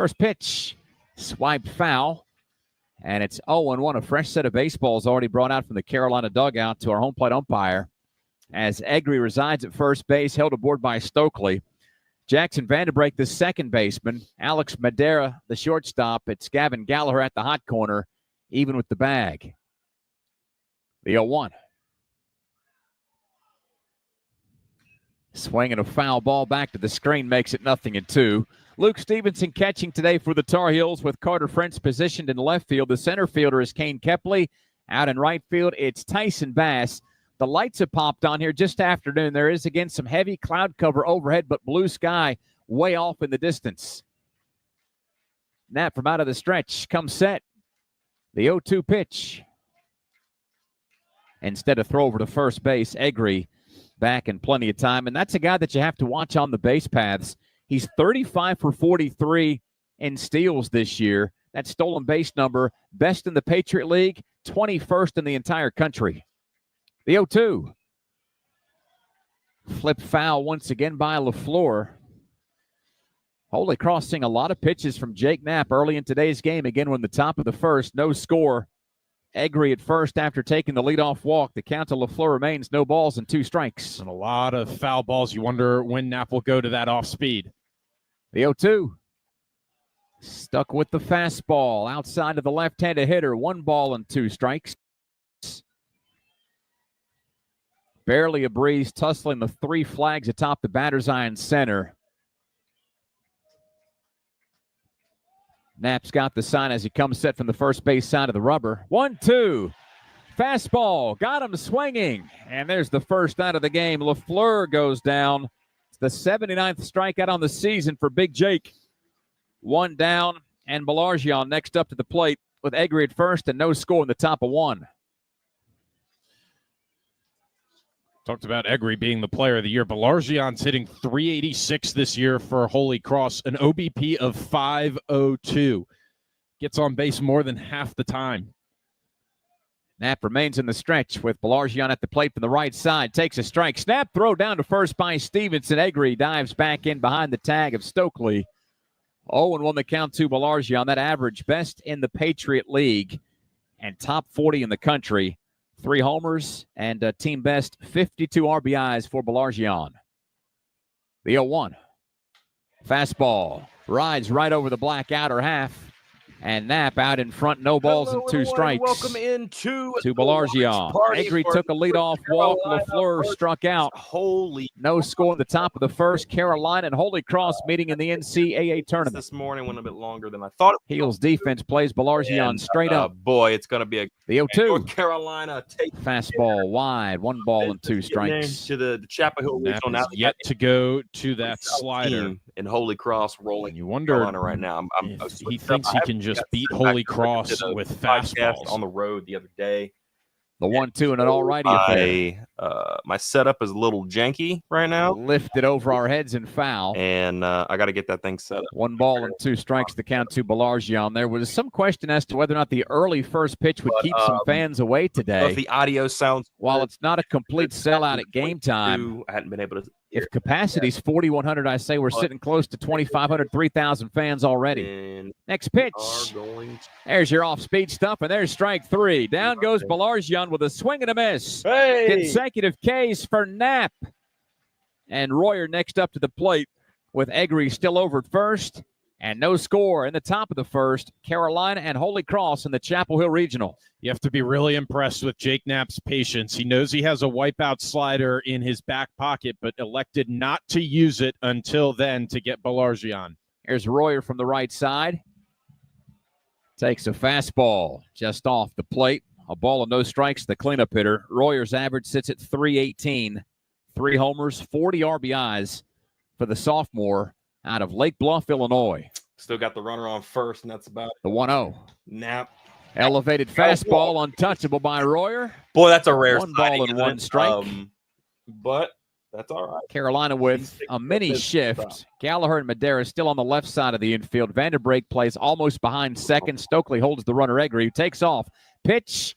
First pitch, swiped foul. And it's 0-1. A fresh set of baseballs already brought out from the Carolina dugout to our home plate umpire as Egri resides at first base, held aboard by Stokely. Jackson Vanderbreak, the second baseman. Alex Madera, the shortstop. It's Gavin Gallagher at the hot corner, even with the bag. The 0-1. Swinging a foul ball back to the screen makes it 0-2. Luke Stevenson catching today for the Tar Heels with Carter Frentz positioned in left field. The center fielder is Kane Kepley. Out in right field, it's Tyson Bass. The lights have popped on here just afternoon. There is, again, some heavy cloud cover overhead, but blue sky way off in the distance. Knapp from out of the stretch comes set. The 0-2 pitch. Instead of throw over to first base, Egri back in plenty of time. And that's a guy that you have to watch on the base paths. He's 35 for 43 in steals this year. That stolen base number, best in the Patriot League, 21st in the entire country. The 0-2. Flip foul once again by LaFleur. Holy Cross seeing a lot of pitches from Jake Knapp early in today's game. Again, we're in the top of the first. No score. Egri at first after taking the leadoff walk. The count to LaFleur remains no balls and 2 strikes. And a lot of foul balls. You wonder when Knapp will go to that off speed. The 0-2. Stuck with the fastball outside of the left-handed hitter. 1 ball and 2 strikes. Barely a breeze, tussling the 3 flags atop the batter's eye in center. Knapp's got the sign as he comes set from the first base side of the rubber. 1-2. Fastball. Got him swinging. And there's the first out of the game. LaFleur goes down. It's the 79th strikeout on the season for Big Jake. 1 down. And Belargian next up to the plate with Egri at first and no score in the top of 1. Talked about Egri being the player of the year. Belargian's hitting .386 this year for Holy Cross, an OBP of .502. Gets on base more than half the time. Knapp remains in the stretch with Belargian at the plate from the right side. Takes a strike. Snap throw down to first by Stevenson. Egri dives back in behind the tag of Stokely. 0-1 the count to Belargian. That average best in the Patriot League and top 40 in the country. 3 homers and team best 52 RBIs for Belargian. The 0-1. Fastball rides right over the black outer half. And Knapp out in front, no balls and 2 strikes. Welcome into to Belargian. Egri took a leadoff walk. LaFleur struck out. No score in the top of the first. Carolina and Holy Cross meeting in the NCAA tournament. This morning went a bit longer than I thought. Heels defense plays Belargian straight up. Boy, it's going to be a the 0-2. North Carolina take fastball wide, 1 ball and 2 strikes. To the Chapel Hill Regional. Now yet to go to that slider. In Holy Cross rolling. You wonder Carolina right now. He thinks he can just beat Holy Cross with fastballs on the road the other day. The 1-2 and an all-righty affair. My setup is a little janky right now. Lifted over our heads and foul. And I got to get that thing set up. 1 ball and 2 strikes to count to Belargian. There was some question as to whether or not the early first pitch would keep some fans away today. If the audio sounds while it's not a complete sellout at game time, I hadn't been able to. If capacity's 4,100, I say we're sitting close to 2,500, 3,000 fans already. Next pitch. There's your off-speed stuff, and there's strike 3. Down goes Belargian with a swing and a miss. Hey! Consecutive Ks for Knapp. And Royer next up to the plate with Egri still over at first. And no score in the top of the first. Carolina and Holy Cross in the Chapel Hill Regional. You have to be really impressed with Jake Knapp's patience. He knows he has a wipeout slider in his back pocket, but elected not to use it until then to get Belargian. Here's Royer from the right side. Takes a fastball just off the plate. A ball and no strikes, the cleanup hitter. Royer's average sits at .318. 3 homers, 40 RBIs for the sophomore out of Lake Bluff, Illinois. Still got the runner on first, and that's about it. The 1-0. Knapp. Elevated fastball, untouchable by Royer. Boy, that's a rare 1 ball and 1 strike. But that's all right. Carolina with a mini shift. Gallagher and Madera still on the left side of the infield. Vanderbreak plays almost behind second. Stokely holds the runner Egri, who takes off. Pitch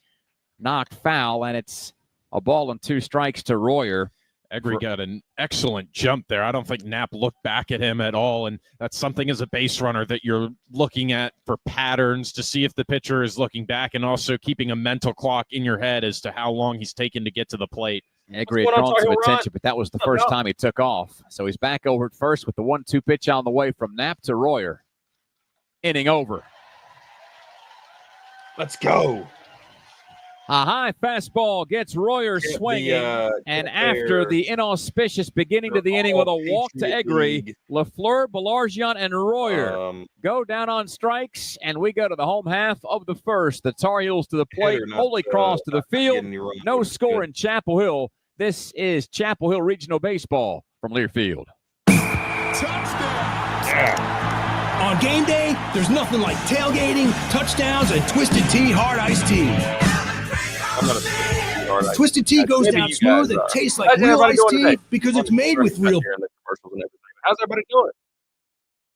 knocked foul, and it's a ball and 2 strikes to Royer. Egri got an excellent jump there. I don't think Knapp looked back at him at all, and that's something as a base runner that you're looking at for patterns to see if the pitcher is looking back, and also keeping a mental clock in your head as to how long he's taken to get to the plate. Egri had drawn some attention, but that was the first time he took off. So he's back over at first with the 1-2 pitch on the way from Knapp to Royer. Inning over. Let's go. A high fastball gets Royer swinging, and after the inauspicious beginning to the inning with a walk to Egri, Lafleur, Balargian, and Royer go down on strikes, and we go to the home half of the first. The Tar Heels to the plate, Holy Cross to the field. No score in Chapel Hill. This is Chapel Hill Regional Baseball from Learfield. Touchdown! Yeah. On game day, there's nothing like tailgating, touchdowns, and Twisted Tea Hard Iced Tea. Twisted Tea goes down smooth and tastes like real iced tea because it's made with real. How's everybody doing?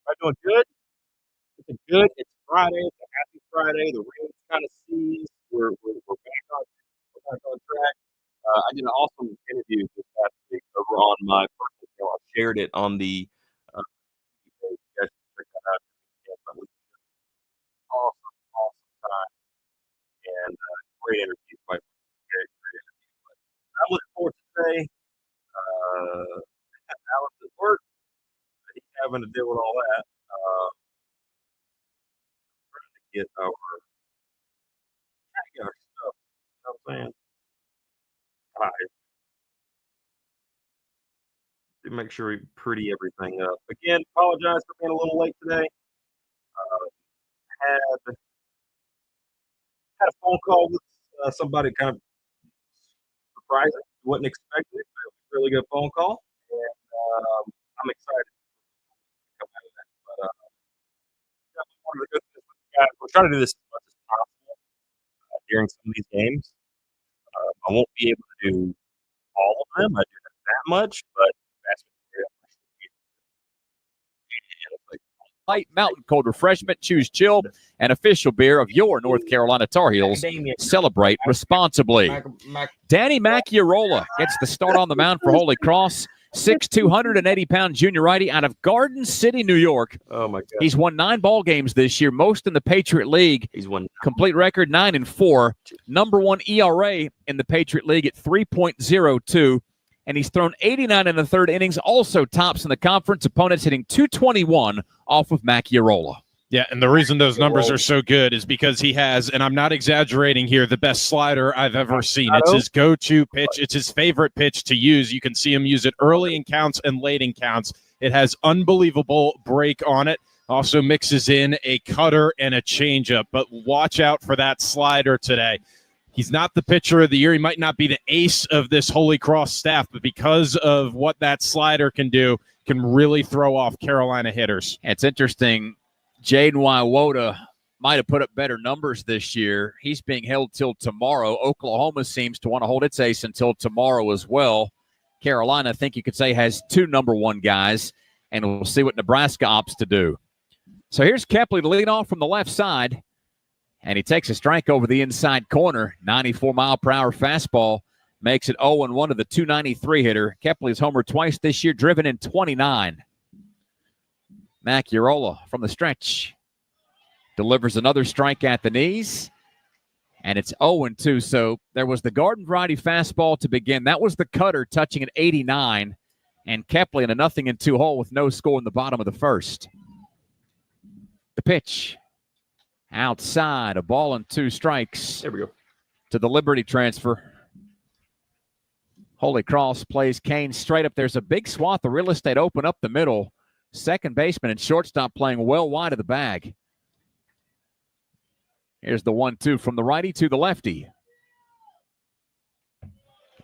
Everybody doing good? It's good. It's Friday. It's a happy Friday. The rain kind of ceased. We're back on track. I did an awesome interview this past week over on my personal channel. I shared it on the. You guys can check that out. Awesome time, and great interview. Quite great interview. But I'm looking forward to today. Alan's at work. He's having to deal with all that. Trying to get our stuff. You know what I'm saying? All right. To make sure we pretty everything up. Again, apologize for being a little late today. Had a phone call with somebody kind of surprising. Wasn't expecting it, but it was a really good phone call, and I'm excited to come out of that. But definitely wanted to go through this with you guys. We're trying to do this as much as possible during some of these games. I won't be able to do all of them. I do that much, but that's Light Mountain Cold Refreshment. Choose chilled, an official beer of your North Carolina Tar Heels. Celebrate responsibly. Danny Macchiarola gets the start on the mound for Holy Cross. 6'2", 180-pound junior righty out of Garden City, New York. Oh, my God. He's won 9 ball games this year, most in the Patriot League. He's won. Complete record 9-4. Number 1 ERA in the Patriot League at 3.02. And he's thrown 89 in the third innings, also tops in the conference. Opponents hitting 221 off of Macchiarola. Yeah, and the reason those numbers are so good is because he has, and I'm not exaggerating here, the best slider I've ever seen. It's his go-to pitch. It's his favorite pitch to use. You can see him use it early in counts and late in counts. It has unbelievable break on it. Also mixes in a cutter and a changeup. But watch out for that slider today. He's not the pitcher of the year. He might not be the ace of this Holy Cross staff, but because of what that slider can do, can really throw off Carolina hitters. It's interesting. Jaden Waiwoda might have put up better numbers this year. He's being held till tomorrow. Oklahoma seems to want to hold its ace until tomorrow as well. Carolina, I think you could say, has 2 number 1 guys, and we'll see what Nebraska opts to do. So here's Kepley to lead off from the left side. And he takes a strike over the inside corner. 94-mile-per-hour fastball makes it 0-1 to the 293 hitter. Kepley's homered twice this year, driven in 29. Macchiarola from the stretch delivers another strike at the knees. And it's 0-2. So there was the garden variety fastball to begin. That was the cutter touching at 89. And Kepley in a 0-2 hole with no score in the bottom of the first. The pitch. Outside, a ball and 2 strikes. There we go. To the Liberty transfer. Holy Cross plays Kane straight up. There's a big swath of real estate open up the middle. Second baseman and shortstop playing well wide of the bag. Here's the 1-2 from the righty to the lefty.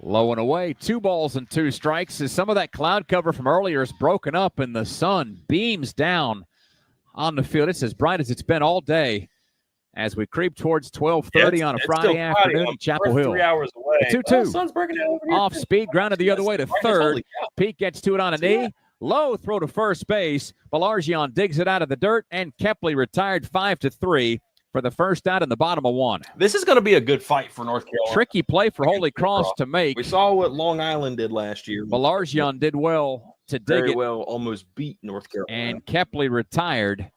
Low and away. 2 balls and 2 strikes as some of that cloud cover from earlier is broken up and the sun beams down on the field. It's as bright as it's been all day as we creep towards 12:30 on a Friday afternoon in Chapel Hill. 3 hours away. 2-2. Sun's breaking out over here. Off speed, grounded the other way to third. Pete gets to it on a knee. Low throw to first base. Balargian digs it out of the dirt, and Kepley retired 5-3. for the first out in the bottom of 1. This is going to be a good fight for North Carolina. Tricky play for Holy Cross to make. We saw what Long Island did last year. Balargian did well to dig Very it, well, almost beat North Carolina. and Kepley retired,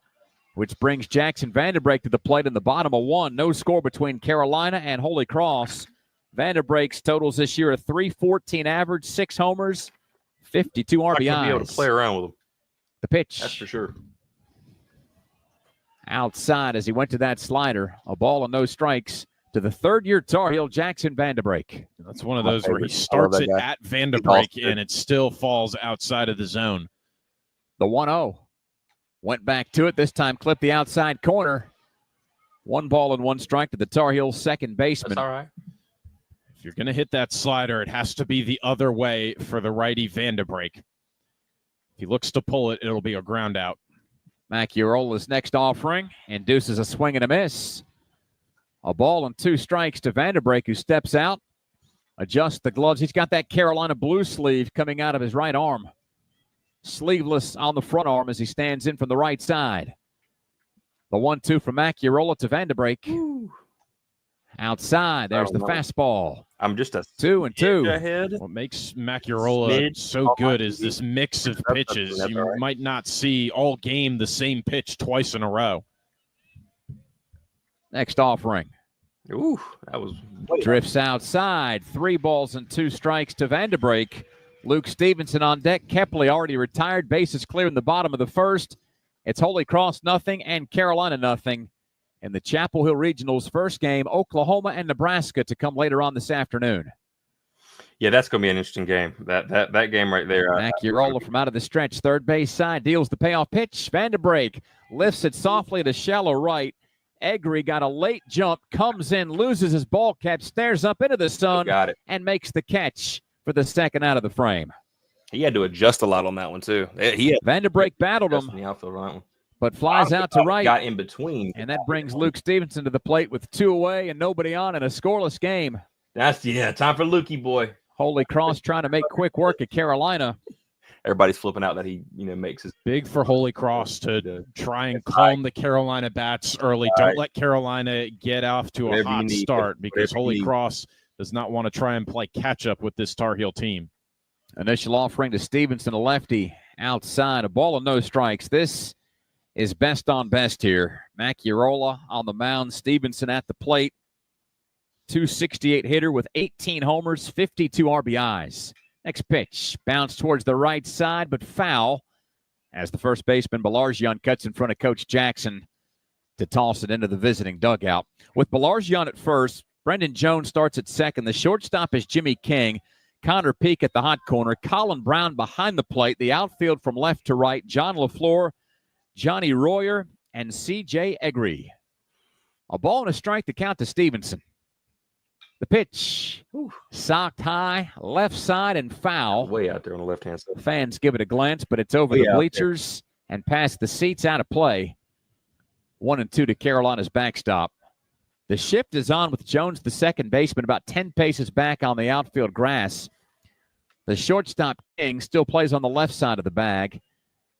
which brings Jackson Vanderbrake to the plate in the bottom of 1. No score between Carolina and Holy Cross. Vanderbrake's totals this year are .314 average, 6 homers, 52 RBIs. Not gonna be able to play around with him. The pitch. That's for sure. Outside as he went to that slider. A ball and no strikes to the third-year Tar Heel, Jackson Vanderbrake. That's one of those where he starts it at Vanderbrake and it still falls outside of the zone. The 1-0. Went back to it. This time clipped the outside corner. 1 ball and 1 strike to the Tar Heels second baseman. That's all right. If you're going to hit that slider, it has to be the other way for the righty Vanderbrake. If he looks to pull it, it'll be a ground out. Maciarola's next offering induces a swing and a miss. A ball and 2 strikes to Vanderbrake, who steps out, adjusts the gloves. He's got that Carolina blue sleeve coming out of his right arm. Sleeveless on the front arm as he stands in from the right side. The 1-2 from Maciarola to Vanderbrake. Ooh. Outside, there's the fastball. I'm just a 2-2. ahead. What makes Maciarola so good is this mix of pitches. You might not see all game the same pitch twice in a row. Next offering. Ooh, that was Drifts outside. 3 balls and 2 strikes to Vanderbrake. Luke Stevenson on deck. Kepley already retired. Bases clear in the bottom of the first. It's Holy Cross nothing and Carolina nothing in the Chapel Hill Regionals first game. Oklahoma and Nebraska to come later on this afternoon. Yeah, that's going to be an interesting game. That game right there. Maciarola from out of the stretch, third base side, deals the payoff pitch. Vanderbrake lifts it softly to shallow right. Egri got a late jump, comes in, loses his ball catch, stares up into the sun, and makes the catch for the second out of the frame. He had to adjust a lot on that one, too. Vanderbrake battled him, in the outfield on that one. but flies out to right. Got in between. And that brings Luke Stevenson to the plate with 2 away and nobody on in a scoreless game. That's, time for Lukey boy. Holy Cross trying to make quick work at Carolina. Everybody's flipping out that he, makes his big for Holy Cross to try and calm the Carolina bats early. Don't let Carolina get off to a hot start because Holy Cross does not want to try and play catch up with this Tar Heel team. Initial offering to Stevenson, a lefty outside, a ball and no strikes. This is best on best here. Maciarola on the mound, Stevenson at the plate. 268 hitter with 18 homers, 52 RBIs. Next pitch, bounce towards the right side, but foul as the first baseman Balargian cuts in front of Coach Jackson to toss it into the visiting dugout. With Balargian at first, Brendan Jones starts at second. The shortstop is Jimmy King. Connor Peak at the hot corner. Colin Brown behind the plate. The outfield from left to right, John LaFleur, Johnny Royer, and C.J. Egri. A ball and a strike to count to Stevenson. The pitch, socked high, left side, and foul. Way out there on the left-hand side. Fans give it a glance, but it's over the bleachers and past the seats, out of play. 1-2 to Carolina's backstop. The shift is on with Jones, the second baseman, about 10 paces back on the outfield grass. The shortstop, King, still plays on the left side of the bag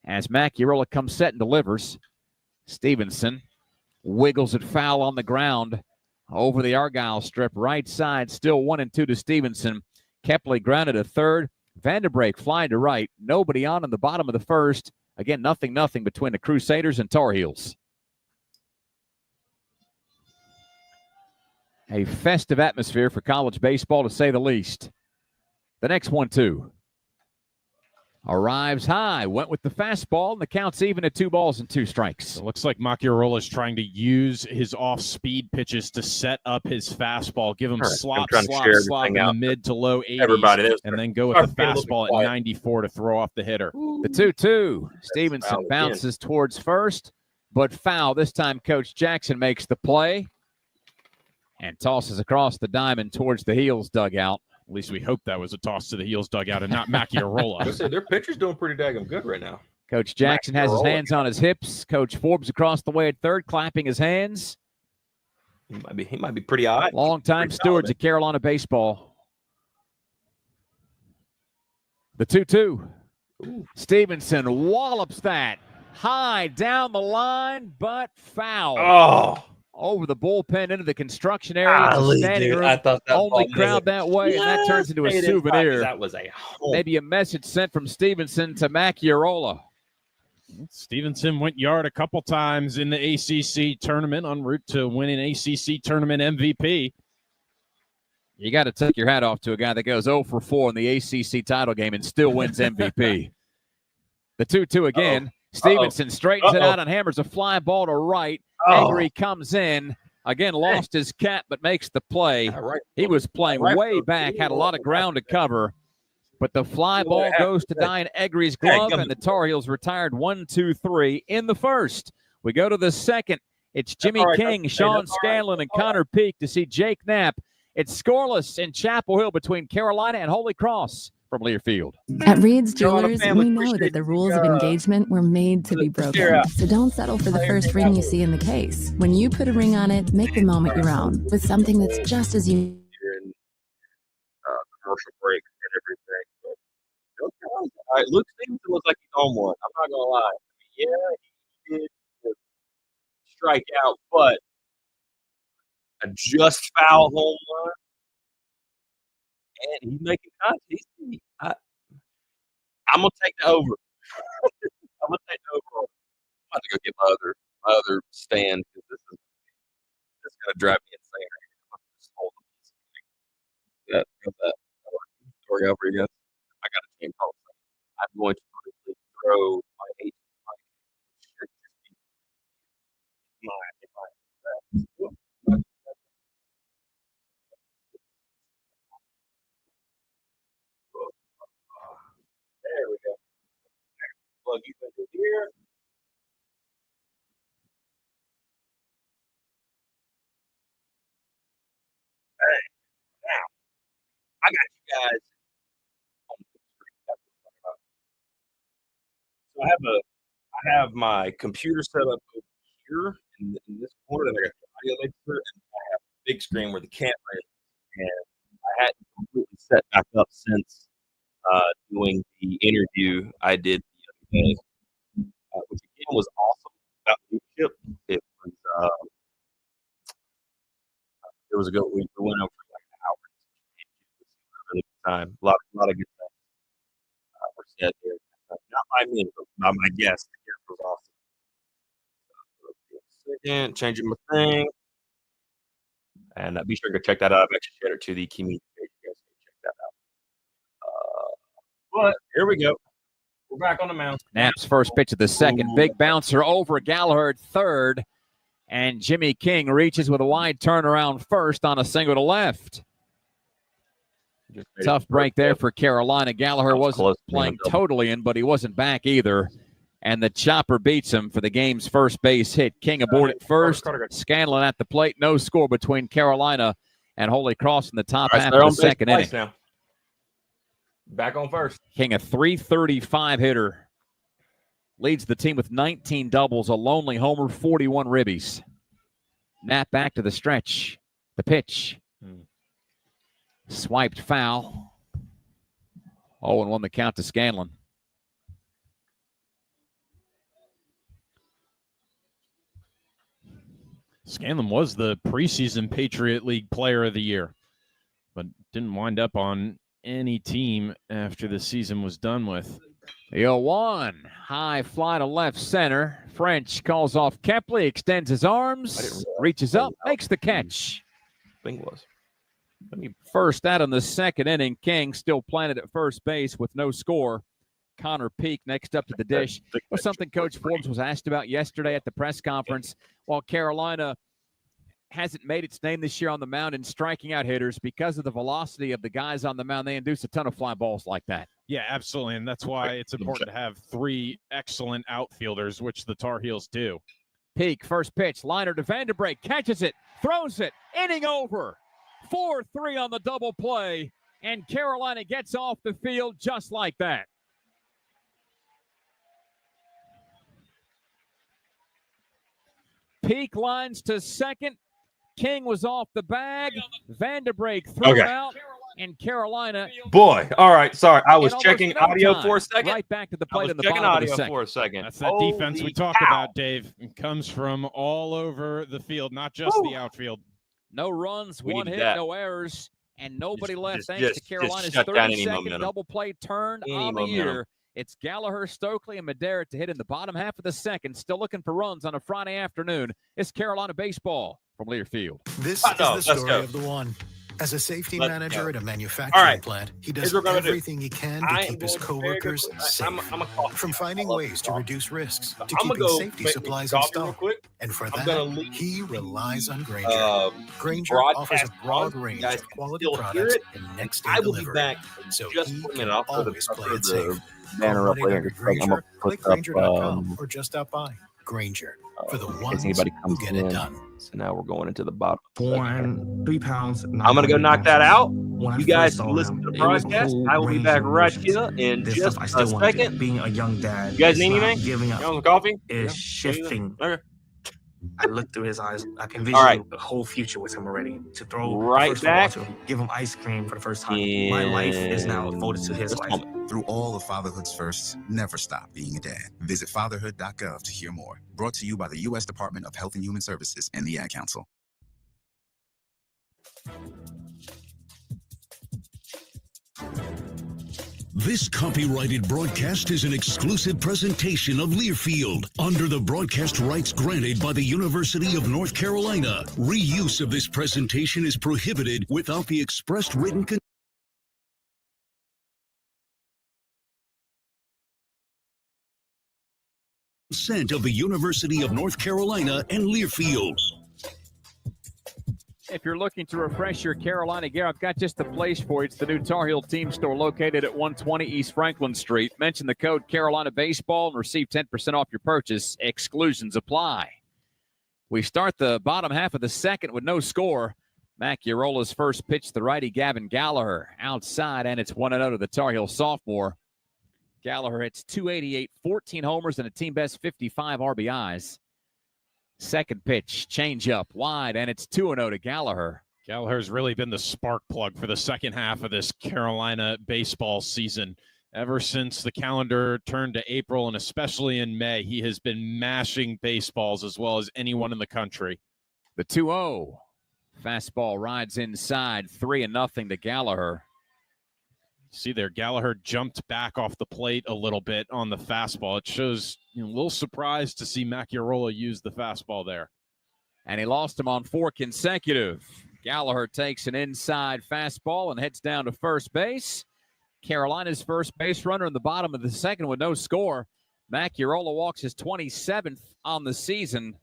as Maciarola comes set and delivers. Stevenson wiggles it foul on the ground over the Argyle strip. Right side, still 1-2 to Stevenson. Kepley grounded to third. Vanderbrake flying to right. Nobody on in the bottom of the first. Again, 0-0 between the Crusaders and Tar Heels. A festive atmosphere for college baseball, to say the least. The next 1-2. Arrives high, went with the fastball, and the count's even at 2 balls and 2 strikes. It looks like Maciarola is trying to use his off-speed pitches to set up his fastball, give him slop in the mid to low 80s, and then go with the fastball at 94 to throw off the hitter. The 2-2. Stevenson bounces towards first, but foul. This time Coach Jackson makes the play and tosses across the diamond towards the Heels dugout. At least we hope that was a toss to the Heels dugout and not Maciarola. I said their pitcher's doing pretty daggum good right now. Coach Jackson has his hands on his hips. Coach Forbes across the way at third, clapping his hands. He might be pretty odd. Long-time stewards of Carolina baseball. The 2-2. Stevenson wallops that high down the line, but foul. Oh. over the bullpen into the construction area. It's a Golly, standing dude, room. I thought that Only ball crowd that way, and that turns into a stayed inside, 'cause souvenir. That was a home. Maybe a message sent from Stevenson to Macchiarola. Stevenson went yard a couple times in the ACC tournament, en route to winning ACC tournament MVP. You got to take your hat off to a guy that goes 0 for 4 in the ACC title game and still wins MVP. The 2-2 again. Stevenson straightens it out and hammers a fly ball to right. Egri comes in. Again, lost his cap, but makes the play. He was playing way back, had a lot of ground to cover. But the fly ball goes to Dian Egri's glove, and the Tar Heels retired 1-2-3 in the first. We go to the second. It's Jimmy King, Sean Scanlon, and Connor Peak to see Jake Knapp. It's scoreless in Chapel Hill between Carolina and Holy Cross from Learfield. At Reed's Jewelers, we know that the rules of engagement were made to be broken. So don't settle for the first ring you see in the case. When you put a ring on it, make the moment your own with something that's just as unique. Commercial breaks and everything. But, all right, Luke Stevenson looks like he's on one. I'm not gonna lie. He did strike out, but a just foul home run, and he's making contact. I'm gonna take the over. I'm gonna take the over. I'm about to go get my other stand because this is gonna drive me insane. I'm gonna just hold that story over again. I got a team call. I'm going to quickly throw my eight. There we go. Plug you into here. Hey, now I got you guys on the screen. That's what I'm talking about. So I have my computer set up over here in this corner, and I got the audio mixer, and I have a big screen where the camera is, and I hadn't completely set back up since doing the interview I did the other day, which again was awesome about leadership. It was a good week. We went over for like an hour. It was a really good time. A lot of good things were said there. Not by me, but by my guest. The guest was awesome. Second, changing my thing. And be sure to go check that out. I've actually shared it to the community page. You guys can check that out. But here we go. We're back on the mound. Knapp's first pitch of the second. Big bouncer over Gallagher at third. And Jimmy King reaches with a wide turnaround first on a single to left. Tough break there for Carolina. Gallagher wasn't playing totally in, but he wasn't back either. And the chopper beats him for the game's first base hit. King aboard at first. Scanlon at the plate. No score between Carolina and Holy Cross in the top half of the second inning. Now. Back on first. King, a .335 hitter. Leads the team with 19 doubles, a lonely homer, 41 ribbies. Knapp back to the stretch. The pitch. Swiped foul. 0-1 the count to Scanlon. Scanlon was the preseason Patriot League Player of the Year, but didn't wind up on any team after the season was done with. The 0-1. High fly to left center. French calls off Kepley, extends his arms, reaches up, makes the catch. Thing was. First out in the second inning. King still planted at first base with no score. Connor Peak next up to the dish. It was something Coach Forbes was asked about yesterday at the press conference. While Carolina hasn't made its name this year on the mound in striking out hitters because of the velocity of the guys on the mound, they induce a ton of fly balls like that. Yeah, absolutely, and that's why it's important to have three excellent outfielders, which the Tar Heels do. Peak, first pitch, liner to Vanderbrake, catches it, throws it, inning over. 4-3 on the double play, and Carolina gets off the field just like that. Peak lines to second. King was off the bag. Vanderbrake threw it out. And Carolina. Boy, all right. Sorry, I was in checking almost no audio time, for a second. Right back to the I plate was in the checking bottom of the audio second. for a second. That's that defense we talk about, Dave. It comes from all over the field, not just the outfield. No runs, We one needed hit, that. no errors, and nobody left thanks just to Carolina's shut down any 32nd momentum. double play turn Any on the momentum. year. It's Gallagher, Stokely, and Madera to hit in the bottom half of the second. Still looking for runs on a Friday afternoon. It's Carolina baseball from Learfield. This is the story of the one. As a safety manager at a manufacturing plant, he does everything he can to keep his coworkers safe. From finding ways to reduce risks, to keeping safety supplies in stock. And for that, he relies on Grainger. Grainger offers a broad range of quality products and next-day delivery. So he can always play it safe. Call 1-800-GRAINGER, click Grainger.com, or just stop by. Grainger, for the ones who get it done. So now we're going into the bottom. 3 pounds. I'm going to go knock that out. You guys listen to the broadcast. I will be back right here in just a second. Being a young dad, you guys need anything? Giving up. You want some coffee? Is shifting. Okay. I look through his eyes. I can visualize the whole future with him already. To throw right back, to him, give him ice cream for the first time. My life is now devoted to his life. Through all of fatherhood's firsts, never stop being a dad. Visit fatherhood.gov to hear more. Brought to you by the U.S. Department of Health and Human Services and the Ad Council. This copyrighted broadcast is an exclusive presentation of Learfield under the broadcast rights granted by the University of North Carolina. Reuse of this presentation is prohibited without the expressed written consent of the University of North Carolina and Learfield. If you're looking to refresh your Carolina gear, I've got just the place for you. It's the new Tar Heel Team Store located at 120 East Franklin Street. Mention the code Carolina Baseball and receive 10% off your purchase. Exclusions apply. We start the bottom half of the second with no score. Mac Urola's first pitch, the righty Gavin Gallagher outside, and it's 1-0 to the Tar Heel sophomore. Gallagher hits .288, 14 homers, and a team best 55 RBIs. Second pitch, change up wide, and it's 2-0 to Gallagher. Gallagher's really been the spark plug for the second half of this Carolina baseball season. Ever since the calendar turned to April, and especially in May, he has been mashing baseballs as well as anyone in the country. The 2-0. Fastball rides inside, 3-0 to Gallagher. See there, Gallagher jumped back off the plate a little bit on the fastball. It shows a little surprised to see Mac Urola use the fastball there. And he lost him on 4 consecutive. Gallagher takes an inside fastball and heads down to first base. Carolina's first base runner in the bottom of the second with no score. Mac Urola walks his 27th on the season.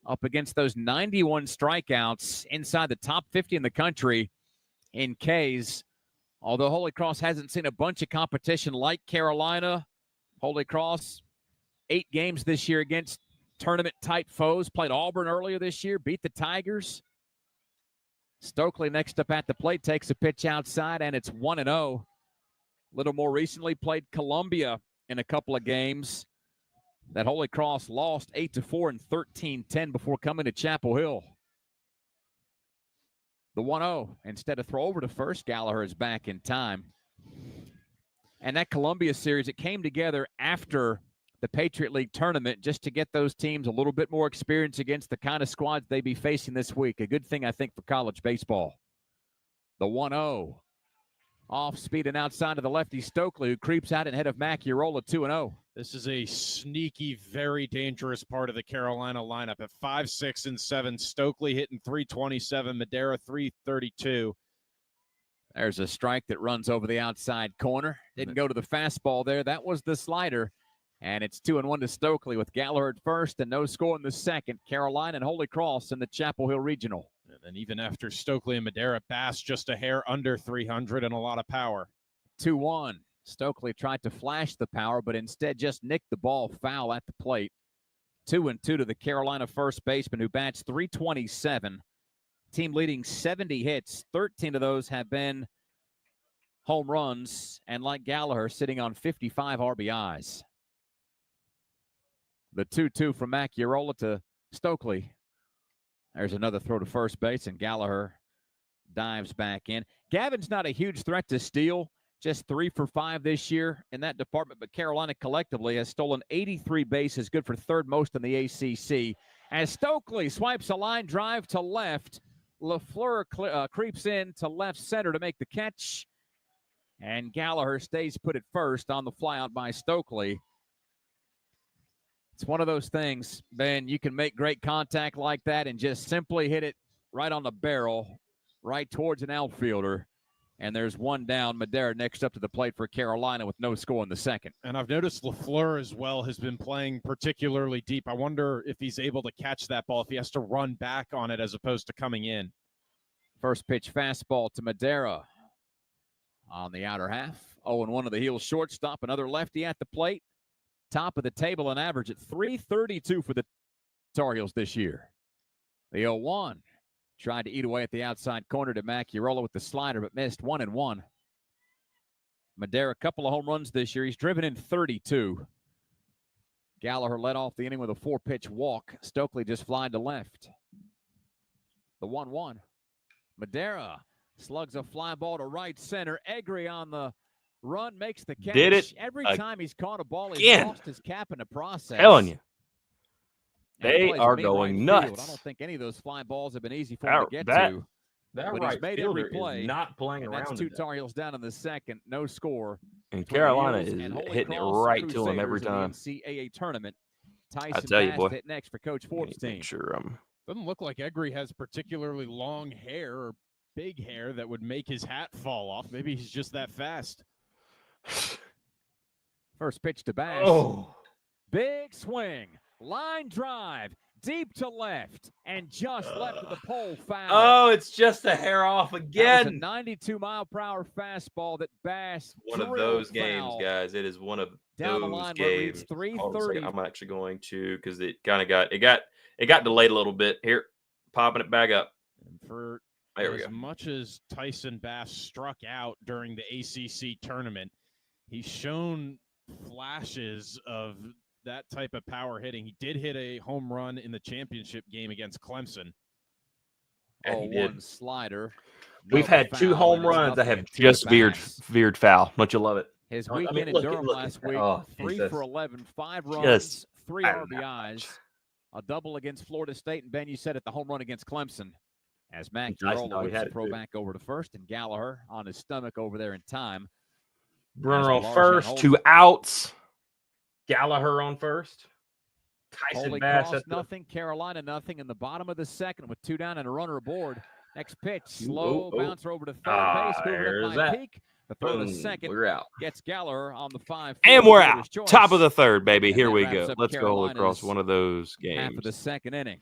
Up against those 91 strikeouts inside the top 50 in the country in Ks. Although Holy Cross hasn't seen a bunch of competition like Carolina, Holy Cross, 8 games this year against tournament-type foes. Played Auburn earlier this year, beat the Tigers. Stokely next up at the plate, takes a pitch outside, and it's 1-0. A little more recently, played Columbia in a couple of games that Holy Cross lost 8-4 and 13-10 before coming to Chapel Hill. The 1-0, instead of throw over to first, Gallagher is back in time. And that Columbia series, it came together after the Patriot League tournament just to get those teams a little bit more experience against the kind of squads they'd be facing this week. A good thing, I think, for college baseball. The 1-0. Off speed and outside of the lefty Stokely, who creeps out ahead of Mac Urola, 2-0. This is a sneaky, very dangerous part of the Carolina lineup. At 5, 6, and 7, Stokely hitting .327, Madera .332. There's a strike that runs over the outside corner. Didn't go to the fastball there. That was the slider. And it's 2-1 to Stokely with Gallagher at first and no score in the second. Carolina and Holy Cross in the Chapel Hill Regional. And then even after Stokely and Madera, Bass just a hair under 300 and a lot of power. 2-1. Stokely tried to flash the power, but instead just nicked the ball foul at the plate. 2-2 to the Carolina first baseman, who bats .327. Team leading 70 hits. 13 of those have been home runs, and like Gallagher, sitting on 55 RBIs. The 2-2 from Mac Urola to Stokely. There's another throw to first base, and Gallagher dives back in. Gavin's not a huge threat to steal, just 3 for 5 this year in that department, but Carolina collectively has stolen 83 bases, good for third most in the ACC. As Stokely swipes a line drive to left, LaFleur creeps in to left center to make the catch, and Gallagher stays put at first on the flyout by Stokely. It's one of those things, Ben, you can make great contact like that and just simply hit it right on the barrel, right towards an outfielder. And there's one down. Madera next up to the plate for Carolina with no score in the second. And I've noticed LaFleur as well has been playing particularly deep. I wonder if he's able to catch that ball, if he has to run back on it as opposed to coming in. First pitch fastball to Madera on the outer half. 0-1 of the heel shortstop. Another lefty at the plate. Top of the table on average at .332 for the Tar Heels this year. The 0-1 tried to eat away at the outside corner to Macchiarola with the slider, but missed. 1-1. Madera, a couple of home runs this year. He's driven in 32. Gallagher led off the inning with a 4-pitch walk. Stokely just flying to left. The 1-1. Madera slugs a fly ball to right center. Egri on the run, makes the catch. Did it every time he's caught a ball, he's lost his cap in the process. Telling you, they are going nuts. I don't think any of those fly balls have been easy for him to get to. That but right he's made fielder every play. is not playing and around. That's 2 Tar Heels down in the second. No score. And Carolina is hitting it right to him every time. NCAA tournament. I Tyson tell you, Bass boy. hit next for Coach Forbes' team. Sure, Doesn't look like Egri has particularly long hair or big hair that would make his hat fall off. Maybe he's just that fast. First pitch to Bass. Oh. Big swing. Line drive. Deep to left. And just left of the pole foul. Oh, it's just a hair off again. That was a 92-mile-per-hour fastball that Bass one of those games, guys. It is one of down the those line where it games. reads 330. I'm actually going to, because it kind of got delayed a little bit. Here, popping it back up. And for there we as go. much as Tyson Bass struck out during the ACC tournament, he's shown flashes of that type of power hitting. He did hit a home run in the championship game against Clemson. And he did. One slider. We've had 2 home runs that have just veered foul. Don't you love it? His weekend in Durham last week, 3 for 11, 5 runs, 3 RBIs, a double against Florida State, and Ben, you said it, the home run against Clemson. As Macchiarola whips the throw back over to first, and Gallagher on his stomach over there in time. Brunner on first, 2 outs. Gallagher on first. Tyson Holy Bass Cross nothing, Carolina nothing in the bottom of the second with 2 down and a runner aboard. Next pitch, slow bouncer over to third base. There's that. Peak. The throw to second. We're out. Gets Gallagher on the 5. And we're out. Top of the third, baby. And here that we wraps go. up Let's go across Carolina's one of those games. half of the second inning.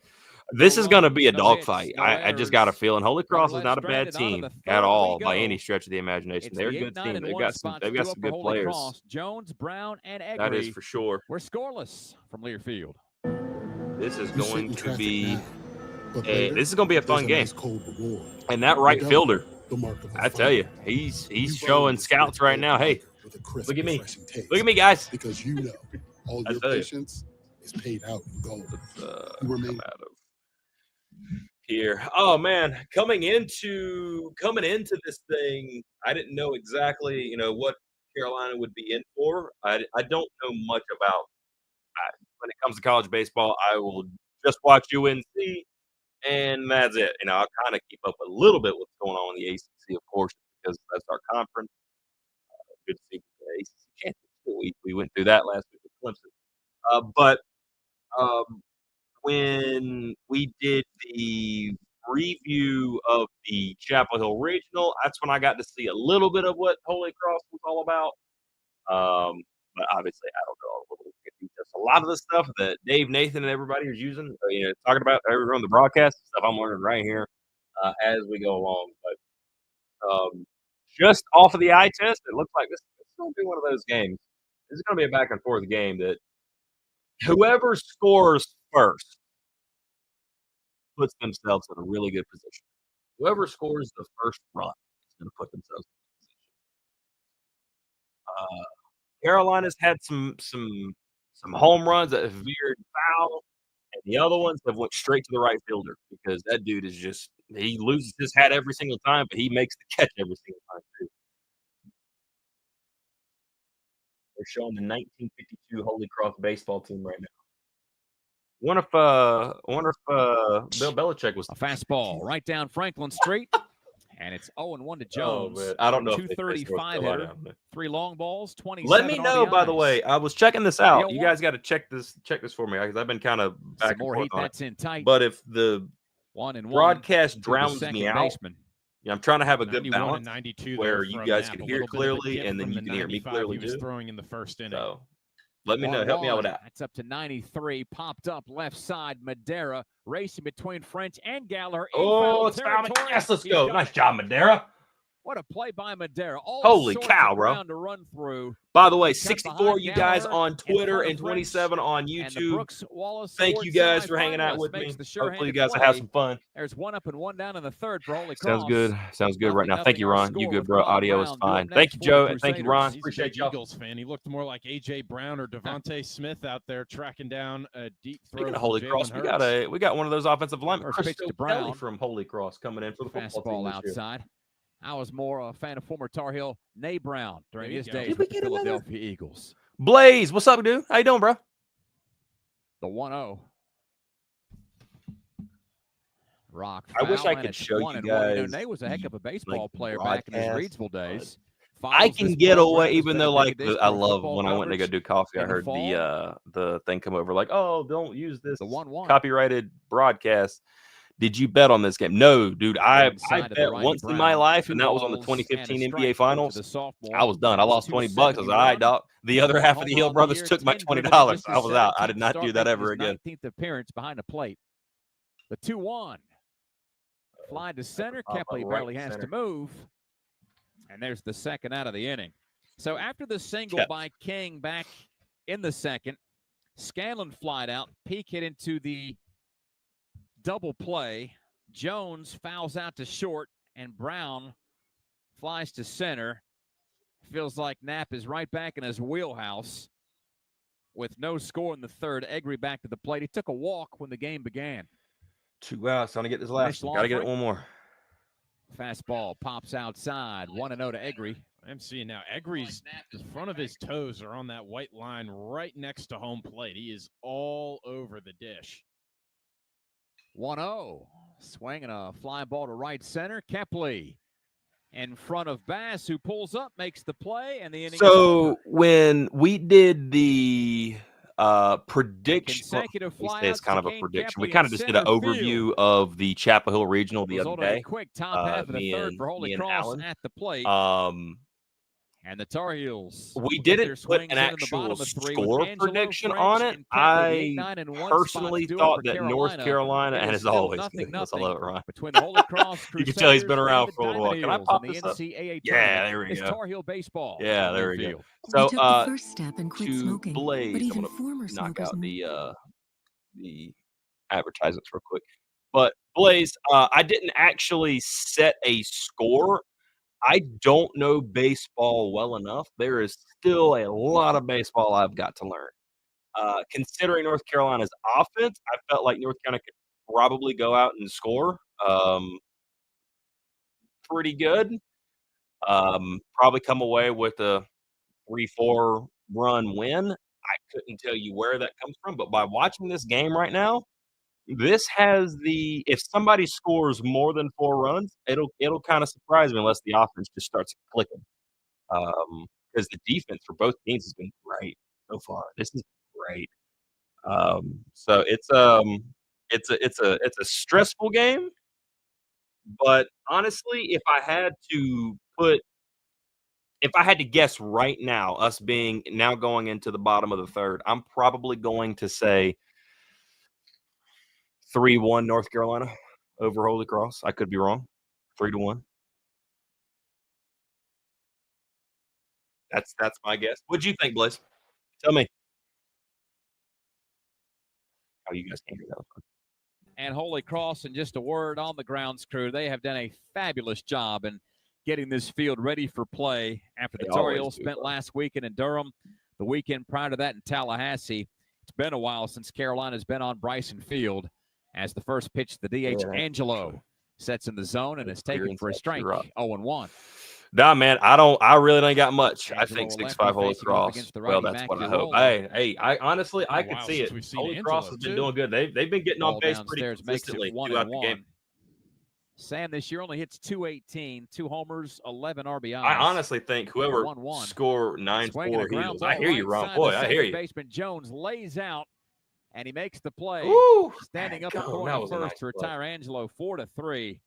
This is going to be a No hits, dogfight. no I just got a errors. feeling Holy Cross is not a bad Stranded onto team the third. at all We by go. any stretch of the imagination. It's They're a the good 8, 9, team. and They've 1 got some spots due up for good Holy players. Cross. Jones, Brown, and Egri. That is for sure. We're scoreless from Learfield. This is You sit going in to traffic be now, but later, this is going to be a fun there's game. nice cold reward. And that right Double fielder, the mark of a I tell you, he's showing scouts right now. Hey, with a crisp, look at me. refreshing taste. Look at me, guys. Because you know all I your tell you. patience is paid out in gold. Let's You remain come out of here. Oh man, coming into this thing, I didn't know exactly, what Carolina would be in for. I don't know much about when it comes to college baseball. I will just watch UNC, and that's it. I'll kind of keep up a little bit what's going on in the ACC, of course, because that's our conference. Good to see the ACC championship. We went through that last week with Clemson. But when we did the review of the Chapel Hill Regional, that's when I got to see a little bit of what Holy Cross was all about. But obviously, I don't know all the little details. A lot of the stuff that Dave, Nathan, and everybody is using, talking about on the broadcast stuff, I'm learning right here as we go along. But just off of the eye test, it looks like this is going to be one of those games. This is going to be a back and forth game that whoever scores first puts themselves in a really good position. Whoever scores the first run is going to put themselves in a position. Carolina's had some home runs that have veered foul, and the other ones have went straight to the right fielder because that dude is just He loses his hat every single time, but he makes the catch every single time too. They're showing the 1952 Holy Cross baseball team right now. Wonder if Bill Belichick was a fastball right down Franklin Street, and it's 0-1 to Jones. Oh, I don't know. 235 hitter, 3 long balls, 27. Let me know. RBIs. By the way, I was checking this out. You guys got to check this for me because I've been kind of back and forth on that's in tight. But if the 1-1 broadcast drowns me out, baseman. Yeah, I'm trying to have a good 91 balance and 92 where there you from guys Knapp. can A hear little bit of a clearly, dip and then from you the can hear me 95 clearly he was too. throwing in the first inning. So let me know. Help me out with that. That's up to 93. Popped up left side. Madera racing between French and Galler. Oh, it's foul. Yes, let's go. Nice job, Madera. What a play by Madera. Holy cow, bro. To run through. By the way, 64 you guys on Twitter and 27 on YouTube. Thank you guys for hanging out with me. Hopefully you guys will have some fun. There's 1 up and 1 down in the third for Holy Cross. Sounds good. Sounds good right now. Thank you, Ron. You good, bro. Audio is fine. Thank you, Joe. And thank you, Ron. Appreciate y'all. Eagles fan. He looked more like A.J. Brown or Devontae Smith out there tracking down a deep throw. Speaking of Holy Cross, we got one of those offensive linemen, Christo Kelly from Holy Cross, coming in for the football team outside. I was more a fan of former Tar Heel Nay Brown during his days Did with we the get Philadelphia Eagles. Blaze, what's up, dude? How you doing, bro? The 1-0. Rock. I wish I could show you guys. Nay was a heck of a baseball player back in his Reidsville days. I can get away, even though I love when I went to go do coffee. I heard the thing come over like, oh, don't use this copyrighted broadcast. Did you bet on this game? No, dude. I bet once in my life, and that was on the 2015 NBA Finals. I was done. I lost $20. I was like, all right, Doc. The other half of the Hill brothers took my $20. I was out. I did not do that ever again. 19th appearance behind the plate. The 2-1. Fly to center. Kepley barely has to move. And there's the second out of the inning. So after the single by King back in the second, Scanlon flied out. Peak hit into the double play. Jones fouls out to short, and Brown flies to center. Feels like Knapp is right back in his wheelhouse with no score in the third. Egri back to the plate. He took a walk when the game began. 2 outs. Trying to get this last one. Got to get it one more. Fastball pops outside. 1-0 to Egri. I'm seeing now Egri's the front of his toes are on that white line right next to home plate. He is all over the dish. 1-0. Swinging a fly ball to right center. Kepley in front of Bass, who pulls up, makes the play, and the inning. So when we did the prediction, it's kind of a prediction. We kind of just did an overview of the Chapel Hill Regional the other day. Quick top half of the third for Holy Cross at the plate. And the Tar Heels. We didn't put an actual score prediction on it. I personally thought that North Carolina, and as always, I love it, Ron. Between the Holy Cross, you can tell he's been around for a little while. Can I pop this up? Yeah, there we go. Tar Heel baseball. Yeah, there we go. So, to Blaze, I'm going to knock out the advertisements real quick. But Blaze, I didn't actually set a score. I don't know baseball well enough. There is still a lot of baseball I've got to learn. Considering North Carolina's offense, I felt like North Carolina could probably go out and score pretty good. Probably come away with a 3-4 run win. I couldn't tell you where that comes from, but by watching this game right now, this has if somebody scores more than 4 runs, it'll kind of surprise me unless the offense just starts clicking. Because the defense for both teams has been great so far. This is great. So it's a stressful game, but honestly, if I had to guess right now, us being now going into the bottom of the third, I'm probably going to say 3-1 North Carolina over Holy Cross. I could be wrong. 3-1. That's my guess. What'd you think, Blaze? Tell me. Oh, you guys can't hear that. And Holy Cross, and just a word on the grounds crew, they have done a fabulous job in getting this field ready for play after the Tar Heels spent last weekend in Durham, the weekend prior to that in Tallahassee. It's been a while since Carolina's been on Bryson Field as the first pitch to the DH, Angelo. Sets in the zone and is taken for a strike. 0-1. Nah, man, I really don't got much. I think 6'5" Holy Cross. Well, that's what I hope. Hey, I honestly, I could see it. Holy Cross has been doing good. They've been getting on base pretty consistently throughout the game. Sam this year only hits .218, 2 homers, 11 RBIs. I honestly think whoever scored 9-4 Heels. I hear you, Ron. Boy, I hear you. Baseman Jones lays out, and he makes the play. Ooh, standing up at first nice to retire Angelo 4-3.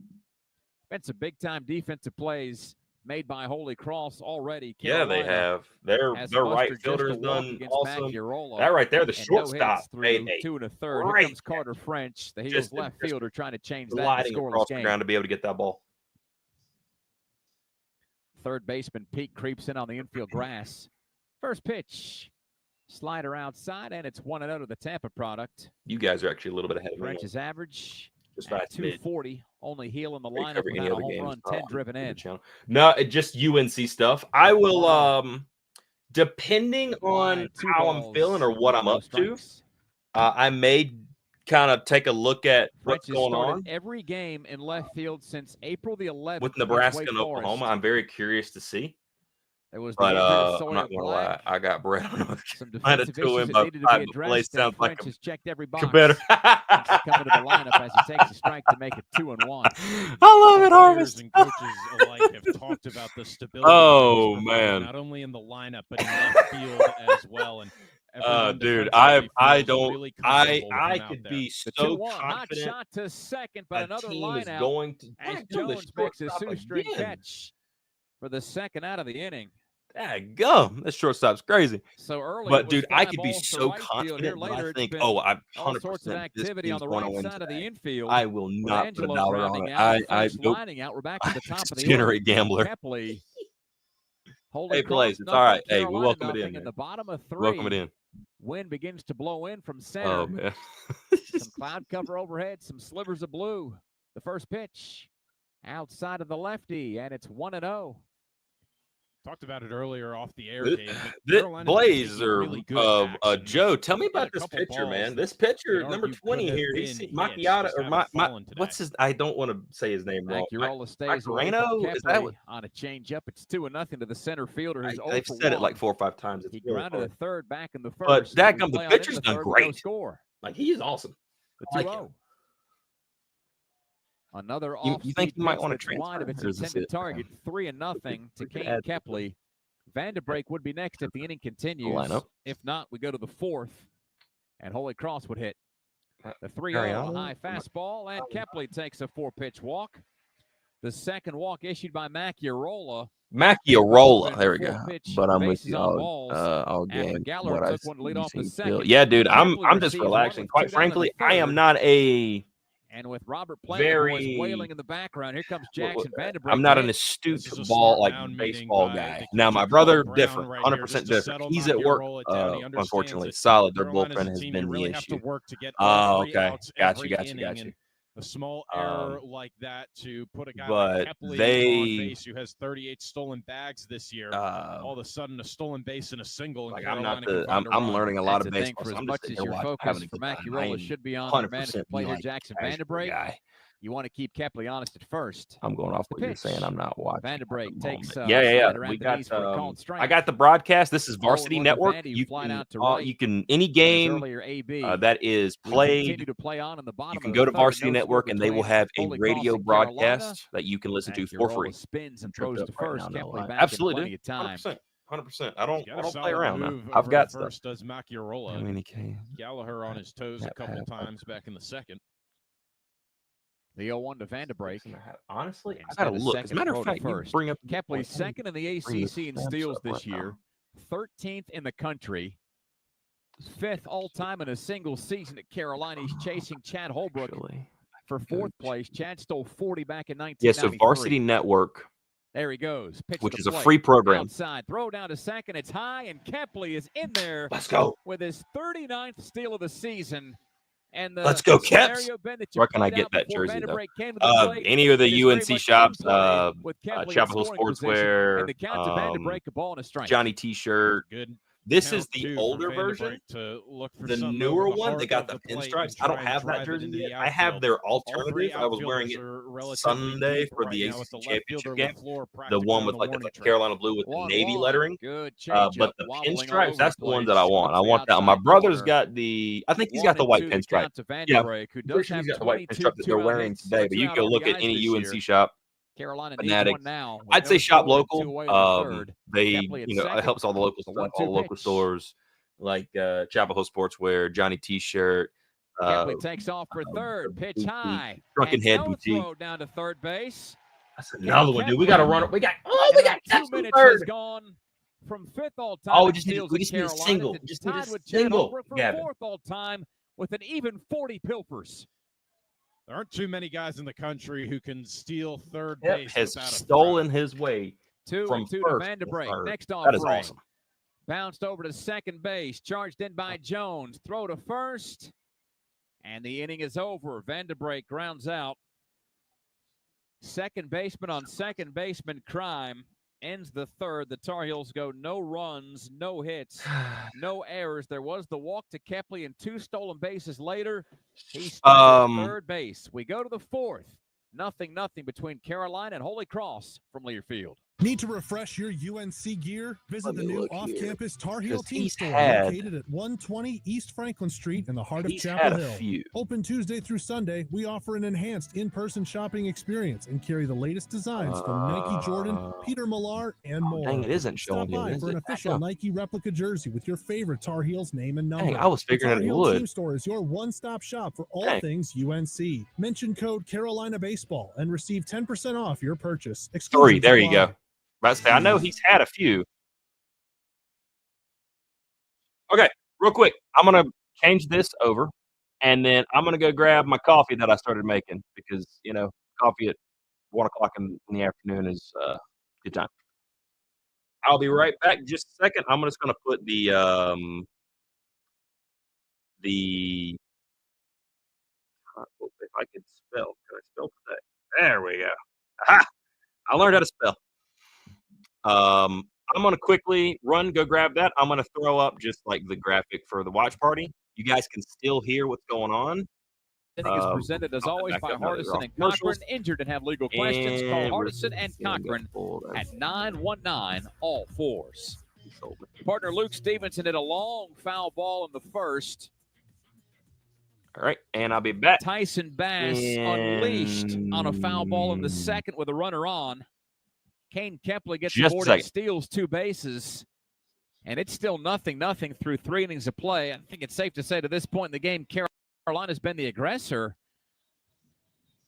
Been some big-time defensive plays made by Holy Cross already. Carolina, yeah, they have. Their right fielder's done awesome. That right there, the shortstop made 2 1/3. Here comes Carter French, the Heels left fielder, trying to change that across the ground to be able to get that ball. Third baseman Pete creeps in on the infield grass. First pitch, slider outside, and it's 1-0 to the Tampa product. You guys are actually a little bit ahead of me. French's average just at 240. Only Heel in the lineup without a home run, 10 driven in. No, just UNC stuff. I will, depending on how I'm feeling or what I'm up to, I may kind of take a look at what's going on. Every game in left field since April the 11th with Nebraska and Oklahoma. I'm very curious to see. It was but I'm not gonna lie, I got Brett on North Carolina to win by 5. The play sounds like has checked every box. Better. Coming to the lineup as he takes a strike to make it 2-1. I love it, Harvest. And coaches alike have talked about the stability. Oh man! Not only in the lineup but in left field as well. And dude, I could be so confident. Hot shot to second, but another line out. Going to as Jones makes a shoestring catch for the second out of the inning. Daggum, that shortstop's crazy. So early, but dude, I could be so confident. I think, I 100% activity on the right side of the infield. I will not put a dollar on it. I lining out. We're back to the top of the generate gambler. Kepley, hey, Blaze, it's all right. Hey, we welcome it in. The bottom of 3. Welcome it in. Wind begins to blow in from center. Oh man, some cloud cover overhead, some slivers of blue. The first pitch outside of the lefty, and it's 1-0. Talked about it earlier off the air. Blaze or Joe, tell me about this pitcher, man. This pitcher, number 20 here. He's Macchiato or what's his? I don't want to say his name wrong. Macareno, is that what? On a changeup, it's 2-0 to the center fielder. Who's they've said it like 4 or 5 times. He grounded a third back in the first. But the pitcher's done great. Like he is awesome. The 2-0. Another you think you might want to transfer? Wide of its intended target, 3-0 to Kane Kepley. Vanderbreak would be next if the inning continues. If not, we go to the 4th, and Holy Cross would hit. The 3-0 high fastball, and Kepley takes a 4-pitch walk. The second walk issued by Macchiarola. There we go. But I'm with you all game. Yeah, dude, I'm just relaxing. Quite frankly, I am not a. And with Robert Playman wailing in the background, here comes Jackson Vanderbilt. I'm not an astute baseball guy. Now, my brother, different, 100% different. He's at work, unfortunately. Solid. Their bullpen has been the issue. Oh, okay. Got you. A small error like that to put a guy like Kepley on base who has 38 stolen bags this year. All of a sudden, a stolen base and a single. Like I'm learning a lot of baseball. For as much as your focus for Macchiarola should be on the man to play here, Jackson Vanderbreak. You want to keep Kepley honest at first. I'm going off what you're saying. I'm not watching. Vanderbreak takes. Yeah. We got. I got the broadcast. This is Varsity Network. You can any game that is played. You can go to Varsity Network, and they will have a radio broadcast that you can listen to for free. Spins and throws to first. Absolutely, dude. 100%. 100%. I don't play around now. I've got stuff. First does Macchiarola. Gallagher on his toes a couple times back in the second. The 0-1 to Vanderbreak. Honestly, I got to look. As a matter of fact, you bring up Kepley second in the ACC in steals this year, 13th in the country, 5th all-time in a single season at Carolina. He's chasing Chad Holbrook for 4th place. Chad stole 40 back in 1993. Yeah, so Varsity Network. There he goes. Which is a free program. Outside, throw down to second. It's high, and Kepley is in there. Let's go. With his 39th steal of the season. And let's go, Caps. Where can I get that jersey, though? Any of the UNC shops, Chapel Hill Sportswear, Johnny T-shirt. This is the older version. The newer one, they got the pinstripes. I don't have that jersey yet. I have their alternative. I was wearing it Sunday for the ACC championship game. The one with like the Carolina blue with the navy lettering. But the pinstripes, that's the one that I want. I want that. My brother's got the, I think he's got the white pinstripe. Yeah, he's got the white pinstripe that they're wearing today. But you can look at any UNC shop. Fanatics. I'd say shop local. They, it helps all the local stuff, all the local stores like Chapel Hill Sportswear, Johnny T-shirt. Kepley takes off for third, pitch high. Drunken Head Boutique. Throw down to third base. That's another one, dude. We got to run it. We got 2 minutes has gone from fifth all time. Oh, we just need a single. Just need a single. For fourth all time with an even 40 pilfers. There aren't too many guys in the country who can steal third base. Has stolen his way from to first Vanderbreak. Next off, that is awesome. Bounced over to second base, charged in by Jones. Throw to first, and the inning is over. Vanderbreak grounds out. Second baseman on second baseman crime ends the third. The Tar Heels go no runs, no hits, no errors. There was the walk to Kepley and 2 stolen bases later. He started third base. We go to the fourth. 0-0 between Carolina and Holy Cross from Learfield. Need to refresh your UNC gear? Visit the new off-campus Tar Heel Team Store located at 120 East Franklin Street in the heart of Chapel Hill. Open Tuesday through Sunday, we offer an enhanced in-person shopping experience and carry the latest designs from Nike Jordan, Peter Millar, and more. Dang, it isn't showing Stop by for an official Nike replica jersey with your favorite Tar Heels name and number. Dang, I was figuring the it would. Team Store is your one-stop shop for all things UNC. Mention code Carolina Baseball and receive 10% off your purchase. 3, there you go. I know he's had a few. Okay, real quick. I'm going to change this over, and then I'm going to go grab my coffee that I started making because, coffee at 1 o'clock in the afternoon is a good time. I'll be right back in just a second. I'm just going to put the if I could spell. Can I spell today? There we go. Aha! I learned how to spell. I'm going to quickly go grab that. I'm going to throw up just like the graphic for the watch party. You guys can still hear what's going on. Inning is presented as always by Hardison and Cochran. Injured and have legal questions. Call Hardison and Cochran at 919-all-4s. Partner Luke Stevenson hit a long foul ball in the first. All right, and I'll be back. Tyson Bass unleashed on a foul ball in the second with a runner on. Kane Kepley gets the board and steals 2 bases, and it's still 0-0 through 3 innings of play. I think it's safe to say to this point in the game, Carolina's been the aggressor,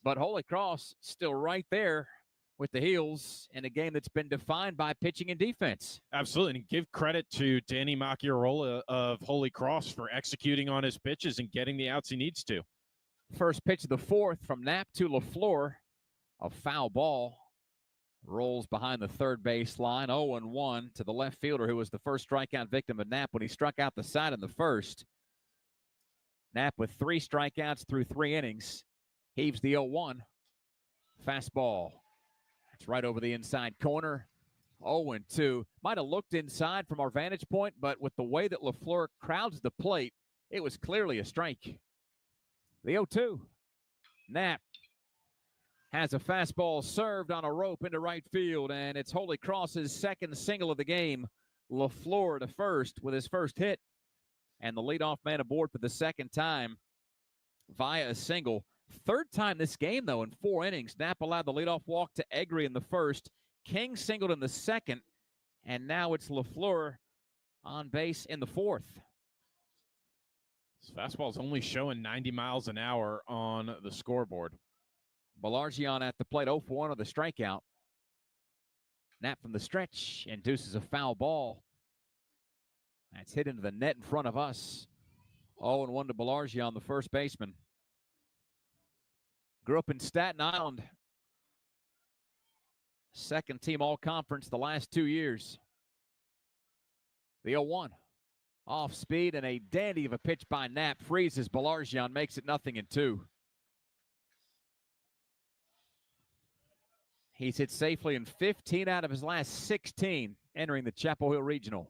but Holy Cross still right there with the Heels in a game that's been defined by pitching and defense. Absolutely, and give credit to Danny Macchiarola of Holy Cross for executing on his pitches and getting the outs he needs to. First pitch of the fourth from Knapp to LaFleur, a foul ball. Rolls behind the third base line, 0-1 to the left fielder who was the first strikeout victim of Knapp when he struck out the side in the first. Knapp with 3 strikeouts through 3 innings. Heaves the 0-1. Fastball. It's right over the inside corner. 0-2. Might have looked inside from our vantage point, but with the way that LaFleur crowds the plate, it was clearly a strike. The 0-2. Knapp has a fastball served on a rope into right field, and it's Holy Cross's second single of the game. LaFleur to first with his first hit, and the leadoff man aboard for the second time via a single. Third time this game, though, in 4 innings. Knapp allowed the leadoff walk to Egri in the first. King singled in the second, and now it's LaFleur on base in the fourth. This fastball is only showing 90 miles an hour on the scoreboard. Balargian at the plate, 0 for 1 with a strikeout. Knapp from the stretch induces a foul ball. That's hit into the net in front of us. 0-1 to Balargian, the first baseman. Grew up in Staten Island. Second team all-conference the last 2 years. The 0-1. Off speed and a dandy of a pitch by Knapp. Freezes Balargian, makes it 0-2. He's hit safely in 15 out of his last 16 entering the Chapel Hill Regional.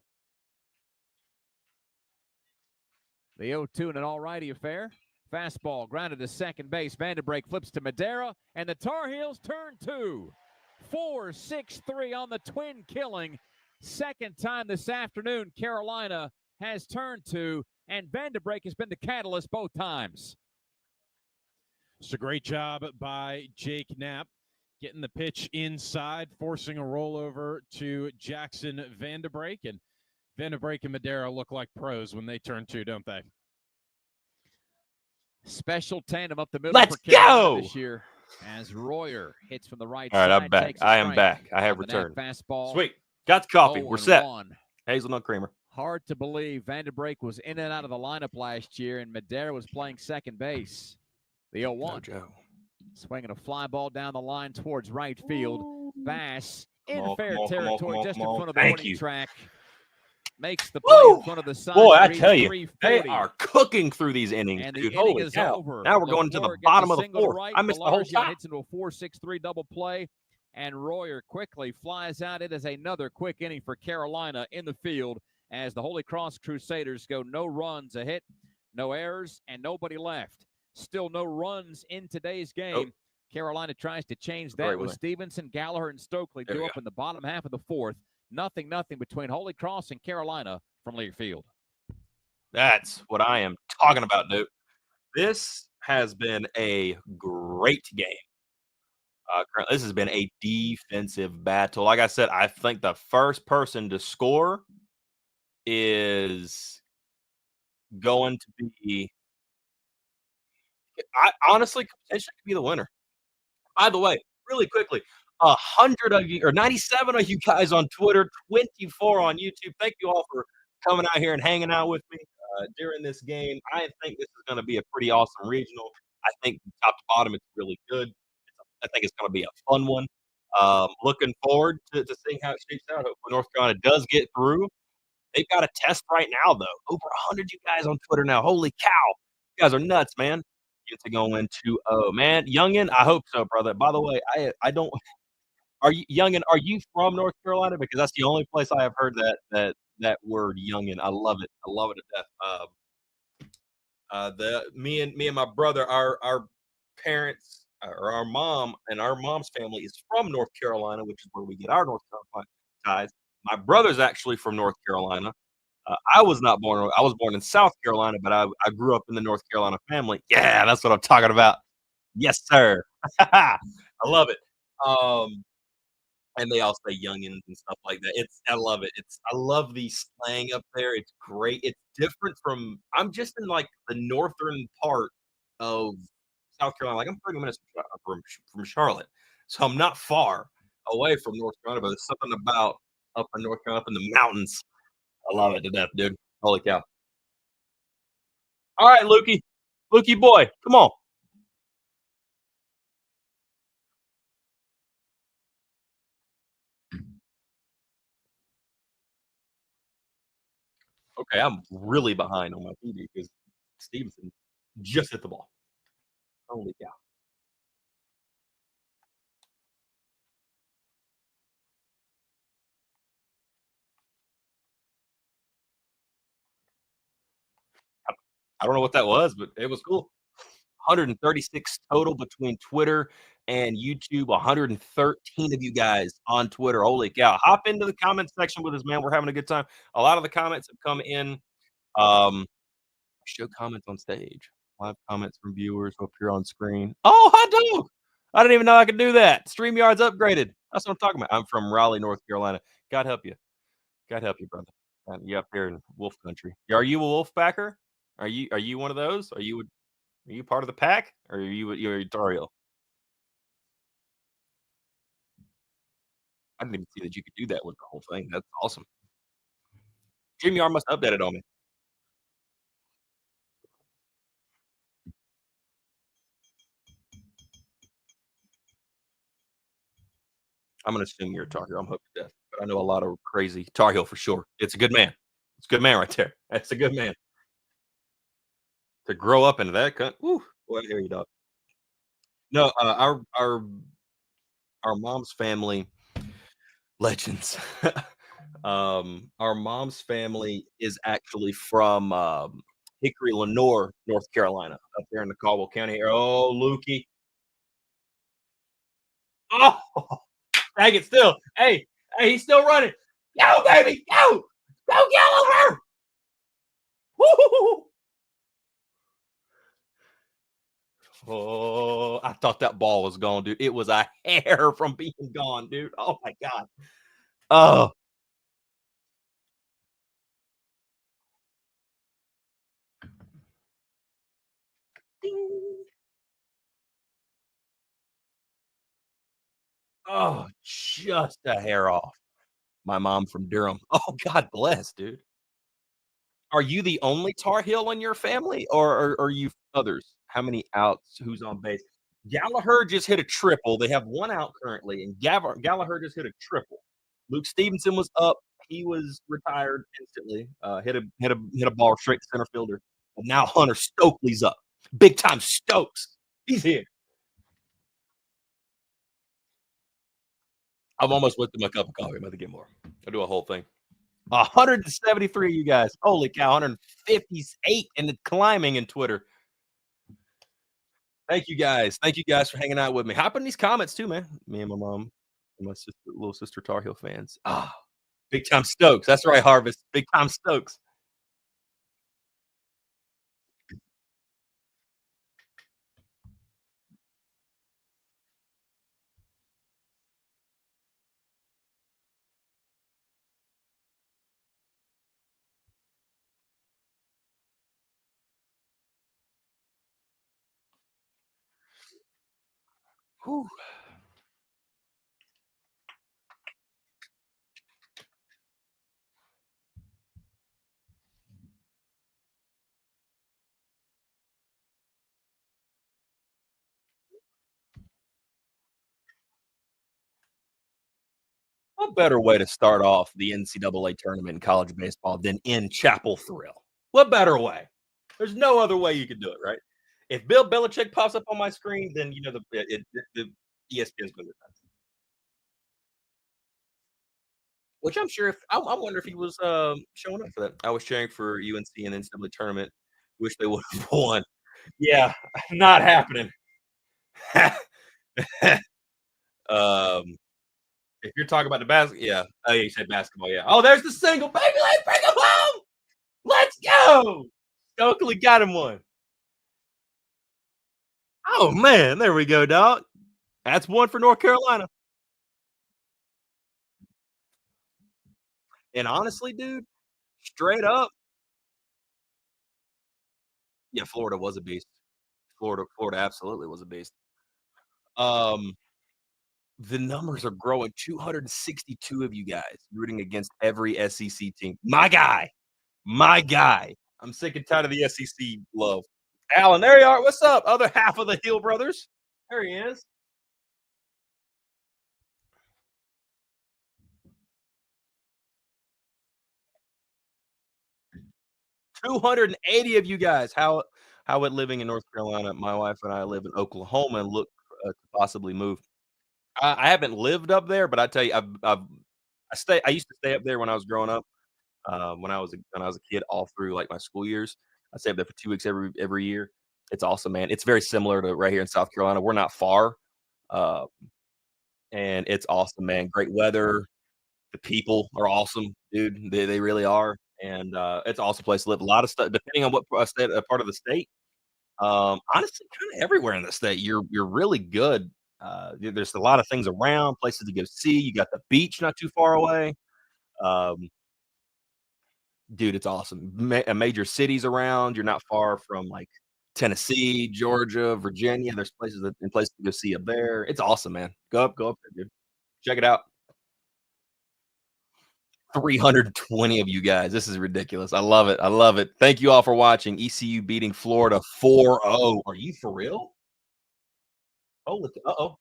The 0-2 in an all-righty affair. Fastball grounded to second base. Vanderbrake flips to Madera, and the Tar Heels turn 2. 4-6-3 on the twin killing. Second time this afternoon, Carolina has turned 2, and Vanderbrake has been the catalyst both times. It's a great job by Jake Knapp, getting the pitch inside, forcing a rollover to Jackson Vanderbrake. And Vanderbrake and Madera look like pros when they turn 2, don't they? Special tandem up the middle. Let's for Carolina go this year as Royer hits from the right All right, side. I'm back. I am back. I have returned. Fastball. Sweet. Got the coffee. We're set. 0-1. Hazelnut creamer. Hard to believe Vanderbrake was in and out of the lineup last year, and Madera was playing second base. The 0-1. Joe. Swinging a fly ball down the line towards right field. Bass in on, fair come on, come on, territory, come on, just come in on. front of the Thank warning you. track. Makes the play in front of the sign. Boy, I reads tell you, 340. they are cooking through these innings, And the dude. inning Holy is cow. over. Now we're going to the LaFleur gets bottom a of the single to 4th. right. I missed the whole Belargian shot. hits into a 4-6-3 double play, and Royer quickly flies out. It is another quick inning for Carolina in the field as the Holy Cross Crusaders go no runs, a hit, no errors, and nobody left. Still no runs in today's game. Carolina tries to change that with Stevenson, Gallagher, and Stokely due up in the bottom half of the 4th. Nothing between Holy Cross and Carolina from Lear Field. That's what I am talking about, dude. This has been a great game. This has been a defensive battle. Like I said, I think the first person to score is going to be, I honestly potentially could be the winner. By the way, really quickly, 100 of you, or 97 of you guys on Twitter, 24 on YouTube. Thank you all for coming out here and hanging out with me during this game. I think this is going to be a pretty awesome regional. I think from top to bottom, it's really good. I think it's going to be a fun one. Looking forward to seeing how it shapes out. Hopefully North Carolina does get through. They've got a test right now, though. Over 100 you guys on Twitter now. Holy cow. You guys are nuts, man. Get to go in 2-0. Man, Youngin, I hope so, brother. By the way, I don't – Youngin, are you from North Carolina? Because that's the only place I have heard that word, Youngin. I love it. I love it to death. Me and my brother, our parents – or our mom and our mom's family is from North Carolina, which is where we get our North Carolina ties. My brother's actually from North Carolina. I was not born. I was born in South Carolina, but I grew up in the North Carolina family. Yeah, that's what I'm talking about. Yes, sir. I love it. And they all say youngins and stuff like that. I love it. I love the slang up there. It's great. It's different from. I'm just in like the northern part of South Carolina. Like I'm 30 minutes from Charlotte, so I'm not far away from North Carolina. But there's something about up in North Carolina, up in the mountains. I love it to death, dude. Holy cow! All right, Lukey boy, come on. Okay, I'm really behind on my TV because Stevenson just hit the ball. Holy cow. I don't know what that was, but it was cool. 136 total between Twitter and YouTube. 113 of you guys on Twitter. Holy cow. Hop into the comment section with us, man. We're having a good time. A lot of the comments have come in. Show comments on stage. Live comments from viewers up here on screen. Oh, hot dog! I didn't even know I could do that. StreamYard's upgraded. That's what I'm talking about. I'm from Raleigh, North Carolina. God help you. God help you, brother. You up there in Wolf Country. Are you a Wolf backer? Are you one of those? Are you part of the pack? Or you're a Tar Heel? I didn't even see that you could do that with the whole thing. That's awesome. StreamYard must have updated on me. I'm going to assume you're a Tar Heel. I'm hooked to death. But I know a lot of crazy Tar Heel for sure. It's a good man. It's a good man right there. That's a good man. To grow up into that, boy, I hear you, dog. No, our mom's family, legends. Our mom's family is actually from Hickory, Lenoir, North Carolina, up there in the Caldwell County area. Oh, Lukey. Oh, dang it still. Hey, he's still running. Go, baby, go. Go, Gallagher. Woo! Oh, I thought that ball was gone, dude. It was a hair from being gone, dude. Oh, my God. Oh. Ding. Oh, just a hair off. My mom from Durham. Oh, God bless, dude. Are you the only Tar Heel in your family, or are you others? How many outs? Who's on base? Gallagher just hit a triple. They have one out currently, and Gallagher just hit a triple. Luke Stevenson was up. He was retired instantly. Hit a ball straight to center fielder. And now Hunter Stokely's up. Big time Stokes. He's here. I'm almost with my cup of coffee. I'm about to get more. I'll do a whole thing. 173 of you guys. Holy cow, 158 and it's climbing in Twitter. Thank you guys. Thank you guys for hanging out with me. Hop in these comments too, man. Me and my mom and my sister, little sister Tar Heel fans. Big time Stokes. That's right, Harvest. Big time Stokes. Whew. What better way to start off the NCAA tournament in college baseball than in Chapel Thrill? What better way? There's no other way you could do it, right? If Bill Belichick pops up on my screen, then you know the ESPN's going to do that. Which I'm sure I wonder if he was showing up for that. I was cheering for UNC in the NCAA tournament. Wish they would have won. Yeah, not happening. If you're talking about the basketball, yeah. Oh, yeah, you said basketball, yeah. Oh, there's the single, baby. Let's bring him home. Let's go. Stokely got him one. Oh, man. There we go, dog. That's one for North Carolina. And honestly, dude, straight up. Yeah, Florida was a beast. Florida absolutely was a beast. The numbers are growing. 262 of you guys rooting against every SEC team. My guy. I'm sick and tired of the SEC love. Alan, there you are. What's up? Other half of the Hill brothers. There he is. $280 of you guys. How it living in North Carolina? My wife and I live in Oklahoma and look to possibly move. I haven't lived up there, but I tell you, I used to stay up there when I was growing up. When I was a kid, all through like my school years, I stayed up there for 2 weeks every year. It's awesome, man. It's very similar to right here in South Carolina. We're not far, and it's awesome, man. Great weather. The people are awesome, dude. They really are, and it's an awesome place to live. A lot of stuff, depending on what part of the state. Honestly, kind of everywhere in the state, you're really good. There's a lot of things around, places to go see. You got the beach not too far away. Dude, it's awesome. Major cities around. You're not far from like Tennessee, Georgia, Virginia. There's places to go see up there. It's awesome, man. Go up there, dude. Check it out. 320 of you guys. This is ridiculous. I love it. Thank you all for watching. ECU beating Florida 4-0. Are you for real? Oh,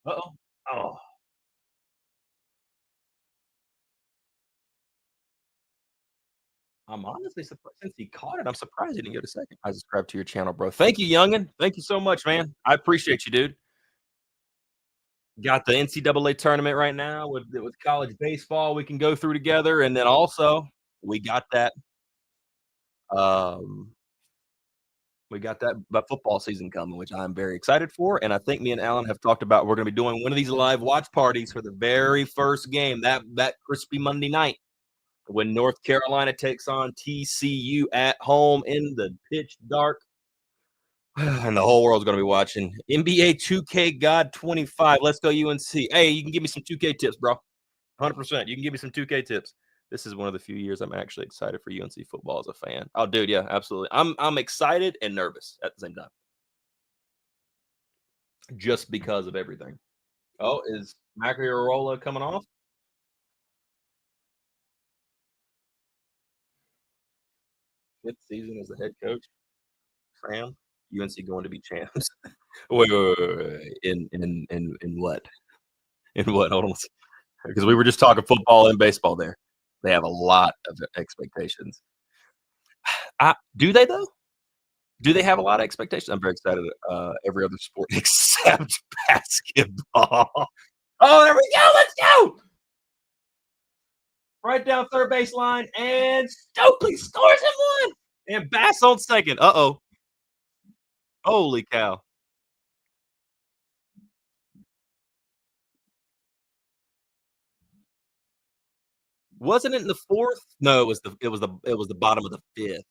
oh. I'm honestly surprised since he caught it. I'm surprised he didn't go to second. I subscribed to your channel, bro. Thank you, youngin. Thank you so much, man. I appreciate you, dude. Got the NCAA tournament right now with college baseball we can go through together. And then also we got that We got that football season coming, which I'm very excited for. And I think me and Alan have talked about we're going to be doing one of these live watch parties for the very first game, that crispy Monday night when North Carolina takes on TCU at home in the pitch dark. And the whole world's going to be watching. NBA 2K God 25. Let's go UNC. Hey, you can give me some 2K tips, bro. 100%. You can give me some 2K tips. This is one of the few years I'm actually excited for UNC football as a fan. Oh, dude, yeah, absolutely. I'm excited and nervous at the same time. Just because of everything. Oh, is Macarola coming off? Fifth season as the head coach. Sam, UNC going to be champs. wait. In what? In what? Hold on. Because we were just talking football and baseball there. They have a lot of expectations. Do they, though? Do they have a lot of expectations? I'm very excited. Every other sport except basketball. Oh, there we go. Let's go. Right down third baseline. And Stokely scores and one. And Bass on second. Uh-oh. Holy cow. Wasn't it in the fourth? No, it was the bottom of the fifth.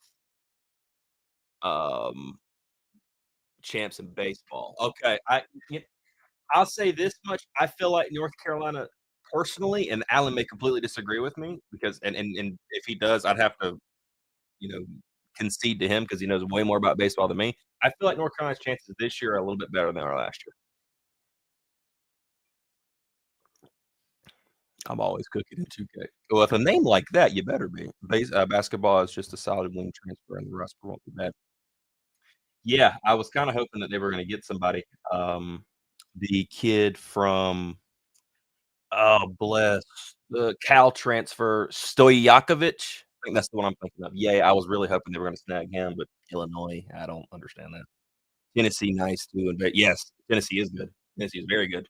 Champs in baseball. Okay, I'll say this much. I feel like North Carolina personally, and Alan may completely disagree with me because, and if he does, I'd have to, concede to him because he knows way more about baseball than me. I feel like North Carolina's chances this year are a little bit better than they were last year. I'm always cooking in 2K. Well, if a name like that, you better be. Basketball is just a solid wing transfer, and the rest won't be bad. Yeah, I was kind of hoping that they were going to get somebody. The kid from, the Cal transfer, Stojakovic. I think that's the one I'm thinking of. Yeah, I was really hoping they were going to snag him, but Illinois, I don't understand that. Tennessee, nice too. And yes, Tennessee is good. Tennessee is very good.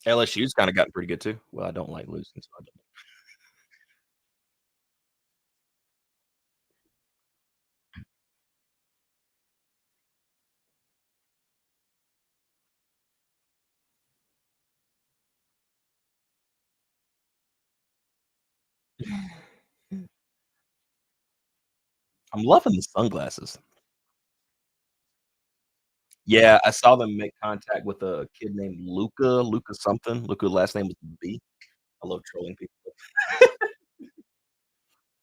LSU's kind of gotten pretty good too. Well, I don't like losing, so I don't. I'm loving the sunglasses. Yeah, I saw them make contact with a kid named Luca something. Luca last name was B. I love trolling people.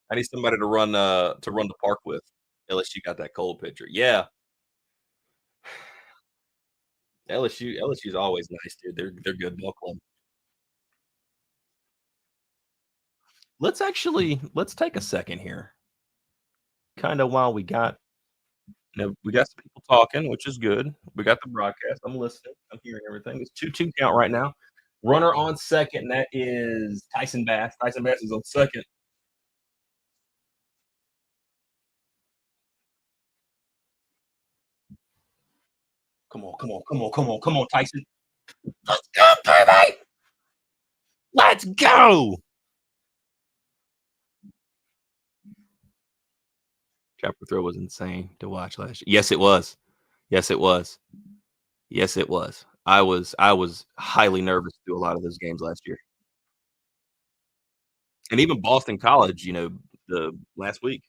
I need somebody to run the park with. LSU got that cold pitcher. Yeah. LSU's always nice, dude. They're good ball club. Let's take a second here. Kind of while we got some people talking, which is good. We got the broadcast. I'm listening. I'm hearing everything. It's 2-2 count right now. Runner on second, and that is Tyson Bass. Tyson Bass is on second. Come on, Tyson. Let's go, baby! Let's go! Chapter throw was insane to watch last year. Yes, it was. I was highly nervous to do a lot of those games last year. And even Boston College, the last week.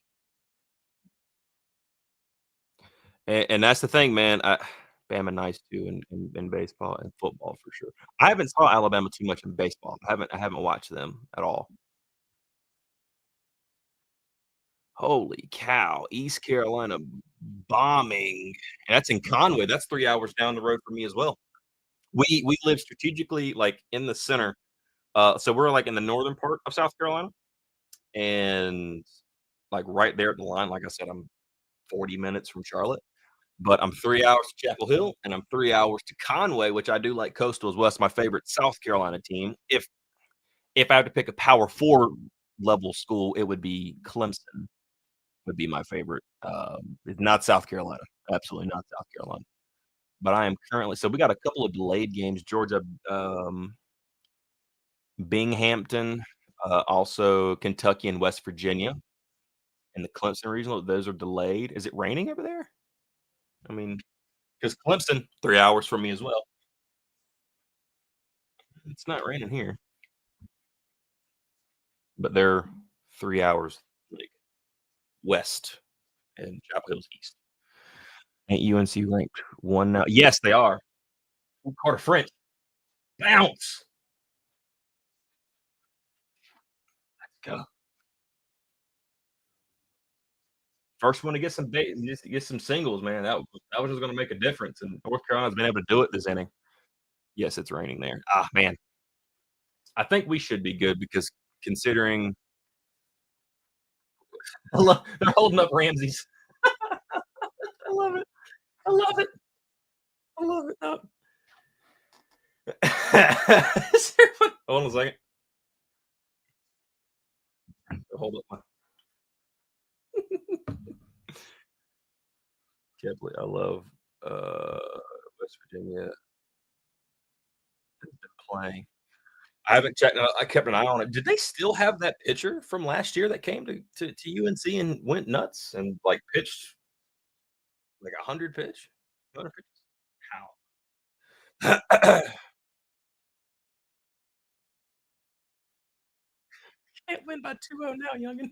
And that's the thing, man. Bama nice too in baseball and football for sure. I haven't saw Alabama too much in baseball. I haven't watched them at all. Holy cow. East Carolina bombing. And that's in Conway. That's 3 hours down the road for me as well. We live strategically like in the center. So we're like in the northern part of South Carolina. And like right there at the line, like I said, I'm 40 minutes from Charlotte. But I'm 3 hours to Chapel Hill, and I'm 3 hours to Conway, which I do like Coastal as well. It's my favorite South Carolina team. If I have to pick a Power 4 level school, it would be Clemson. Would be my favorite. It's not South Carolina. Absolutely not South Carolina. But I am currently – so we got a couple of delayed games. Georgia, Binghamton, also Kentucky and West Virginia. and the Clemson regional, those are delayed. Is it raining over there? I mean, because Clemson, 3 hours from me as well. It's not raining here, but they're 3 hours like west and Chapel Hill's east. Ain't UNC ranked 1 now? Yes, they are. Carter French, bounce. Let's go. First one to get some singles, man. That was just going to make a difference, and North Carolina's been able to do it this inning. Yes, it's raining there. Ah, man. I think we should be good because considering they're holding up Ramsey's. I love it. I love it. I love it. Oh. Hold on a second. Hold up my. Kepley, I love West Virginia. Has been playing. I haven't checked. I kept an eye on it. Did they still have that pitcher from last year that came to UNC and went nuts and like pitched like 100 pitches? How? Can't win by 2-0 now, youngin.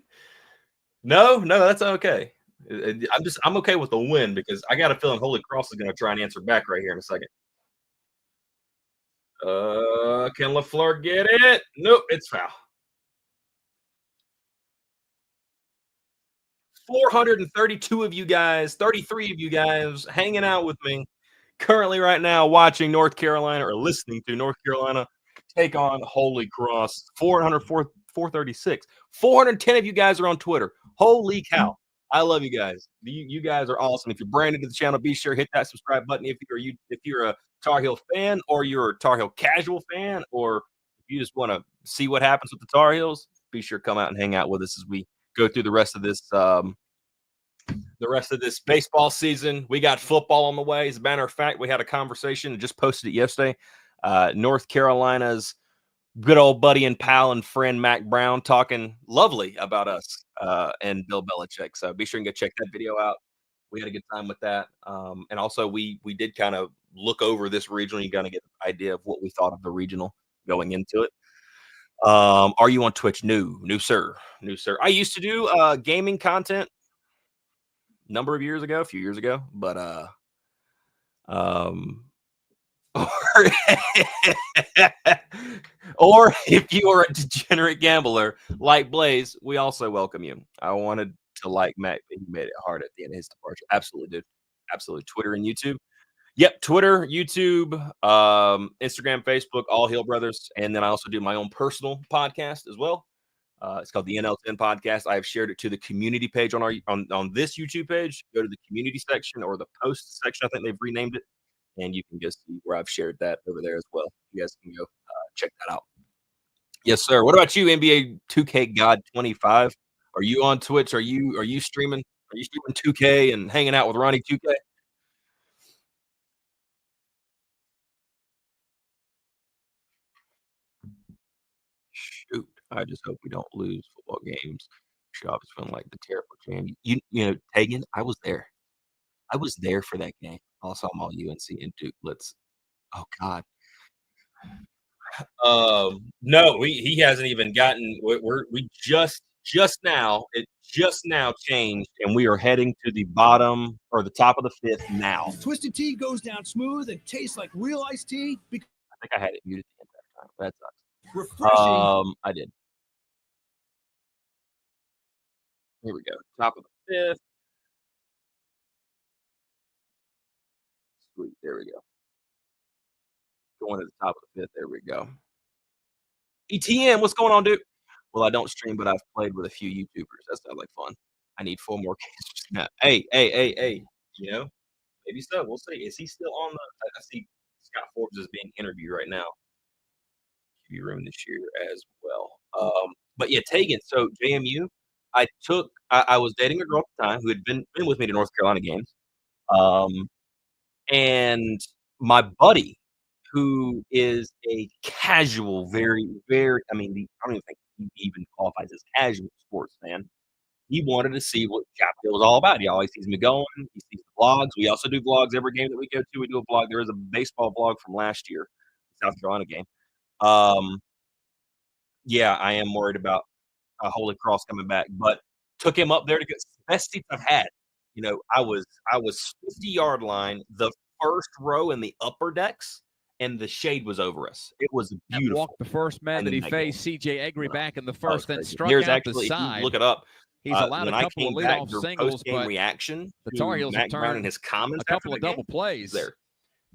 No, that's okay. I'm okay with the win because I got a feeling Holy Cross is going to try and answer back right here in a second. Can LaFleur get it? Nope, it's foul. 432 of you guys, 33 of you guys hanging out with me currently right now watching North Carolina or listening to North Carolina take on Holy Cross. 436. 410 of you guys are on Twitter. Holy cow. I love you guys. You guys are awesome. If you're brand new to the channel, be sure to hit that subscribe button. If you're a Tar Heel fan or you're a Tar Heel casual fan, or if you just want to see what happens with the Tar Heels, be sure to come out and hang out with us as we go through the rest of this baseball season. We got football on the way. As a matter of fact, we had a conversation and just posted it yesterday. North Carolina's good old buddy and pal and friend Mac Brown talking lovely about us and Bill Belichick. So be sure and go check that video out. We had a good time with that. And also we did kind of look over this regional. You kind of get an idea of what we thought of the regional going into it. Are you on Twitch? No, sir. I used to do gaming content a few years ago, but or if you are a degenerate gambler like Blaze, we also welcome you. I wanted to like Matt, but he made it hard at the end of his departure. Absolutely, dude. Absolutely. Twitter and YouTube. Yep, Twitter, YouTube, Instagram, Facebook, all Heel Brothers. And then I also do my own personal podcast as well. It's called the NL10 Podcast. I have shared it to the community page on this YouTube page. Go to the community section or the post section. I think they've renamed it. And you can just see where I've shared that over there as well. You guys can go check that out. Yes, sir. What about you, NBA 2K God 25? Are you on Twitch? Are you streaming? Are you streaming 2K and hanging out with Ronnie 2K? Shoot, I just hope we don't lose football games. Should always feel like the terrible jam. You know, Tegan, I was there. I was there for that game. Also, I'm all UNC and Duke. Oh God. No, he hasn't even gotten. We just now changed, and we are heading to the bottom or the top of the fifth now. Twisted Tea goes down smooth and tastes like real iced tea. I think I had it muted the entire time. That sucks. Refreshing. I did. Here we go. Top of the fifth. Sweet. There we go. Going to the top of the fifth. There we go. ETN, what's going on, dude? Well, I don't stream, but I've played with a few YouTubers. That sounds like fun. I need 4 more games. Now, hey. You know, maybe so. We'll see. Is he still on the? I see Scott Forbes is being interviewed right now. QB room this year as well. But yeah, Tegan. So JMU, I was dating a girl at the time who had been with me to North Carolina games. And my buddy, who is a casual, very, very, I don't even think he even qualifies as casual sports fan, he wanted to see what Chapel Hill was all about. He always sees me going. He sees the vlogs. We also do vlogs every game that we go to. We do a vlog. There is a baseball vlog from last year, South Carolina game. Yeah, I am worried about Holy Cross coming back, but took him up there to get best seats I've had. You know, I was 50-yard line, the first row in the upper decks, and the shade was over us. It was beautiful. Walked the first man that he faced, C.J. Egri, back in the first, then struck Here's out actually, the side. Look it up. He's allowed a couple of leadoff singles, but reaction. The Tar Heels have turned and his comments a couple of double plays there,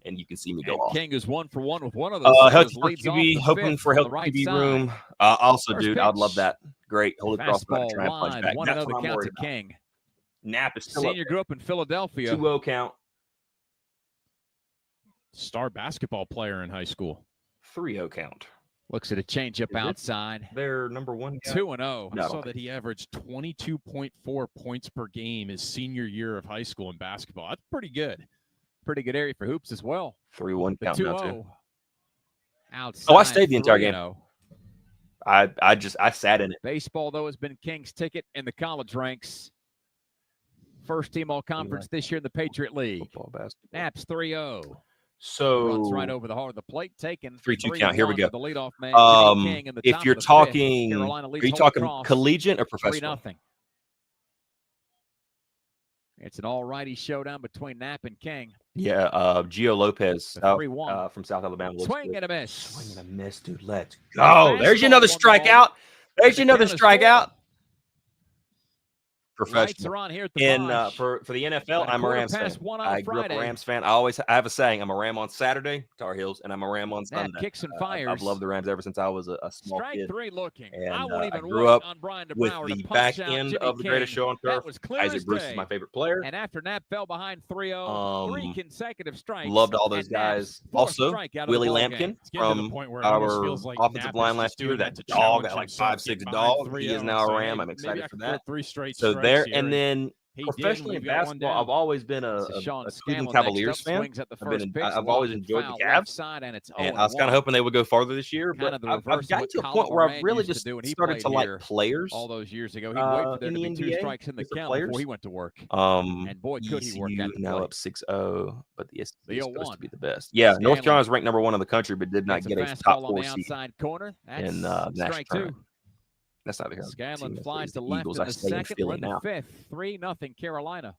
and you can see me go off. King is 1 for 1 with one of those. Healthy QB, hoping for healthy QB room. Also, first dude, pitch. I'd love that. Great, Holy Cross about to try and punch Line, back. 1-0 That's what I'm count worried to about. King. Knapp is still Senior grew up in Philadelphia. 2-0 count. Star basketball player in high school. 3-0 count. Looks at a changeup outside. Their number one guy. 2-0. I saw that he averaged 22.4 points per game his senior year of high school in basketball. That's pretty good. Pretty good area for hoops as well. 3-1 count now, too. Outside. Oh, I stayed the entire game. 3-0. I sat in it. Baseball, though, has been King's ticket in the college ranks. First team all conference this year in the Patriot League. Football, basketball. Naps 3-0. So runs right over the heart of the plate, taken 3-2 count. Here we go. The leadoff man, King in the if top you're of the talking, fifth. Carolina are leads you Holy talking Cross collegiate or professional? 3-0. It's an all-righty showdown between Knapp and King. Yeah, Gio Lopez from South Alabama. Swing and a miss. Swing and a miss, dude. Let's go. There's another strikeout. There's another strikeout. Professional. On here at the for the NFL, I'm a Rams fan. I grew up a Rams fan. I have a saying: I'm a Ram on Saturday, Tar Heels, and I'm a Ram on Sunday. Kicks and fires. I've loved the Rams ever since I was a small Strike kid. Three looking. And I grew up on Brian with DeBauer the to back punch out end Jimmy of the greatest King. show on turf. Isaac Bruce is my favorite player. And after Knapp fell behind 3-0, 3 consecutive strikes. Loved all those guys. Also, Willie Lampkin from our offensive line last year. That dog, that like 5'6" dog. He is now a Ram. I'm excited for that. So there, and then. Professionally in basketball, I've always been a Cleveland Cavaliers fan. I've always enjoyed the Cavs, and I was kind of hoping they would go farther this year. But I've gotten to a point where I've really just started to like players. All those years ago, he'd wait for there to be 2 strikes in the count before he went to work. And boy, could he work at the now plate. up 6-0, but the SEC is supposed to be the best. Yeah, North Carolina's ranked number 1 in the country, but did not get a top 4 seed in national tournament. That's not the Scanlon flies to left in the second, in the fifth. 3-0 Carolina.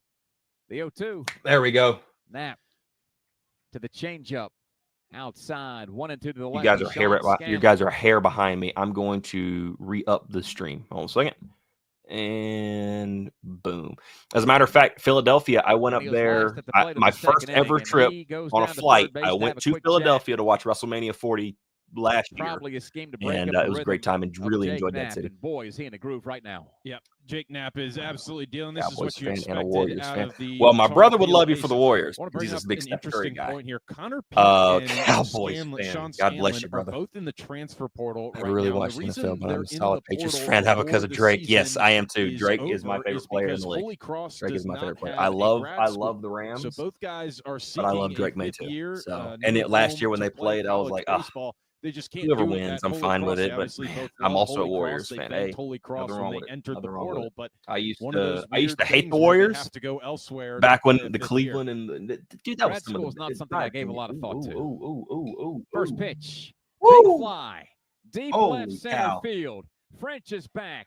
The 0-2. There we go. Knapp to the changeup. Outside, 1-2 to the left. You guys are a hair behind me. I'm going to re-up the stream. Hold on a second. And boom. As a matter of fact, Philadelphia, I went up there. My first ever trip on a flight. I went to Philadelphia to watch WrestleMania 40 last year. Probably a scheme to break and up it was a great time and really enjoyed that city. And boy, is he in the groove right now. Yep. Jake Knapp is absolutely dealing. This Cowboys is what you expected and a Warriors out fan. of the Well, my brother would love you for the Basin. Warriors. I want to bring He's up a big an Steph Curry interesting guy. point here. Connor Pitt and Cowboys Sean fan. Scanlon God bless you, are brother. both in the transfer portal I right really now. watch The the reason NFL, but I'm they're a in solid the Patriots portal fan because of for Drake. the Yes, season I am too. Drake is my over favorite player in the Holy league. Cross Drake does is my not favorite player. have I a love grad school. the Rams. So both guys are seeking but I love a Drake May fifth too. year, So new and it last home year when to they play played, I was college like, baseball. They just can't whoever do it wins, at I'm Holy fine Cross. with They it. But obviously both I'm love also a Holy Warriors Cross. fan. They Hey, thanked Holy Cross nothing when wrong they with it. entered the Nothing wrong with portal, it. but I used one of those to hate weird the things where they Warriors have to go elsewhere back to play when a the fifth Cleveland and dude, that was Grad some school of is the not something I gave a lot of thought to. Ooh. First pitch. Woo! Big fly. Deep Holy left center cow. field. French is back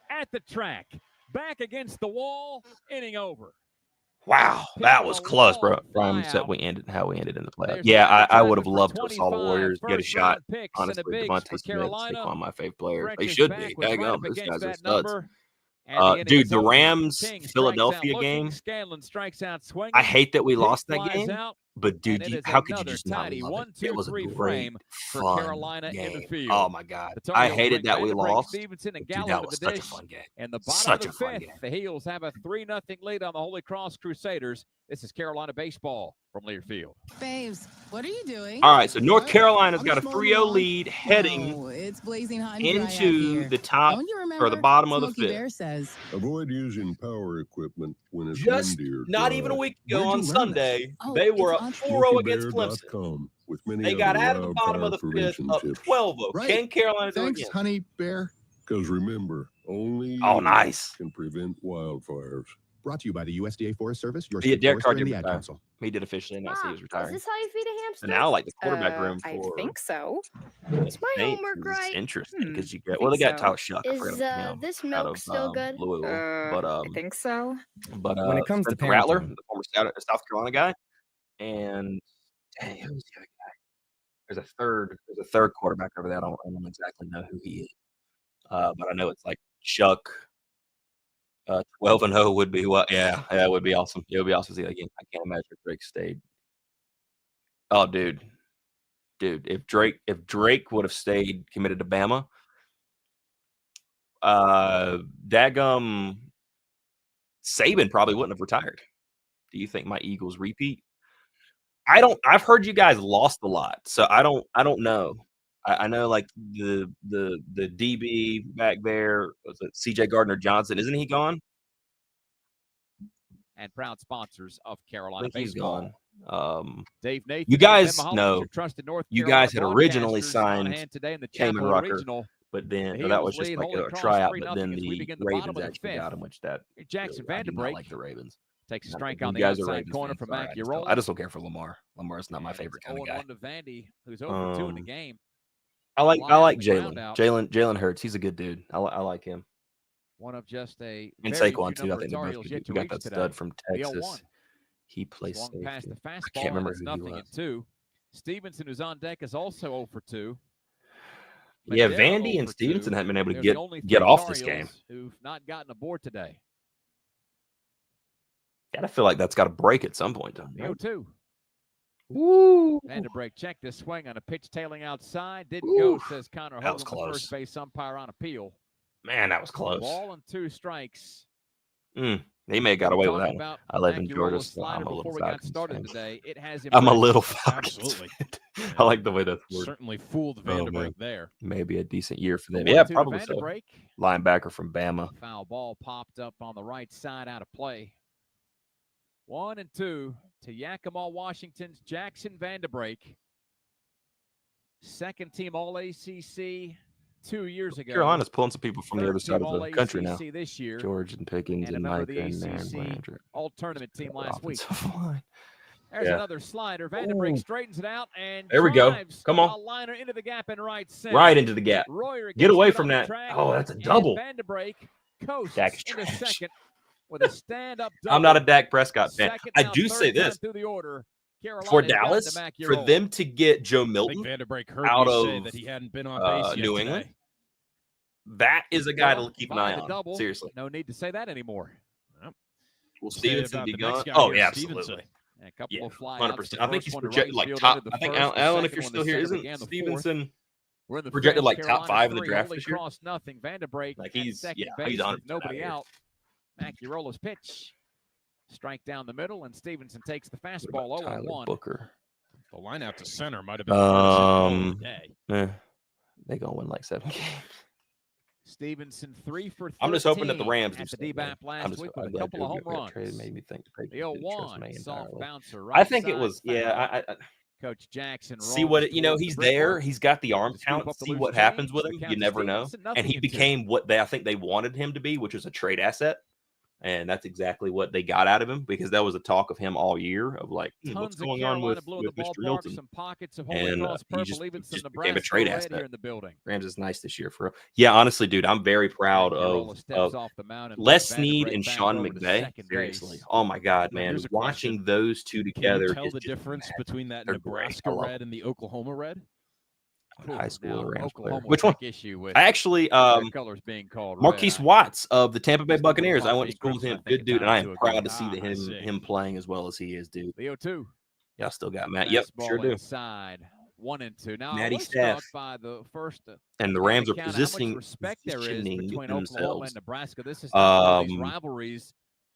at the track. Back against the wall. Inning over. Wow, that was close, bro. Brian said how we ended in the playoffs. Yeah, I would have loved to have saw the Warriors get a shot. Honestly, Devontae Smith, Saquon, my favorite player. They should be. Daggum, these guys are studs. Dude, the Rams Philadelphia game. I hate that we lost that game. But dude, how could you just not love it? It was a great, fun game. Oh my God, I hated that we lost. Dude, that was such a fun game. And the bottom Such of a the fun fifth, game. the Heels have a 3-0 lead on the Holy Cross Crusaders. This is Carolina baseball from Learfield. Babes, what are you doing? All right, so North Carolina's got a 3-0 lead heading It's blazing hot and dry out into here. the top Don't you or the remember? bottom of the Smokey fifth. Bear says. Avoid using power equipment when it's Just windy or not dry. even a week ago Where'd on you learn Sunday, Oh, they were it's up on 4-0 against Clemson. SmokeyBear.com with many They got other out of the bottom of the wildfire fifth prevention up tips. 12-0. Right. Can Carolina do it Thanks, again? honey bear. Because remember, Only nice. can prevent wildfires. Brought to you by the USDA Forest Service, your Yeah, state Derek Carr forester, and did the Ad retire. Council. He did officially announce he was Is retiring. this how you feed a hamster? So now, like the quarterback room I for think so. Is my Saints homework is right? interesting because you I get they think got so. Tyler Shuck. I Is forgot him, this out milk of still good? Louisville, but I think so. But When it comes to Spencer Rattler, parenting. the former South Carolina guy, and dang, who's the other guy? There's a third quarterback over there. I don't exactly know who he is, but I know it's like Chuck. 12-0 would be what? Yeah, it would be awesome. It would be awesome to see that again. I can't imagine if Drake stayed. Oh, dude, if Drake would have stayed committed to Bama, Dagum Saban probably wouldn't have retired. Do you think my Eagles repeat? I've heard you guys lost a lot, so I don't know. I know like the DB back there, was it CJ Gardner-Johnson? Isn't he gone? And proud sponsors of I Carolina think he's baseball. gone. Dave Nathan, You guys and Emma Holmes, know. your trusted North You Carolina guys had originally broadcasters on signed hand today in the Kamen Chapel Rucker, Regional. but then The that was Eagles just lead like Holy a Cross tryout. 3-0 But then as we the begin the bottom Ravens of the actually fifth. got him, which that Jackson I do not Vanderbrake like the Ravens. takes a Not strike that on you the guys are outside Ravens corner fans, for sorry, Mac I Urola. just don't care for Lamar. Lamar is not my favorite kind of guy. 0-1 to Vandy, who's 0-2 in the game. I like Jalen. Jalen Hurts. He's a good dude. I like him. One of just a And very Saquon few too. I number think of they're Tar both Heels good. yet to We got reach that today. stud from The Texas. 0-1. He plays Swung safety. past the I fastball. can't remember It's who he nothing was. at 2. Stevenson, who's on deck, is also 0 for 2. Yeah, Madera Vandy 0 and for Stevenson 2. haven't been able to There's the only get three off Tar this game. Heels who've not gotten aboard today. Gotta feel like that's got to break at some point. 0-2. Woo! Vanderbrake checked the swing on a pitch tailing outside. Didn't go, says Connor That was Hogan, the close. first base umpire on appeal. Man, that was close. Ball and 2 strikes. They may have got away with that one. About I live in Mac Georgia, Urola's so slider I'm a little before we got Falcons started fan. today. It has I'm a impressed. little Falcons Absolutely. fan. I like the way that's worded. Certainly fooled Oh, man. Vanderbrake there. Maybe a decent year for them. 1-2 Yeah, to probably so. Vanderbrake. Linebacker from Bama. Foul ball popped up on the right side out of play. 1-2 to Yakima, Washington's Jackson Vanderbrake. Second team All-ACC 2 years ago. Carolina's pulling some people from the other side of the country now. This year. George and Pickens And a and member of Micah the and Aaron ACC Blandry. All-Tournament team last week. Offensive line. There's Yeah. another slider. Vanderbrake straightens it out and There we go. drives Come on. a liner into the gap in right center. Right into the gap. Royer Get gets away put from on the that. track, Oh, that's a and double. Vanderbrake coasts Dak is into trash. second with a stand-up double. I'm not a Dak Prescott fan. Second I down, do third say time this. through the order. Carolina's For gotten to Dallas, Mac for Urola. them to get Joe I think Milton Vanderbrake heard out you say of that he hadn't been on base yet New today. England, that is a guy to keep an By eye the on. double. Seriously. No need to say that anymore. Will Say Stevenson about be the next gone? guy Oh, here, yeah, Stevenson. absolutely. And a couple Yeah, of fly 100%. I think he's one to projected right like field top. into the I think, first, the Alan, if second you're one still to here, center isn't began the fourth. Stevenson We're in the projected fifth. like top Carolina 5 in the 3, draft Holy this year? Cross nothing. Vanderbrake Like at he's second yeah, he's base 100% with nobody out. out. Mac Urola's pitch. Strike down the middle, and Stevenson takes the What fastball about Tyler 0-1. Booker? The line out to center might have been the hardest hit ball of the day. They gonna win like 7 games. Stevenson 3 for 13. I'm just hoping that the Rams at do the DBAP last week with a couple of home runs. Trade made me think the The Patriots didn't trust 0-1 me soft entirely. bouncer. I Right think it side was foul. yeah. I Coach Jackson see what rolls you know. towards the He's brickwork. there. He's got the arm Scoop count. up the See loose what happens with change. him. The You count to never know. Stevenson, And nothing he in two. became what I think they wanted him to be, which was a trade asset. And that's exactly what they got out of him because that was a talk of him all year of like what's Tons of going on Carolina with blue in the Mr. ballpark, Hilton. some pockets of Holy And Cross he purple, just even some became a Nebraska trade red asset. here in the building. Rams is nice this year for yeah. Honestly, dude, I'm very proud Urola of steps off the mound and Les puts Snead Vanderbrake and back Sean over to McVay. second Seriously, base. oh my God, Now, man, here's a watching question. those two Can you together tell is the just difference magic. between that They're great. Nebraska I love red and the Oklahoma red? high school Now, Rams player. Oklahoma will Which one? take issue with I actually, their colors being called Marquise red. Watts of the Tampa Bay Just looking Buccaneers. I at went to school with Crimson, him. I think, Good dude, and I am a proud game. to see that I see. him playing as well as he is, dude. The 0-2. Y'all still got Matt. Yep, Fastball sure do. inside. 1-2. Now, Matty I was Staff. struck by the first And the by Rams are count, how much positioning respect there is between Oklahoma themselves and Nebraska. This is not one of these um, rivalries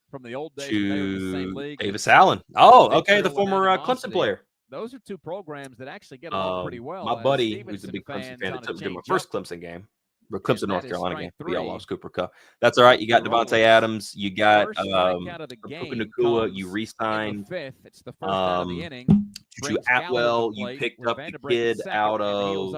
from the old days when they were in the same to league. Davis Allen. Oh, Big okay, the Carolina former Clemson animosity. player. Those are two programs that actually get along pretty well. My as buddy, who's a Stevenson big Clemson fans fan, on that a took me to my change first up. Clemson game. Or Clemson, And North that is Carolina strike game. We all three. lost Cooper Cup. That's all right. You got The Devontae Rollers. Adams. You got First strikeout of the Puka game Nacua. You comes in re-signed the fifth. It's the first out of the um, inning. Tutu Atwell. You picked up the kid out of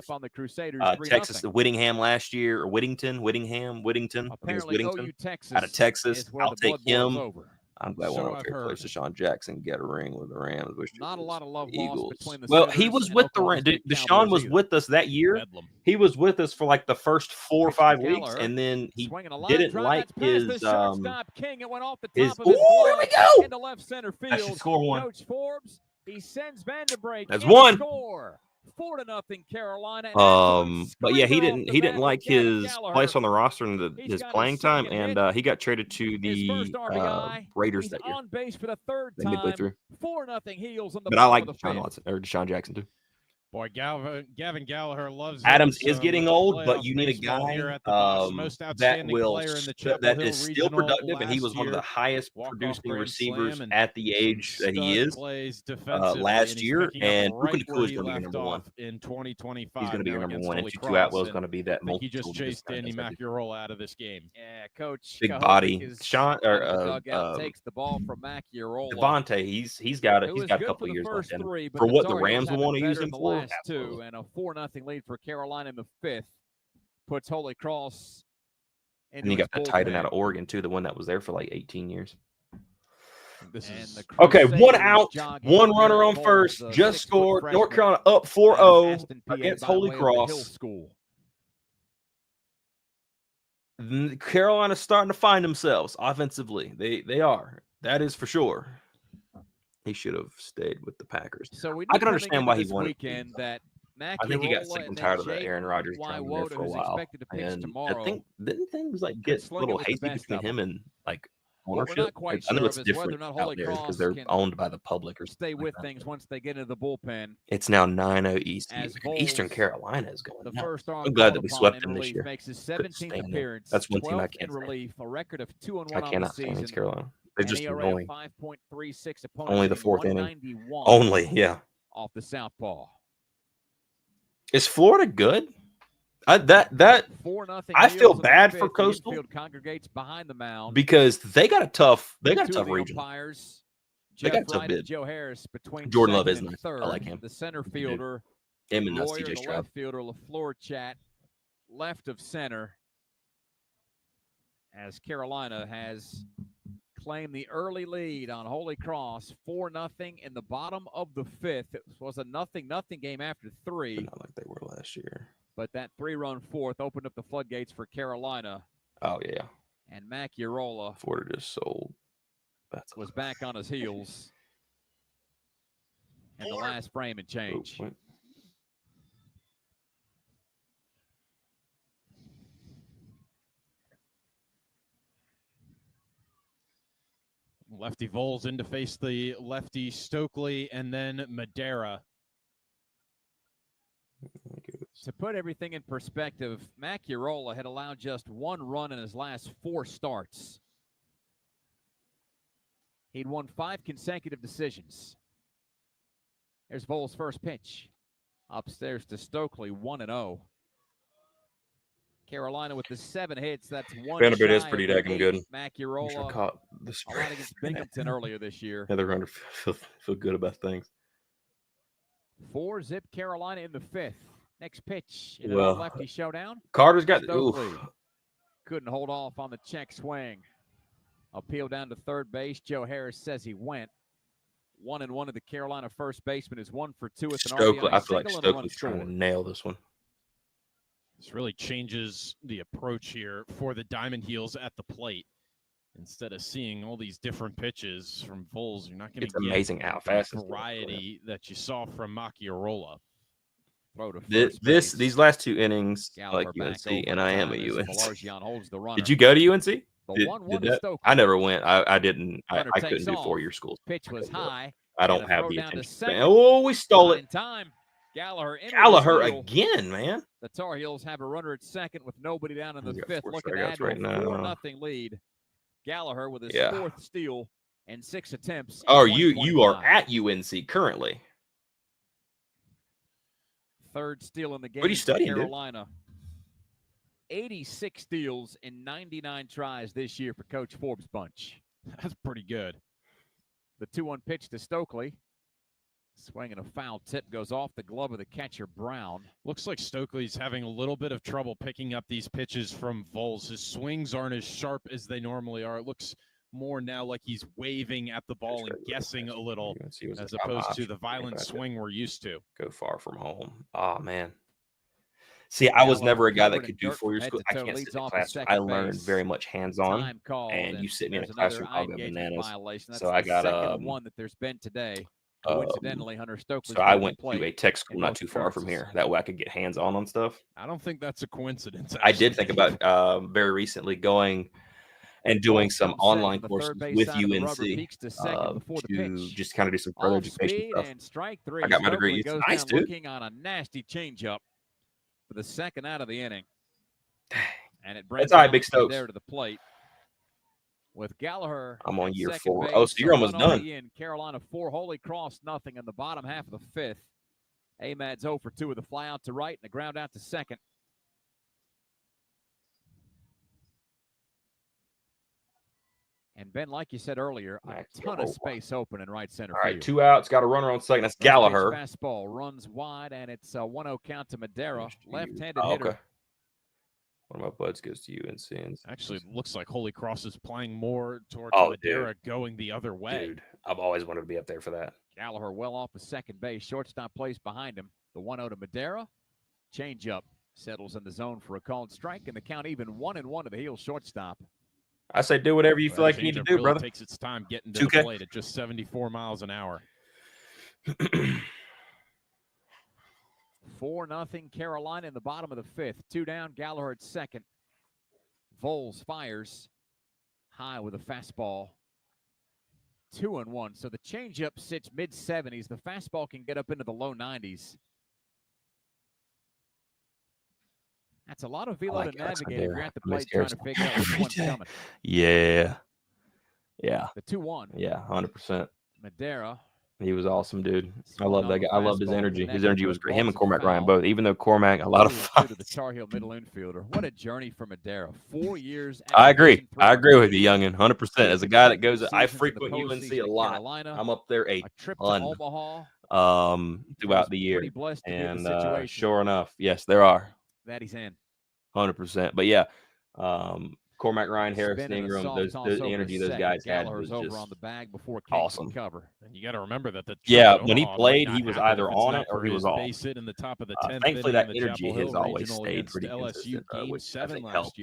Texas, Whittingham last year, or Whittington. Apparently, OU Texas out of Texas. I'll take him. I'm glad one of our players, Deshaun Jackson, get a ring with the Rams. Not a lot of love Eagles. lost between the Well, he was with the Rams. Deshaun was with us that year. He was with us for like the first 4 or 5 weeks, and then he didn't like his. King. It went off the his top of his here we go. into left center field. I should score one. Coach Forbes, he sends Vanderbrake. That's one. Score. 4-0 Carolina. But yeah, he didn't like his place on the roster and his playing time, and he got traded to the Raiders that year. On base for the third time. Midway through. 4-0 Heels on the. But I like Deshaun Jackson too. Boy, Gavin Gallagher loves Adams is getting old, but you need a guy that is still productive, and he was one of the highest producing receivers at the age that he is last year. And Puka Nacua is going to be your number one in 2025. He's going to be your number one, and Tutu Atwell is going to be that. He just chased Danny Maciarola out of this game. Yeah, Coach. Big body. Sean takes the ball from Maciarola. Devontae, he's got a couple of years left in him. For what the Rams will want to use him for. Two, and a 4-0 lead for Carolina in the 5th puts Holy Cross. And you got that tight end out of Oregon too, the one that was there for like 18 years. Okay, 1 out, 1 runner on first, just scored. North Carolina up 4-0 against Holy Cross. Carolina's starting to find themselves offensively. They are. That is for sure. He should have stayed with the Packers. So I can understand why he wanted. That I think he got sick and tired of the Aaron Rodgers trying there for a while. And I think didn't things like get a little hazy between him and like ownership? I know it's different out there because they're owned by the public or stay with things once they get into the bullpen. It's now 9-0 East. Eastern Carolina is going. I'm glad that we swept them this year. Makes his 17th appearance. That's one team I can't relief. A record of 2-1 I cannot stand against Carolina. They're just annoying. 5.36 Only the 4th inning. Only, yeah. Off the southpaw. Is Florida good? I feel bad for Coastal. Congregates behind the mound because they got a tough region. They got a tough bid. Joe Harris between Jordan Love is nice. Third, I like him. The center fielder. Him and CJ Stroud. Left fielder LaFleur Chat left of center. As Carolina has claimed the early lead on Holy Cross, 4-0 in the bottom of the 5th. It was a 0-0 game after 3. Not like they were last year. But that 3-run 4th opened up the floodgates for Carolina. Oh, yeah. And Maciarola Florida just sold. Was back on his heels. And the last frame and change. Lefty Voles in to face the lefty Stokely and then Madera. To put everything in perspective, Maciarola had allowed just 1 run in his last 4 starts. He'd won 5 consecutive decisions. There's Voles' first pitch. Upstairs to Stokely, 1-0. Carolina with the 7 hits. That's 1. Vanderbilt is pretty daggum good. Maciarola caught the spread against Binghamton earlier this year. Yeah, they're going to feel good about things. 4-0 Carolina in the 5th. Next pitch in a lefty showdown. Carter's got couldn't hold off on the check swing. Appeal down to third base. Joe Harris says he went. 1-1 of the Carolina first baseman is 1 for 2 with an RBI. I feel like Stokely's trying to nail this one. This really changes the approach here for the Diamond Heels at the plate. Instead of seeing all these different pitches from Voles, you're not going to get amazing how fast variety that you saw from Maciarola. These last 2 innings, I like UNC, and I am a UNC. Did you go to UNC? I never went. I didn't. I couldn't do 4-year schools. Pitch was high. I don't have the attention span. Oh, we stole it. Gallagher again, man. The Tar Heels have a runner at second with nobody down in the 5th. Look at that, right 4-0 lead. Gallagher with his 4th steal and 6 attempts. Oh, you are at UNC currently. 3rd steal in the game. What are you studying, Carolina. 86 steals in 99 tries this year for Coach Forbes' bunch. That's pretty good. The 2-1 pitch to Stokely. Swinging a foul tip goes off the glove of the catcher, Brown. Looks like Stokely's having a little bit of trouble picking up these pitches from Vols. His swings aren't as sharp as they normally are. It looks more now like he's waving at the ball and guessing a little as opposed to the violent swing we're used to. Go far from home. Oh, man. See, I was never a guy that could do 4-year school. I can't sit in the classroom. I learned very much hands-on, and you sit me in a classroom, I'll go bananas. So I got one that there's been today. Coincidentally, Hunter Stokely. So I went to a tech school not too far from here. That way I could get hands-on stuff. I don't think that's a coincidence. Actually. I did think about very recently going and doing some online courses with UNC to just kind of do some further education stuff. I got my degree. It's nice, dude. Looking on a nasty changeup for the second out of the inning, and it brings all right, Big Stokes there to the plate. With Gallagher, I'm on year 4. Oh, so you're almost done. In Carolina 4, Holy Cross nothing in the bottom half of the 5th. Ahmad's 0 for 2 with a fly out to right and a ground out to second. And Ben, like you said earlier, a ton of space open in right center field. All right, 2 outs, got a runner on second. That's Gallagher. Fastball runs wide, and it's a 1-0 count to Madera, left-handed hitter. Okay. One of my buds goes to UNC. Actually, it looks like Holy Cross is playing more towards Madera going the other way. Dude, I've always wanted to be up there for that. Gallagher well off of second base. Shortstop plays behind him. The 1-0 to Madera. Changeup settles in the zone for a called strike, and the count even 1-1 to the heel shortstop. I say do whatever you feel like you need to do, really brother. Takes its time getting to the plate at just 74 miles an hour. 4-0 Carolina in the bottom of the 5th. 2 down, Gallagher at second. Vols fires high with a fastball. 2-1. So the changeup sits mid-70s. The fastball can get up into the low 90s. That's a lot of velo to navigate if you're at the plate trying to figure out which one's coming. Yeah. Yeah. The 2-1. Yeah, 100%. Madera. He was awesome, dude. I love that guy. I loved his energy. His energy was great. Him and Cormac Ryan both, even though Cormac, a lot of fun. The Tar Heel middle infielder. What a journey for Madera. 4 years. I agree. I agree with you, youngin. 100%. As a guy that goes, I frequent UNC a lot. I'm up there a ton throughout the year. And sure enough, yes, there are. That he's in. 100%. But yeah, Cormac Ryan, Harrison Ingram, the energy those guys had was just on the bag before awesome. Cover. And you got to remember that when he played, he was either on it or he was off. In the top of the 10th thankfully, that energy has always stayed pretty consistent, which I think helped.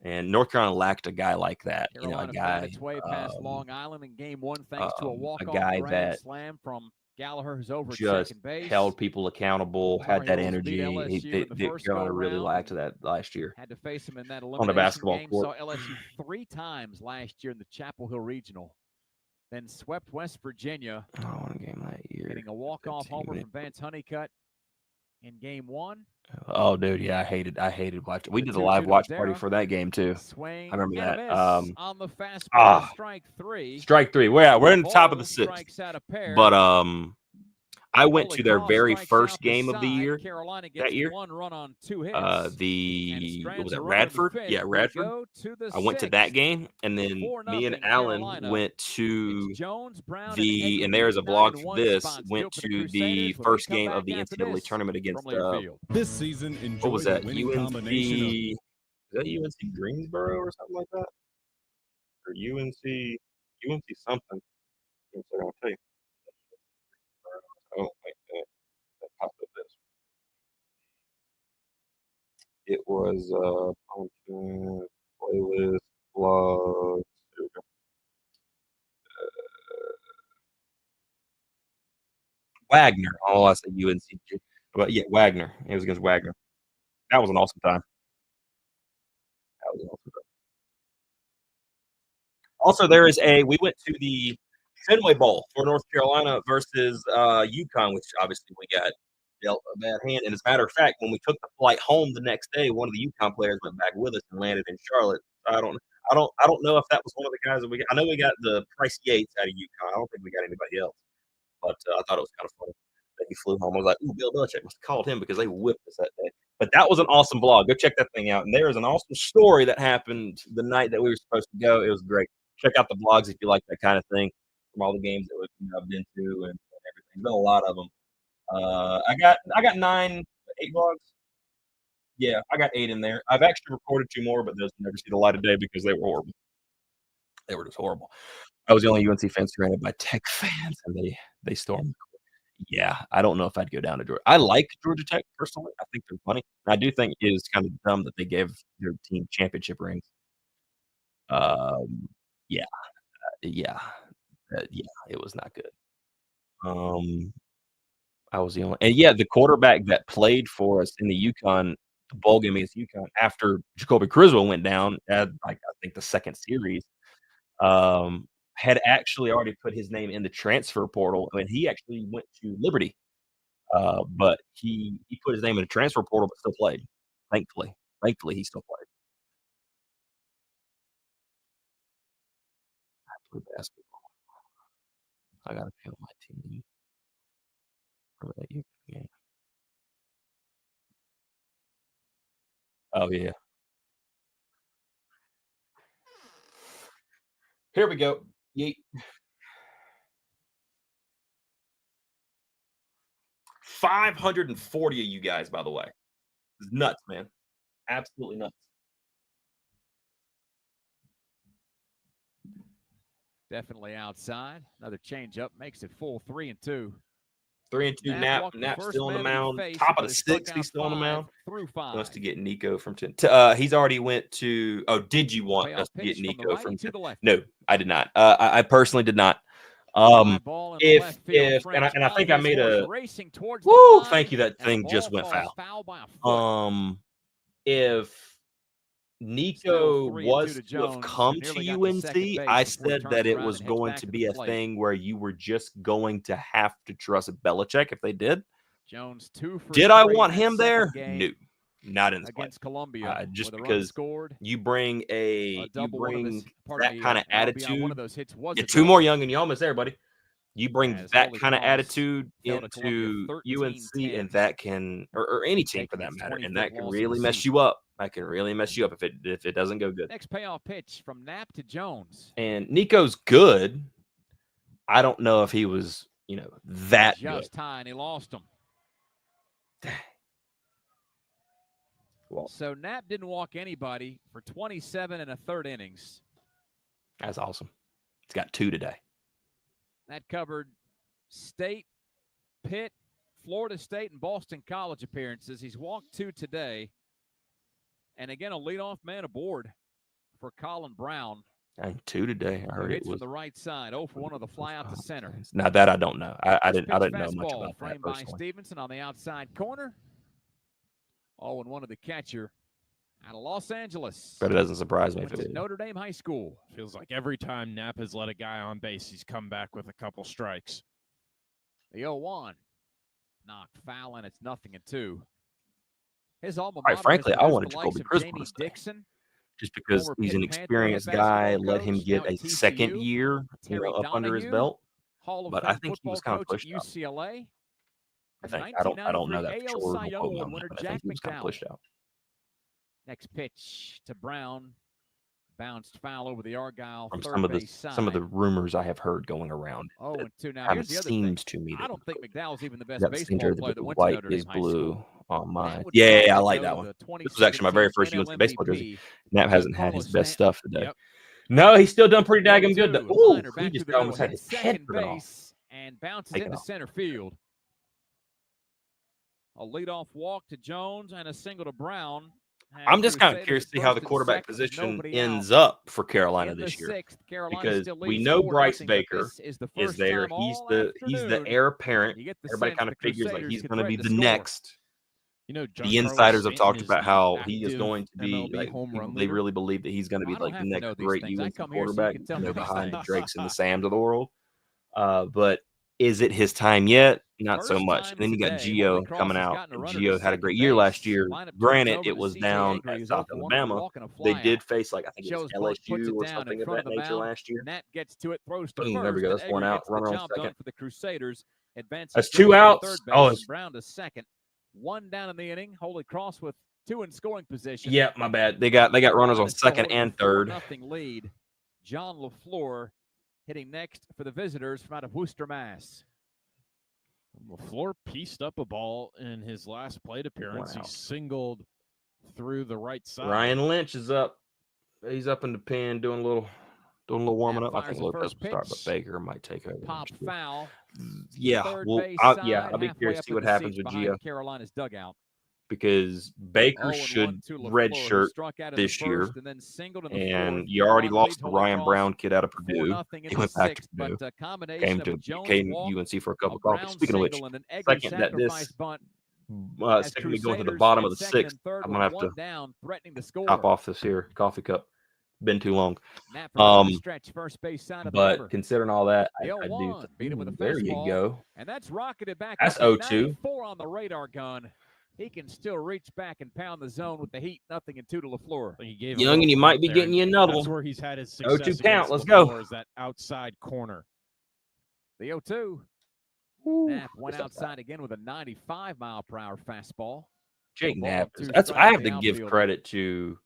And North Carolina lacked a guy like that. Carolina a guy its way past Long Island in game 1 thanks to a walk-off that slam from Gallagher, who's over just second base. held people accountable, had that energy. Carolina really lacked that last year. Had to face him in that on the basketball game. court. Saw LSU 3 times last year in the Chapel Hill Regional. Then swept West Virginia. One game that year. Getting a walk-off homer from Vance Honeycutt in game 1. Oh, dude, yeah, I hated watching. We did a live watch party for that game too. I remember that. On the fastball, strike 3. Strike 3. We're in the top of the 6th. But I went to their very first game of the year. That year, what was it, Radford? Yeah, Radford. I went to that game, and then me and Alan went to and there's a blog for this. Went to the first game of the NCAA tournament against this season. What was that? UNC? Is that UNC Greensboro or something like that? Or UNC something? I'll tell you. Oh, that popped up this. It was playlist, blog. Here we go. Wagner. Oh, I said UNC. But yeah, Wagner. It was against Wagner. That was an awesome time. Also, we went to the Fenway Bowl for North Carolina versus UConn, which obviously we got dealt a bad hand. And as a matter of fact, when we took the flight home the next day, one of the UConn players went back with us and landed in Charlotte. So I don't know if that was one of the guys that we got. I know we got the Price Yates out of UConn. I don't think we got anybody else. But I thought it was kind of funny that he flew home. I was like, ooh, Bill Belichick must have called him because they whipped us that day. But that was an awesome blog. Go check that thing out. And there is an awesome story that happened the night that we were supposed to go. It was great. Check out the blogs if you like that kind of thing. From all the games that I've been to and everything. There's been a lot of them. I got 8 vlogs. Yeah, I got 8 in there. I've actually recorded 2 more, but those never see the light of day because they were horrible. They were just horrible. I was the only UNC fan surrounded by Tech fans, and they stormed. Yeah, I don't know if I'd go down to Georgia. I like Georgia Tech personally. I think they're funny. I do think it is kind of dumb that they gave their team championship rings. Yeah, yeah, it was not good. I was the only, and yeah, the quarterback that played for us in the UConn bowl game against UConn after Jacoby Criswell went down at I think the second series, had actually already put his name in the transfer portal. I mean, he actually went to Liberty, but he put his name in the transfer portal, but still played. Thankfully, he still played. I play basketball. I gotta feel my team. Yeah. Oh yeah. Here we go. Yeet. 540 of you guys, by the way. It's nuts, man. Absolutely nuts. Definitely outside. Another change up makes it full 3-2. 3-2. Knapp still on the mound. Top of the 6th, he's still on the mound. Wants to get Nico from 10. He's already went to. Oh, did you want us to get Nico from 10? No, I did not. I personally did not. If and I think I made a. Woo! Thank you. That thing just went foul. If Nico was to have come to UNC, I said that it was going to be a thing where you were just going to have to trust Belichick if they did. Jones 2 for did I want him there? No, not in this against Columbia. Just because you bring that kind of attitude. You're 2 more young and you almost there, buddy. You bring that kind of attitude into UNC, and that can, or any team for that matter, and that can really mess you up. That can really mess you up if it doesn't go good. Next payoff pitch from Knapp to Jones. And Nico's good. I don't know if he was, that just good. High, and he lost him. Well, so Knapp didn't walk anybody for 27 1/3 innings. That's awesome. He's got 2 today. That covered State, Pitt, Florida State, and Boston College appearances. He's walked 2 today. And again, a leadoff man aboard for Colin Brown. And 2 today. I heard it was from the right side. 0 for 1 of the fly out to center. Now that I don't know. I didn't know much about that framed by Stevenson on the outside corner. 0-1 of the catcher out of Los Angeles. But it doesn't surprise me if it is. Notre Dame High School. Feels like every time Knapp has let a guy on base, he's come back with a couple strikes. The 0-1 knocked foul, and it's 0-2. His alma mater. Quite frankly, I wanted Jacoby Criswell to stay. Just because he's an experienced guy, let him get a second year, up under his belt. But I think he was kind of pushed out. UCLA. I don't know that for sure. I think he was kind of pushed out. Next pitch to Brown, bounced foul over the Argyle from third some of the rumors I have heard going around. 0-2. Now it seems to me that I don't think McDowell's even the best baseball player that went white to Notre Dame is High blue School. on mine. Yeah, I like that one. This was actually my very first UNC baseball jersey. Knapp hasn't had his best stuff today. No, he's still done pretty daggum good. Ooh, he just almost had his head put off. And bounces into center field. A leadoff walk to Jones and a single to Brown. I'm just kind of curious to see how the quarterback position ends up for Carolina this year, because we know Bryce Baker is there. He's the heir apparent. Everybody kind of figures like he's going to be the next. The insiders have talked about how he is going to be. Like, they really believe that he's going to be like the next great UNC quarterback, behind the Drakes and the Sams of the world. But is it his time yet? Not so much. And then you got Gio coming out. Gio had a great year last year. Granted, it was down at South Alabama. They did face, like, I think it was LSU or something of that nature last year. Boom, there we go. That's 1 out. Runner on second. For the Crusaders, that's 2 outs. Oh, it's Brown to second. 1 down in the inning. Holy Cross with 2 in scoring position. Yeah, my bad. They got runners on second and third. Nothing lead. John LaFleur hitting next for the visitors from out of Worcester, Mass. LaFleur pieced up a ball in his last plate appearance. He singled through the right side. Ryan Lynch is up. He's up in the pen doing a little warming up. I think Lopez will start, but Baker might take over. Pop foul. Yeah, I'll be curious to see what happens with Gio. Carolina's dugout. Because Baker should redshirt this year, and you already lost the Ryan Brown kid out of Purdue. He went back to Purdue, came UNC for a couple of calls. Speaking of which, second that this second we go into the bottom of the sixth, I'm gonna have to top off this here coffee cup. Been too long. But considering all that, I do. There you go. And that's rocketed back. That's 0-2. 4 on the radar gun. He can still reach back and pound the zone with the heat. 0-2 to LaFleur. Young, and you might be getting you another one. That's where he's had his success. 0-2 count. Let's go. Is that outside corner? The 0-2. Knapp went outside again with a 95-mile-per-hour fastball. Jake Knapp. I have to give credit to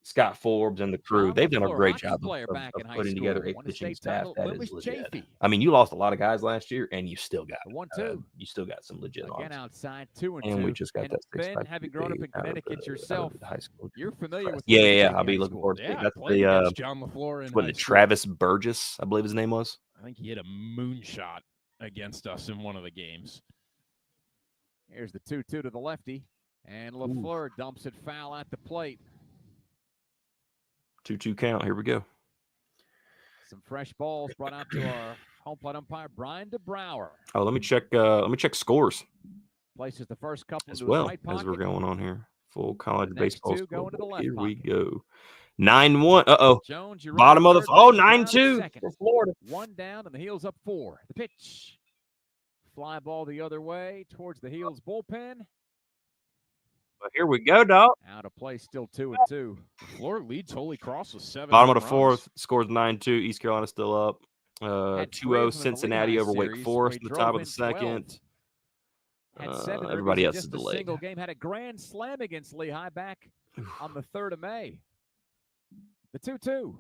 Scott Forbes and the crew. They've done a great job of putting together a pitching staff that is legit. I mean, you lost a lot of guys last year, and you still got 1-2. You still got some legit Again arms. outside 2-2. And we just got that. Ben, having grown up in Connecticut yourself, high school. You're familiar with. Yeah. I'll be looking forward to it. That's the John LaFleur and what the Travis Burgess, I believe his name was. I think he hit a moonshot against us in one of the games. Here's the 2-2 to the lefty, and LaFleur dumps it foul at the plate. 2-2 count. Here we go. Some fresh balls brought out to our home plate umpire, Brian DeBrouwer. Oh, let me check scores. Places the first couple as into well his right as pocket. we're going on here. Full college baseball. Go into the left here we pocket. go. 9-1. Jones, Bottom of the 9-2 for Florida. 1 down and the Heels up 4. The pitch. Fly ball the other way towards the Heels bullpen. But here we go, dog. Out of play, still 2-2. LaFleur leads Holy Cross with 7. Bottom of the fourth, scores 9-2. East Carolina still up. 2-0 Cincinnati over Wake Forest in the top of the second. Everybody else is delayed. Single game had a grand slam against Lehigh back on the 3rd of May. The 2-2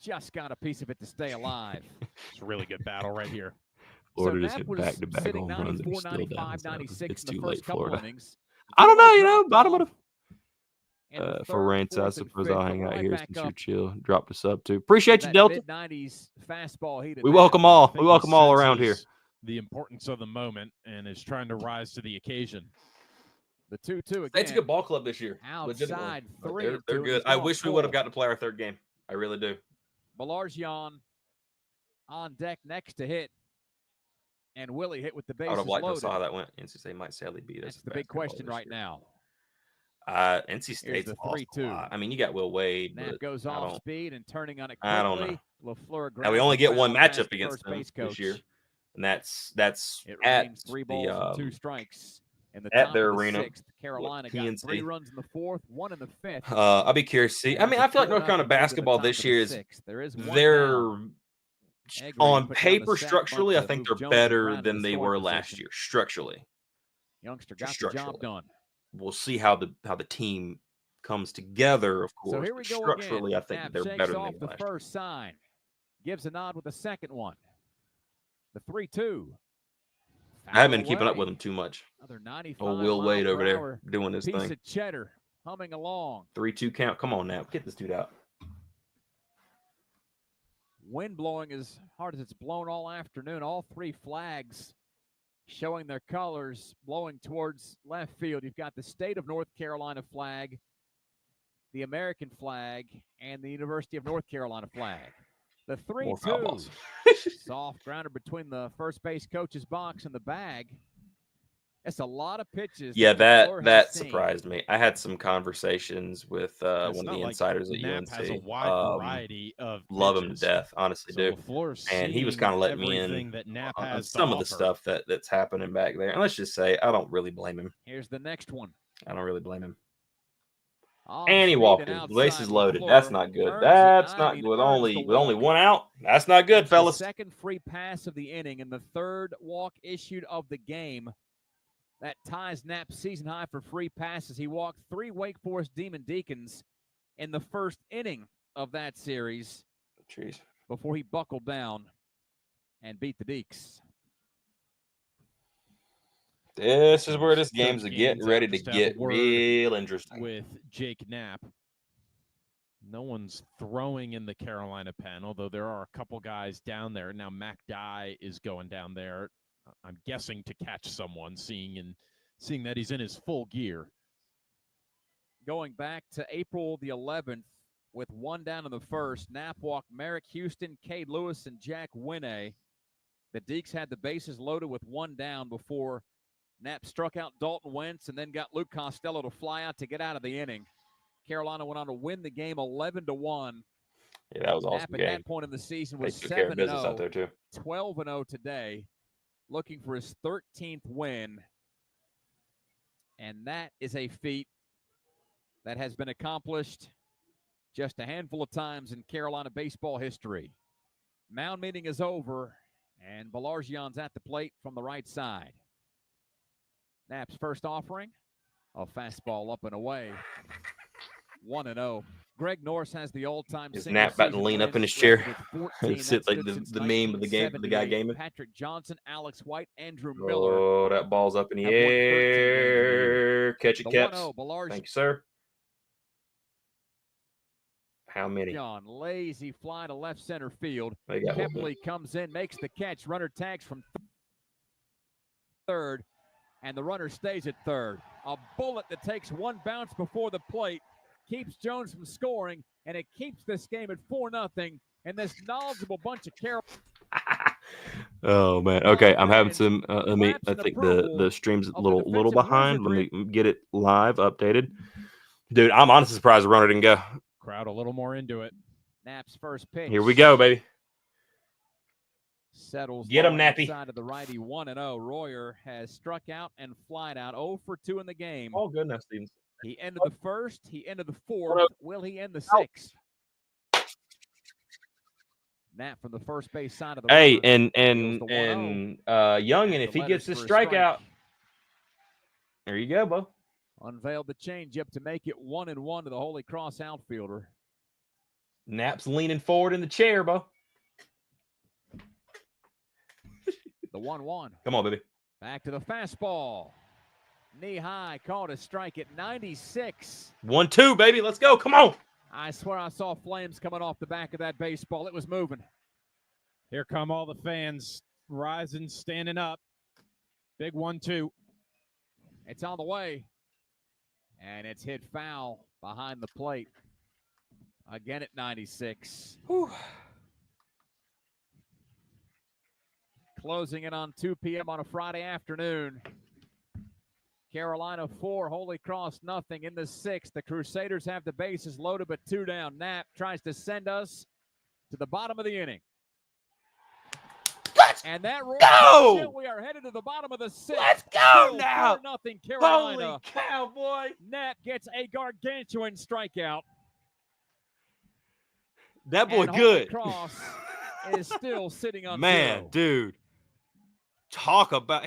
just got a piece of it to stay alive. It's a really good battle right here. Florida just hit back-to-back home runs. 94, 95, 96 it's in too the late, first couple Florida. innings. I don't know, bottom of the for Rance, I suppose I'll hang out here since you're chill. Dropped us up too. Appreciate you, Delta. Mid-90s fastball heat. We welcome all. We welcome all around here. The importance of the moment and is trying to rise to the occasion. The 2-2 again. It's a good ball club this year. Outside 3. They're good. I wish we would have gotten to play our 3rd game. I really do. Balargian on deck next to hit. And Willie hit with the bases I would have liked loaded. to saw how that went. NC State might sadly beat us. That's the big question right now. NC State's the 3-2. I mean, you got Will Wade. Knapp goes off speed and turning on it quickly. I don't know. LaFleur now we only get one matchup against against them coach. this year, and that's it at 3 balls and 2 strikes. In the at top their of the arena. 6th, Carolina got 3 runs in the 4th, 1 in the 5th. I'll be curious to see. I mean, I feel like North Carolina basketball this year is they're on paper structurally. I think they're better than they were last year structurally. Youngster got the job done. We'll see how the team comes together. Of course, so here we go structurally, again. I think Knapp they're shakes better than off they were the last year. first sign. Gives a nod with the second one. The 3-2. I haven't been keeping up with them too much. Another 95 Oh, Will Wade over there doing his piece thing. of cheddar humming along. 3-2 count. Come on now, get this dude out. Wind blowing as hard as it's blown all afternoon. All 3 flags showing their colors, blowing towards left field. You've got the state of North Carolina flag, the American flag, and the University of North Carolina flag. The 3-2. Soft grounder between the first base coach's box and the bag. That's a lot of pitches. Yeah, that surprised me. I had some conversations with one of the insiders at UNC. Has a wide variety of love him to pitches. death, honestly, So do. LaFleur's And he was seeing kind of letting me everything in that Knapp on has to some of the offer. stuff that's happening back there. And let's just say, I don't really blame him. Here's the next one. I don't really blame him. Off And he speed walked and in. Bases outside loaded. LaFleur That's not good. earns That's it. not I mean, good. earns the With only walk. one out. That's not good, That's fellas. The second free pass of the inning and the 3rd walk issued of the game. That ties Knapp's season high for free passes. He walked 3 Wake Forest Demon Deacons in the 1st inning of that series. Jeez. Before he buckled down and beat the Deeks. This is where this game's getting ready to get real interesting. With Jake Knapp. No one's throwing in the Carolina pen, although there are a couple guys down there. Now Mac Dye is going down there, I'm guessing to catch someone, seeing that he's in his full gear. Going back to April the 11th with one down in the first, Knapp walked Merrick Houston, Cade Lewis, and Jack Winne. The Deacs had the bases loaded with one down before Knapp struck out Dalton Wentz and then got Luke Costello to fly out to get out of the inning. Carolina went on to win the game 11-1. Yeah, that was awesome. Knapp at that point in the season was 7-0, 12-0 today, looking for his 13th win. And that is a feat that has been accomplished just a handful of times in Carolina baseball history. Mound meeting is over, and Belargion's at the plate from the right side. Knapp's first offering, a fastball up and away. 1-0. Greg Norris has the all-time. Is Knapp about to lean up in his chair and sit like the meme of the game, the guy gaming? Patrick Johnson, Alex White, Andrew Miller. Oh, that ball's up in the air. Catch it, Caps. Thank you, sir. How many? John, lazy fly to left center field. Kepley comes in, makes the catch. Runner tags from third, and the runner stays at third. A bullet that takes one bounce before the plate keeps Jones from scoring, and it keeps this game at 4-0. And this knowledgeable bunch of Carolina. Oh man. Okay, I'm having some. I think the stream's a little behind. Let me get it live, updated. Dude, I'm honestly surprised the runner didn't go. Crowd a little more into it. Knapp's first pitch. Here we go, baby. Settles. Get him, Nappy. Side of the righty, 1-0. Royer has struck out and flied out. 0 for 2 in the game. Oh goodness, Stevens. He ended the first. He ended the fourth. Will he end the sixth? Knapp from the first base side of the. Hey, and Young, and if he gets the strikeout, there you go, Bo. Unveiled the changeup to make it 1-1 to the Holy Cross outfielder. Knapp's leaning forward in the chair, Bo. The 1-1. Come on, baby. Back to the fastball. Knee high, called a strike at 96. 1-2, baby. Let's go. Come on. I swear I saw flames coming off the back of that baseball. It was moving. Here come all the fans rising, standing up. Big 1-2. It's on the way. And it's hit foul behind the plate. Again at 96. Whew. Closing in on 2 p.m. on a Friday afternoon. Carolina 4, Holy Cross nothing in the 6th. The Crusaders have the bases loaded, but 2 down. Knapp tries to send us to the bottom of the inning. And that go! We are headed to the bottom of the 6th. Let's go now. 4-0 Carolina. Holy cow, boy. Knapp gets a gargantuan strikeout. That boy and good. Holy Cross is still sitting on Man, 0. dude. Talk about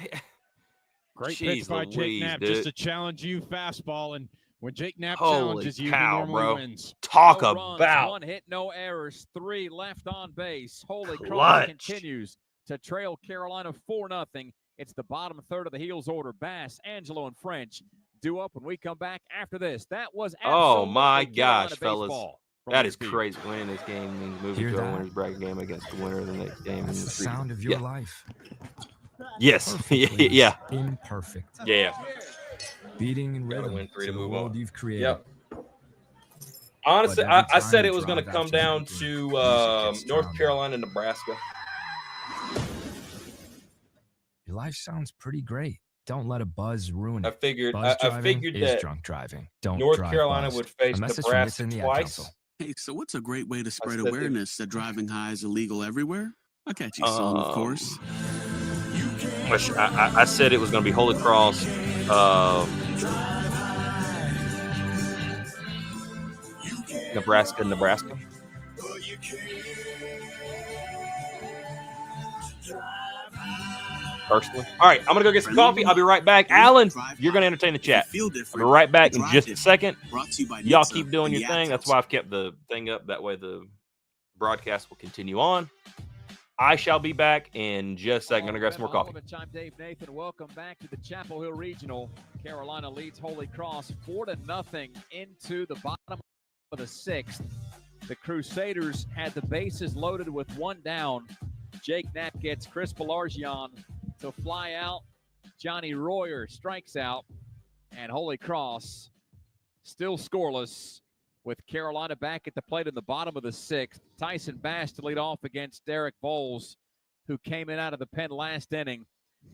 great pitch by Jake Knapp, dude. just to challenge you fastball, and when Jake Knapp Holy challenges you, cow, he normally bro. wins. Talk No about runs, 1 hit, no errors, 3 left on base. Holy Cross continues to trail Carolina 4-0. It's the bottom third of the Heels order. Bass, Angelo, and French due up when we come back after this. That was oh my Carolina gosh, fellas. baseball. That is crazy. Winning this game means moving to a winner's bracket game against the winner of the next game. That's the sound of your life. Yes. Yeah. Imperfect. Yeah. Beating in rhythm win 3 to the move world on. you've created. Yep. Honestly, I said it was going to come down to North Carolina, Nebraska. Your life sounds pretty great. Don't let a buzz ruin it. I figured is that drunk driving. Don't North drive Carolina buzzed. would face A message from Nebraska Nixon, the Ad twice. Council. Hey, so what's a great way to spread awareness that driving high is illegal everywhere? A catchy song, of course. I said it was going to be Holy Cross. Nebraska. Personally. All right, I'm going to go get some coffee. I'll be right back. Alan, you're going to entertain the chat. I'll be right back in just a second. Y'all keep doing your thing. That's why I've kept the thing up. That way the broadcast will continue on. I shall be back in just a second. I'm going to grab some more coffee. I'm Dave Nathan. Welcome back to the Chapel Hill Regional. Carolina leads Holy Cross 4-0 into the bottom of the 6th. The Crusaders had the bases loaded with one down. Jake Knapp gets Chris Balargian to fly out. Johnny Royer strikes out. And Holy Cross still scoreless with Carolina back at the plate in the bottom of the 6th. Tyson Bass to lead off against Derek Voles, who came in out of the pen last inning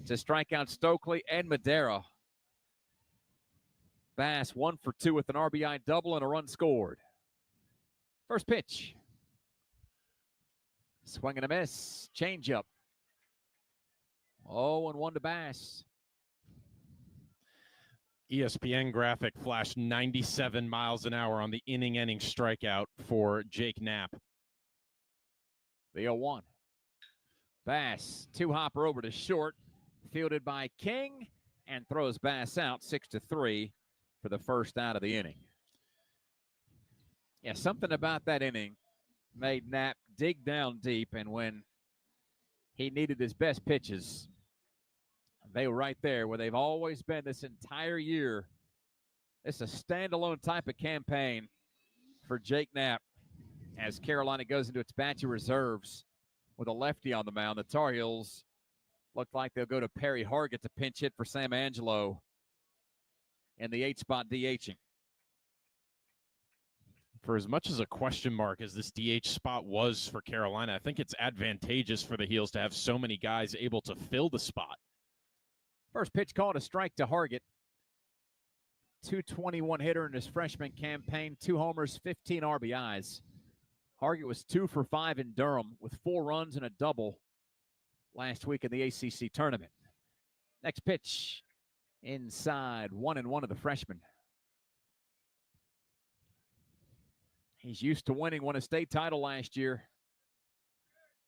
to strike out Stokely and Madera. Bass 1 for 2 with an RBI double and a run scored. First pitch. Swing and a miss. Changeup. 0-1 to Bass. ESPN graphic flashed 97 miles an hour on the inning-ending strikeout for Jake Knapp. The 0-1. Bass, two-hopper over to short, fielded by King, and throws Bass out 6-3 for the first out of the inning. Yeah, something about that inning made Knapp dig down deep, and when he needed his best pitches, they were right there where they've always been this entire year. It's a standalone type of campaign for Jake Knapp as Carolina goes into its batch of reserves with a lefty on the mound. The Tar Heels look like they'll go to Perry Hargett to pinch hit for Sam Angelo in the 8-spot DHing. For as much as a question mark as this DH spot was for Carolina, I think it's advantageous for the Heels to have so many guys able to fill the spot. First pitch called a strike to Hargett. 221 hitter in his freshman campaign, 2 homers, 15 RBIs. Hargett was 2 for 5 in Durham with 4 runs and a double last week in the ACC tournament. Next pitch, inside, 1-1 of the freshman. He's used to winning, won a state title last year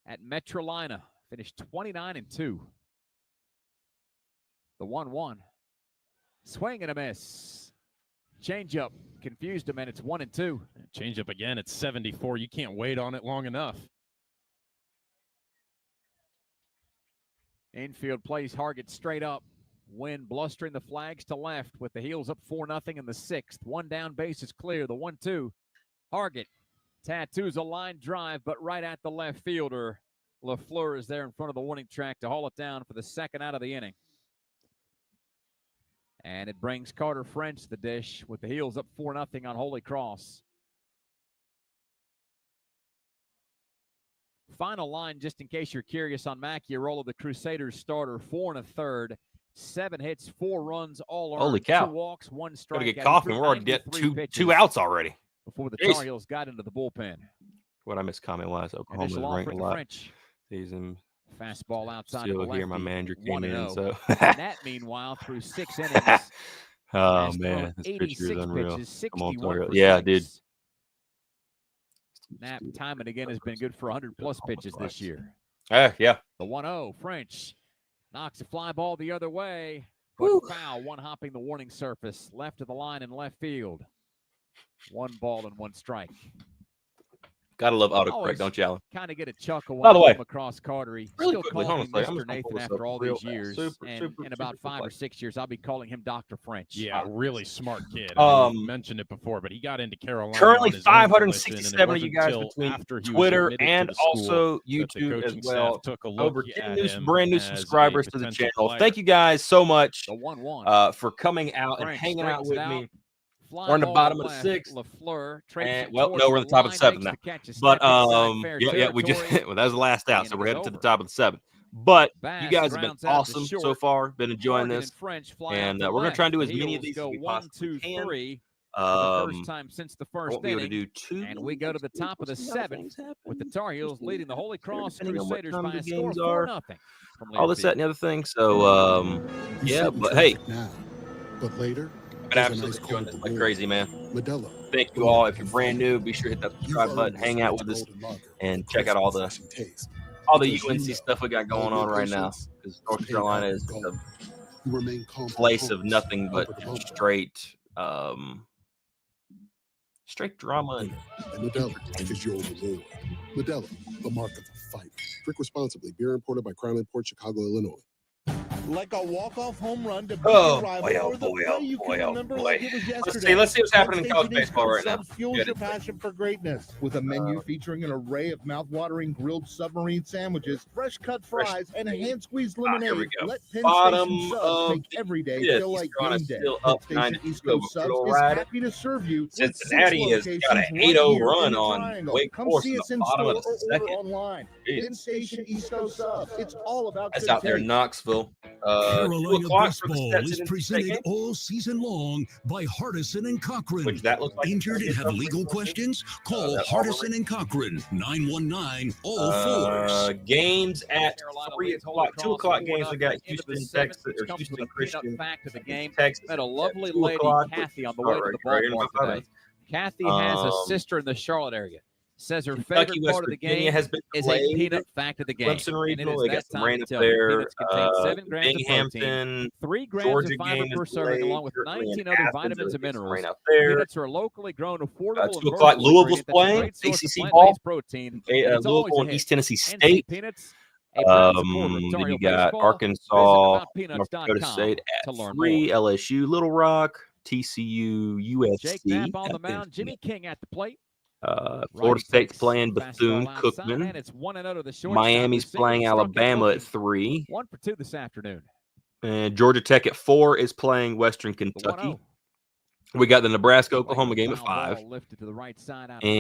at Metrolina. Finished 29-2. The 1-1. Swing and a miss. Changeup confused him, and it's 1-2. Changeup again. It's 74. You can't wait on it long enough. Infield plays Hargett straight up. Wind blustering the flags to left with the Heels up 4-0 in the 6th. One down, base is clear. The 1-2. Hargett tattoos a line drive, but right at the left fielder. LaFleur is there in front of the warning track to haul it down for the second out of the inning. And it brings Carter French to the dish with the Heels up 4-0 on Holy Cross. Final line, just in case you're curious, on Macchiarola, the Crusaders starter, 4 1/3, 7 hits, 4 runs, all earned. Holy cow. 2 walks, 1 strikeout. Gotta get coffee. We're already at two outs already. Before the Jeez. Tar Heels got into the bullpen. What I missed comment-wise, Oklahoma is ranked a lot. Season. Fastball outside Still of the here, my manager came in, so. And that, meanwhile, through 6 innings. Oh, has man. thrown This 86 picture is unreal. pitches, Come on, 61 Tar for Yeah, strikes. dude. Knapp time and again has been good for 100-plus pitches this year. Yeah. The 1-0, French knocks a fly ball the other way, but foul, one hopping the warning surface, left of the line in left field. 1 ball and 1 strike. Gotta love autocorrect, don't you, Alan? Kind of get a chuckle By the way, come across Carter. He really still quickly, calls me honestly, I'm Mr. just gonna Nathan pull this after up all real these years. fast. And in about 5 or 6 years, I'll be calling him Dr. French. Yeah, really smart kid. I mentioned it before, but he got into Carolina. Currently on his own 567 volition, of you guys and it between wasn't until after he was Twitter admitted to and the school also that the YouTube coaching as well. staff took a look Over at 10 new, him brand new as a subscribers to the potential channel. player. Thank you guys so much The 1-1. for coming out and French hanging out strikes with it me. out. Fly We're in the ball bottom to of the left. 6th. LaFleur And, traces well, towards no, we're in the top of the 7th line, now. makes the catch, a But step inside fair we just territory, well, that was the last out, so and we're it headed was to the over. top of the 7th. But Bass you guys have been grounds out to awesome so short. far. Been enjoying Hargett this, and French fly out and to we're gonna try and do as left. many of Heels these as go we 1, possibly 2, can. 3 for the first time since the I first won't be able to inning. do 2. And we go to the top of the 7th with the Tar Heels leading the Holy Cross depending on what Crusaders time by the a score of games are. 4-0 from All this, that, Learfield. and the other thing. So, yeah, but hey, now, but later, been absolutely enjoying this like crazy, man. Thank you all. If you're brand new, be sure to hit that subscribe button, hang out with us, and check out all the UNC stuff we got going on right now. Because North Carolina is a place of nothing but straight Straight drama. And Modelo is your reward. Modelo, the mark of a fighter. Drink responsibly. Beer imported by Crown Imports, Chicago, Illinois. Like a walk-off home run to Oh, rival, boy, or the play you can remember like it was yesterday. Let's see what's happening in college baseball right now. Fuels your passion for greatness with a menu featuring an array of mouth-watering grilled submarine sandwiches, fresh-cut fries, and hand-squeezed lemonade. Here we go. Let Penn Bottom Station Subs of make every day fifth. feel like Eastern game is day. still up Penn Station 9-2 East Coast over Subs is Rider. happy to serve you. Cincinnati has got an 8-0 run on Wake Forest in the bottom of the second. Online. Penn Station East Coast Subs. It's all about That's good out there in taste. Knoxville. 2 Carolina o'clock Best for the Ball Stetson is and presented State game. all season long by Hardison and Cochran. Which that looks like Injured and have legal questions? Call that's Hardison and Cochran 919-ALL-FORS. Games at 3 o'clock, 2 o'clock games. We got Houston, Texas, or Houston Christian, Fact of the game. Texas. Met a lovely at 2 lady, o'clock, Kathy, on the which way to is the right here in ballpark my today. Kathy has a sister in the Charlotte area. Says her Kentucky, favorite West part of the Virginia game has been is a delayed. peanut fact of the game. Clemson Regional, they got some rain up there. there. Peanuts contain 7 grams of protein, Binghamton, 3 grams Georgia of fiber game per is serving, delayed. along with Currently in 19 other Athens, vitamins there's and some minerals. rain out there. Peanuts are locally grown, affordable, 2 and o'clock, vertically Louisville's integrated. That's a playing great source of ACC plant-based ball. protein, and it's always Louisville and a East Tennessee hit. State. Peanuts, a proud supporter of Then Tar you Heel got baseball. Arkansas, Visit North Dakota aboutpeanuts.com State to at learn 3, more. LSU, Little Rock, TCU, USC. Jake Knapp on the at mound, Jimmy King at the plate. Florida State's playing Fastball outside, Bethune-Cookman. and it's 1-0 to the shortstop. Miami's Receiver playing struck him Alabama looking at 3. 1 for 2 this afternoon. And Georgia Tech at 4 is playing Western Kentucky. We got the Nebraska-Oklahoma game at 5. Lifted to the right side out of And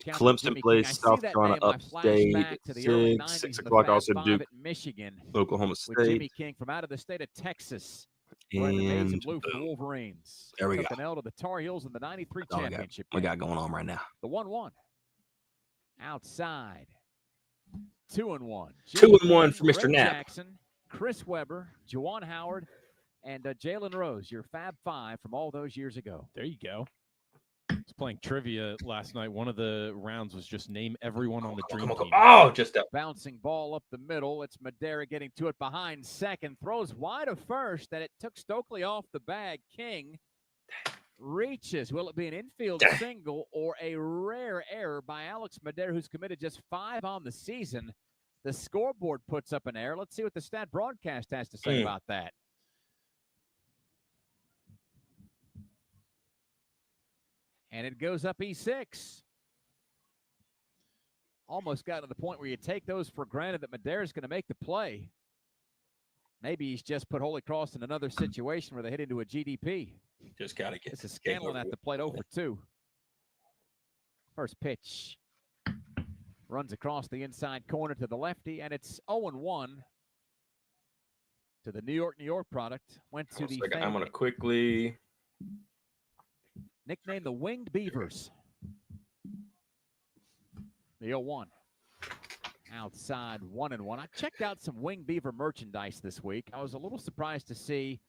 Clemson plays South Carolina Upstate at 6. 6 o'clock also Duke, Michigan, Oklahoma with Jimmy State. King from out of the state of Texas. And blue for the Wolverines. there we Took go. an L to the Tar Heels in the 93 That's all championship. we game. got going on right now. The 1-1. Outside. 2-1. 2-1 for Mr. Ray Knapp. Jackson, Chris Webber, Juwan Howard, and Jalen Rose, your Fab Five from all those years ago. There you go. I was playing trivia last night. One of the rounds was just name everyone on the dream team. Oh, just a Bouncing ball up the middle. It's Madera getting to it behind second. Throws wide of first, and it took Stokely off the bag. King reaches. Will it be an infield single or a rare error by Alex Madera, who's committed just 5 on the season? The scoreboard puts up an error. Let's see what the stat broadcast has to say about that. And it goes up E6. Almost got to the point where you take those for granted that Madera's going to make the play. Maybe he's just put Holy Cross in another situation where they hit into a GDP. Just got to get this. Is Scanlon at the plate 0 for 2. First pitch. Runs across the inside corner to the lefty, and it's 0-1 to the New York product. Went to the I'm going to quickly... nicknamed the Winged Beavers. The 0-1. Outside 1-1. I checked out some Winged Beaver merchandise this week. I was a little surprised to see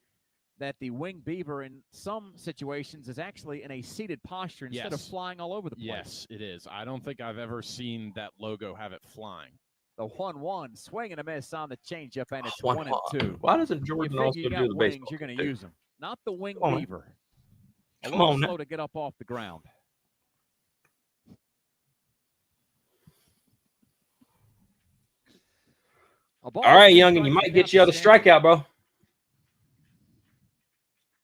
that the Winged Beaver in some situations is actually in a seated posture instead of flying all over the place. Yes, it is. I don't think I've ever seen that logo have it flying. The 1-1, swing and a miss on the changeup, and it's 1-2. Why doesn't Jordan also do the wings, baseball? You're going to use them. Not the Winged Come on. Beaver. A Come little on slow now. to get up off the ground. All right, Youngin, you might get you out of strikeout, bro.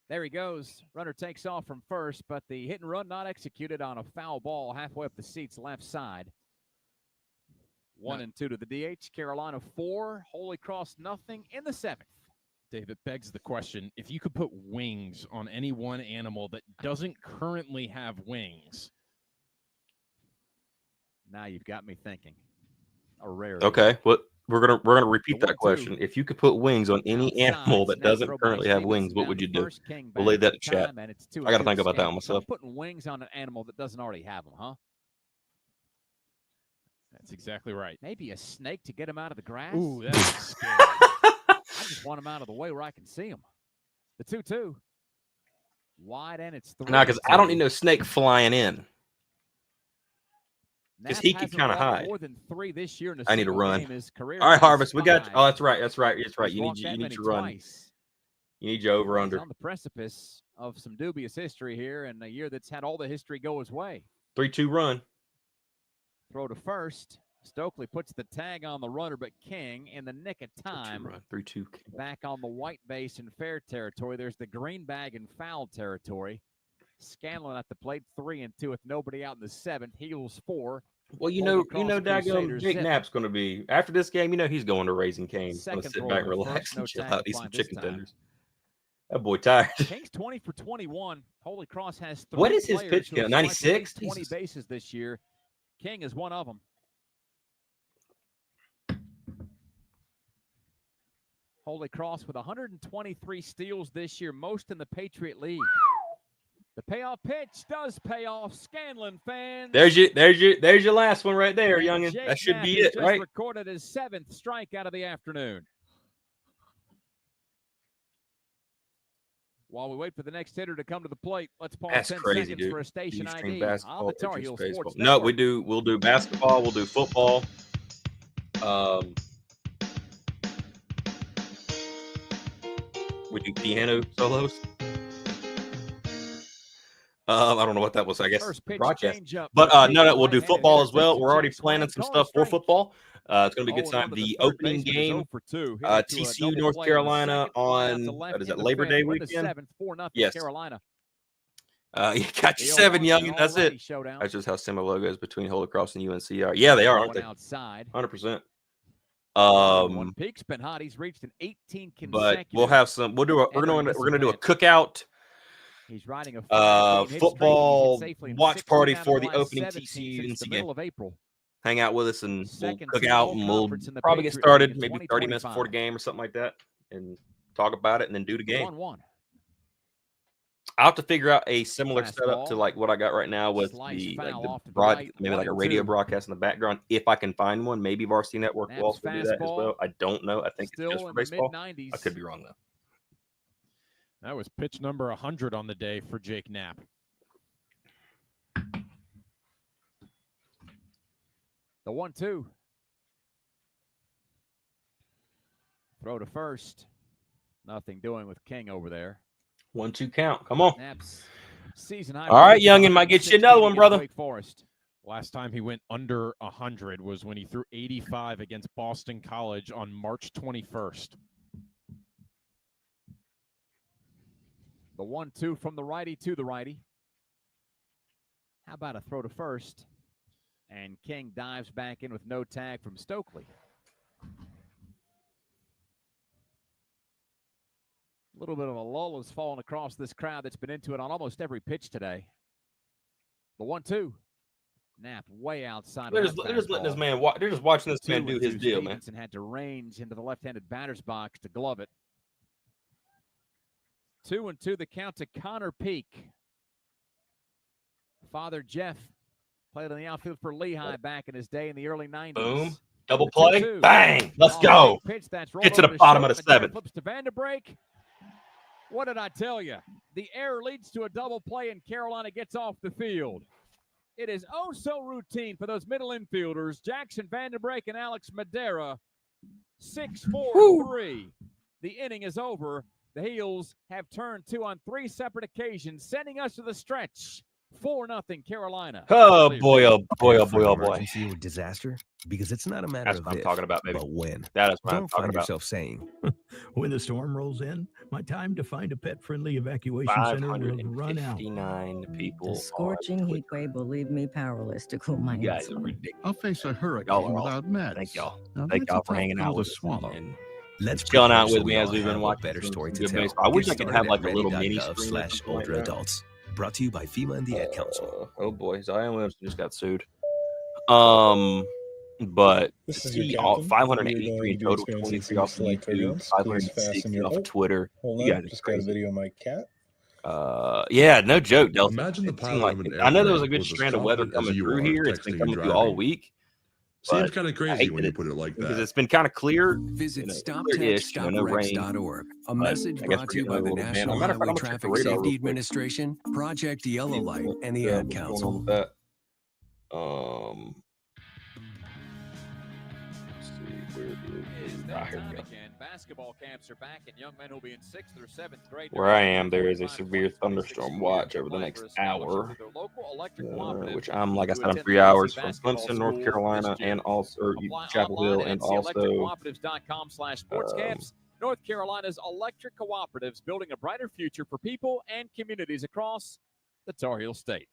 There he goes. Runner takes off from first, but the hit and run not executed on a foul ball halfway up the seats left side. 1-2 to the DH. Carolina 4. Holy Cross nothing in the 7th. Dave, it begs the question, if you could put wings on any one animal that doesn't currently have wings. Now you've got me thinking. A rare. Okay, what we're gonna repeat that question. If you could put wings on any animal that doesn't currently have wings, what would you do? We'll lay that in chat. I got to think about that one myself. Putting wings on an animal that doesn't already have them, huh? That's exactly right. Maybe a snake to get him out of the grass. Ooh, that's scary. I just want him out of the way where I can see him. The 2-2. Wide, and it's 3. No, because I don't need no snake flying in. Because he can kind of hide. More than 3 this year in a I need to single run. game. His career All right, Harvest, we got you. high. Oh, that's right. That's right. That's right. He's You walked that need many to run. twice. You need your over under. On the precipice of some dubious history here, and a year that's had all the history go his way. 3-2 run. Throw to first. Stokely puts the tag on the runner, but King, in the nick of time, 3-2 back on the white base in fair territory. There's the green bag in foul territory. Scanlon at the plate, 3-2 with nobody out in the 7th. Heels 4. Well, daggone Jake Knapp's going to be after this game. He's going to Raising Cane. He's going to sit back, relax, and chill out, eat some chicken tenders. That boy tired. King's 20 for 21. Holy Cross has 3. What is his pitch count? 96. 20 bases this year. King is one of them. Holy Cross with 123 steals this year, most in the Patriot League. The payoff pitch does pay off. Scanlon fans. There's your last one right there, youngin. That should be it, right? Recorded his 7th strikeout of the afternoon. While we wait for the next hitter to come to the plate, let's pause 10 seconds for a station ID on the Tar Heel Sports No, Network. we'll do basketball, we'll do football. We do piano solos. I don't know what that was. I guess broadcast. But no, we'll do football as well. We're already planning some stuff for football. It's going to be a good time. The opening game, TCU North Carolina on what is it, Labor Day weekend? Yes. Carolina. You got your 7, youngin. That's it. That's just how similar logos between Holy Cross and UNC are. Yeah, they are, aren't they? 100%. One peak's been hot. He's reached an 18 consecutive. But we'll have some. We're gonna do a cookout. He's riding a football watch party for the opening TCU UNC game. Of April. Hang out with us and we'll cook out and we'll probably get started maybe 30 minutes before the game or something like that and talk about it and then do the game. 1-1. I'll have to figure out a similar setup to like what I got right now with maybe like a radio broadcast in the background. If I can find one, maybe Varsity Network will also do that as well. I don't know. I think it's just for baseball. I could be wrong though. That was pitch number 100 on the day for Jake Knapp. The 1-2. Throw to first. Nothing doing with King over there. 1-2 count. Come on. Season high. All right, youngin, might get you another one, brother. Last time he went under 100 was when he threw 85 against Boston College on March 21st. The 1-2 from the righty to the righty. How about a throw to first? And King dives back in with no tag from Stokely. A little bit of a lull has fallen across this crowd that's been into it on almost every pitch today. The 1-2. Knapp way outside. They're just letting this man. They're just watching this man do his deal, man. Stevenson had to range into the left-handed batter's box to glove it. 2-2 the count to Connor Peak. Father Jeff played on the outfield for Lehigh back in his day in the early 90s. Boom. Double play. Bang. Let's go. Get to the bottom of the 7th. Flips to Vanderbrake. What did I tell you? The error leads to a double play, and Carolina gets off the field. It is oh so routine for those middle infielders, Jackson Vanderbrake and Alex Madera. 6-4-3. The inning is over. The Heels have turned 2 on 3 separate occasions, sending us to the stretch. 4-0 Carolina. Oh boy, oh boy, oh boy, oh boy. Emergency or disaster? Because it's not a matter That's of what I'm if, talking about, baby. but when. That is what I'm Don't talking find about. yourself saying, when the storm rolls in, my time to find a pet-friendly evacuation center will run out. 559 people. The scorching heat wave will leave me powerless to cool my You guys are inside. ridiculous. I'll face a hurricane Y'all are without meds. Thank y'all. Now, Thank that's a y'all for tough hanging pill out to with us swallow. and let's chilling out prepare with so me we as all we've been have a watching better some story to good tell. baseball. I wish I Get could have like a started little at mini screen. or something like ready.gov/older that. adults. Brought to you by FEMA and the Ad Council. Oh boy, Zion Williamson just got sued. But to see all 583 in total, 23 off of YouTube, 560 off of Twitter. You guys are crazy. Video of my cat. Yeah, no joke, Delta. Imagine the pilot Like, of an I know there was a airplane good was as strand of weather confident coming as you through are here. It's been texting coming and through all driving. week. Seems but kind of I crazy hate when that you put it like because that. it's been kind of clear. Visit Clear-ish, no rain. stoptextstopwrecks.org. A But message I guess brought we're to you getting by a the little man. National Matter of fact, Highway I'm gonna check the Traffic radar Safety real quick. Administration, Project Yellow Light, and the Ad What's going on Council. with that? Let's see, where is here we go. Basketball camps are back, and young men who'll be in 6th or 7th grade. Where I am, there is a severe thunderstorm watch over the next hour, which I'm, like I said, I'm 3 hours from Clemson, North Carolina, and also Chapel Hill, and also North Carolina's electric cooperatives, building a brighter future for people and communities across the Tar Heel State.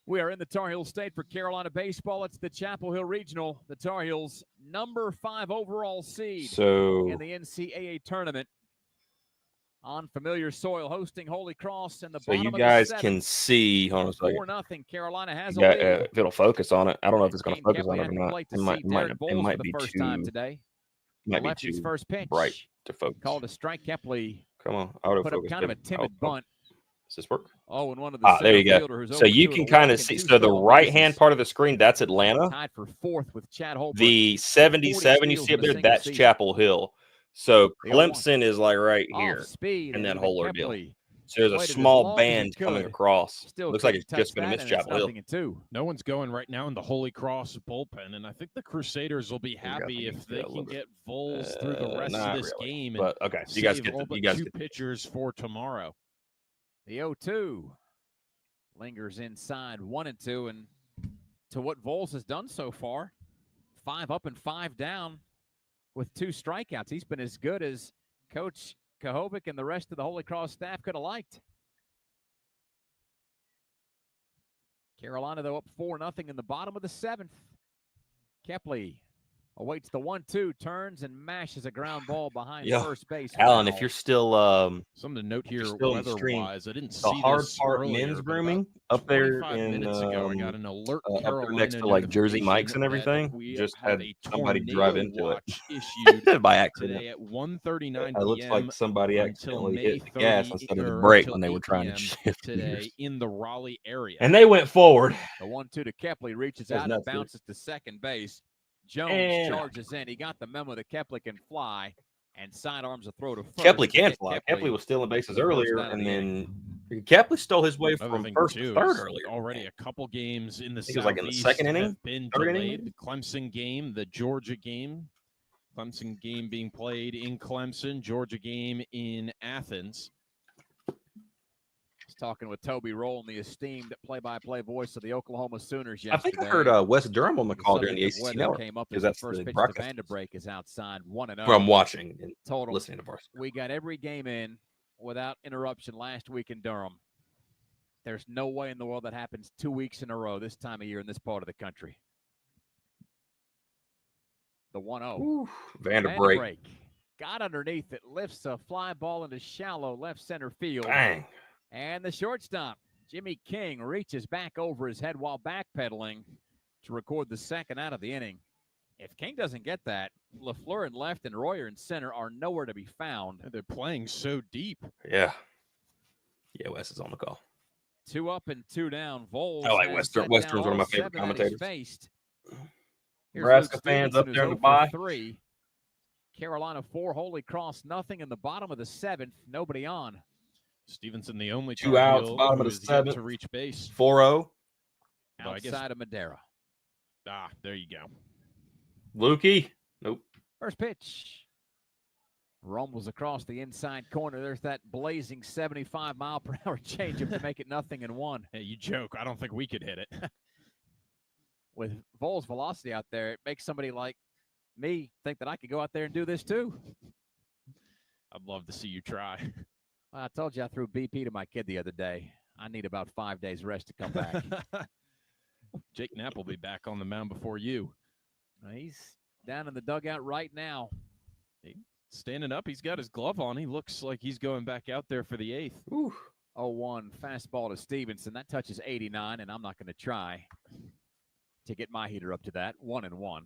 We are in the Tar Heel State for Carolina baseball. It's the Chapel Hill Regional. The Tar Heels, number 5 overall seed in the NCAA tournament, on familiar soil, hosting Holy Cross in the so bottom you of guys the 7th. can see. Hold on a second. 4-0. Carolina has a Yeah, lead. if it'll focus on it, I don't know if it's going to focus Kepley on it had or to not. plate It to might, see Derek it Bowles might for the be first too. time today. Might be Lefty's too first pitch. bright to focus. Called a strike. Kepley Come on, put up kind of a timid bunt. Does this work? Oh, and one of the there you center go. fielders So you over can to kind walk of and see. 2 So the stolen right-hand bases. part of the screen, that's Atlanta. Tied for 4th with Chad Holbrook. The 77 you steals see up in a there, single that's season. Chapel Hill. So The 0-1. Clemson is like right Off here speed, in that and whole ordeal. Kepley So there's a waited as small long as he band coming could. across. Still Looks like couldn't it's touch just going to that, miss and it's Chapel Hill. 0-2. No one's going right now in the Holy Cross bullpen, and I think the Crusaders will be got happy them if they a can little bit. get Vols through the rest Not of this really, game. but and okay, so you guys save get all the, but you guys 2 get pitchers for tomorrow. The 0-2 lingers inside 1-2, and to what Vols has done so far, 5 up and 5 down with 2 strikeouts. He's been as good as Coach Kahovic and the rest of the Holy Cross staff could have liked. Carolina, though, up 4-0 in the bottom of the 7th. Kepley awaits the 1-2, turns and mashes a ground ball behind first base. Alan, foul. if you're still something to note here, still in the stream, weather-wise, I didn't the see hard this part earlier, men's but grooming about up there 25 in minutes ago, I got an alert up there Carolina next to like Jersey Mike's and notification everything. that we Just have had a somebody drive into tornado it watch issued by accident. today at 1:39 It looks p.m. like somebody until accidentally May hit the gas 30 instead of the or brake until when they were 8 trying to p.m. shift today gears. in the Raleigh area. And they went forward. The 1-2 to Kepley reaches That's out and nuts, dude. bounces to second base. Jones And charges in. He got the memo that Kepley can fly and sidearms a throw to first. Kepley can fly. Kepley was stealing bases earlier, and then Kepley stole his way from first to third earlier. Already a couple games in the I think it was like in the Southeast second inning, have been third delayed. inning. The Clemson game, the Georgia game. Clemson game being played in Clemson, Georgia game in Athens. Talking with Toby Rowland, the esteemed play-by-play voice of the Oklahoma Sooners I think yesterday. I heard Wes Durham on the call during the Subject of ACC weather network came up because as that's the first the pitch to broadcast. Vanderbrake is outside 1-0. From watching and Told him, listening to Varsity. we got every game in without interruption last week in Durham. There's no way in the world that happens 2 weeks in a row this time of year in this part of the country. The 1-0. Vanderbrake. Got underneath it, lifts a fly ball into shallow left center field. Bang. And the shortstop, Jimmy King, reaches back over his head while backpedaling to record the second out of the inning. If King doesn't get that, LaFleur in left and Royer in center are nowhere to be found. They're playing so deep. Yeah. Yeah, Wes is on the call. 2 up and 2 down. Vols. I like Western. Western's one of my favorite commentators. Here's Nebraska Luke fans Stevenson, up there in who's the 0 for bye. 3. Carolina 4, Holy Cross nothing in the bottom of the 7th. Nobody on. Stevenson, the only 2 outs, Heel bottom of who the is yet 7th. to reach base. 4-0. Outside of Madera. There you go. Lukey. Nope. First pitch. Rumbles across the inside corner. There's that blazing 75-mile-per-hour changeup to make it 0-1. Hey, you joke. I don't think we could hit it. With Vols velocity out there, it makes somebody like me think that I could go out there and do this too. I'd love to see you try. Well, I told you I threw BP to my kid the other day. I need about 5 days rest to come back. Jake Knapp will be back on the mound before you. He's down in the dugout right now. Standing up, he's got his glove on. He looks like he's going back out there for the 8th. Ooh. 0-1 fastball to Stevenson. That touches 89, and I'm not going to try to get my heater up to that. 1-1.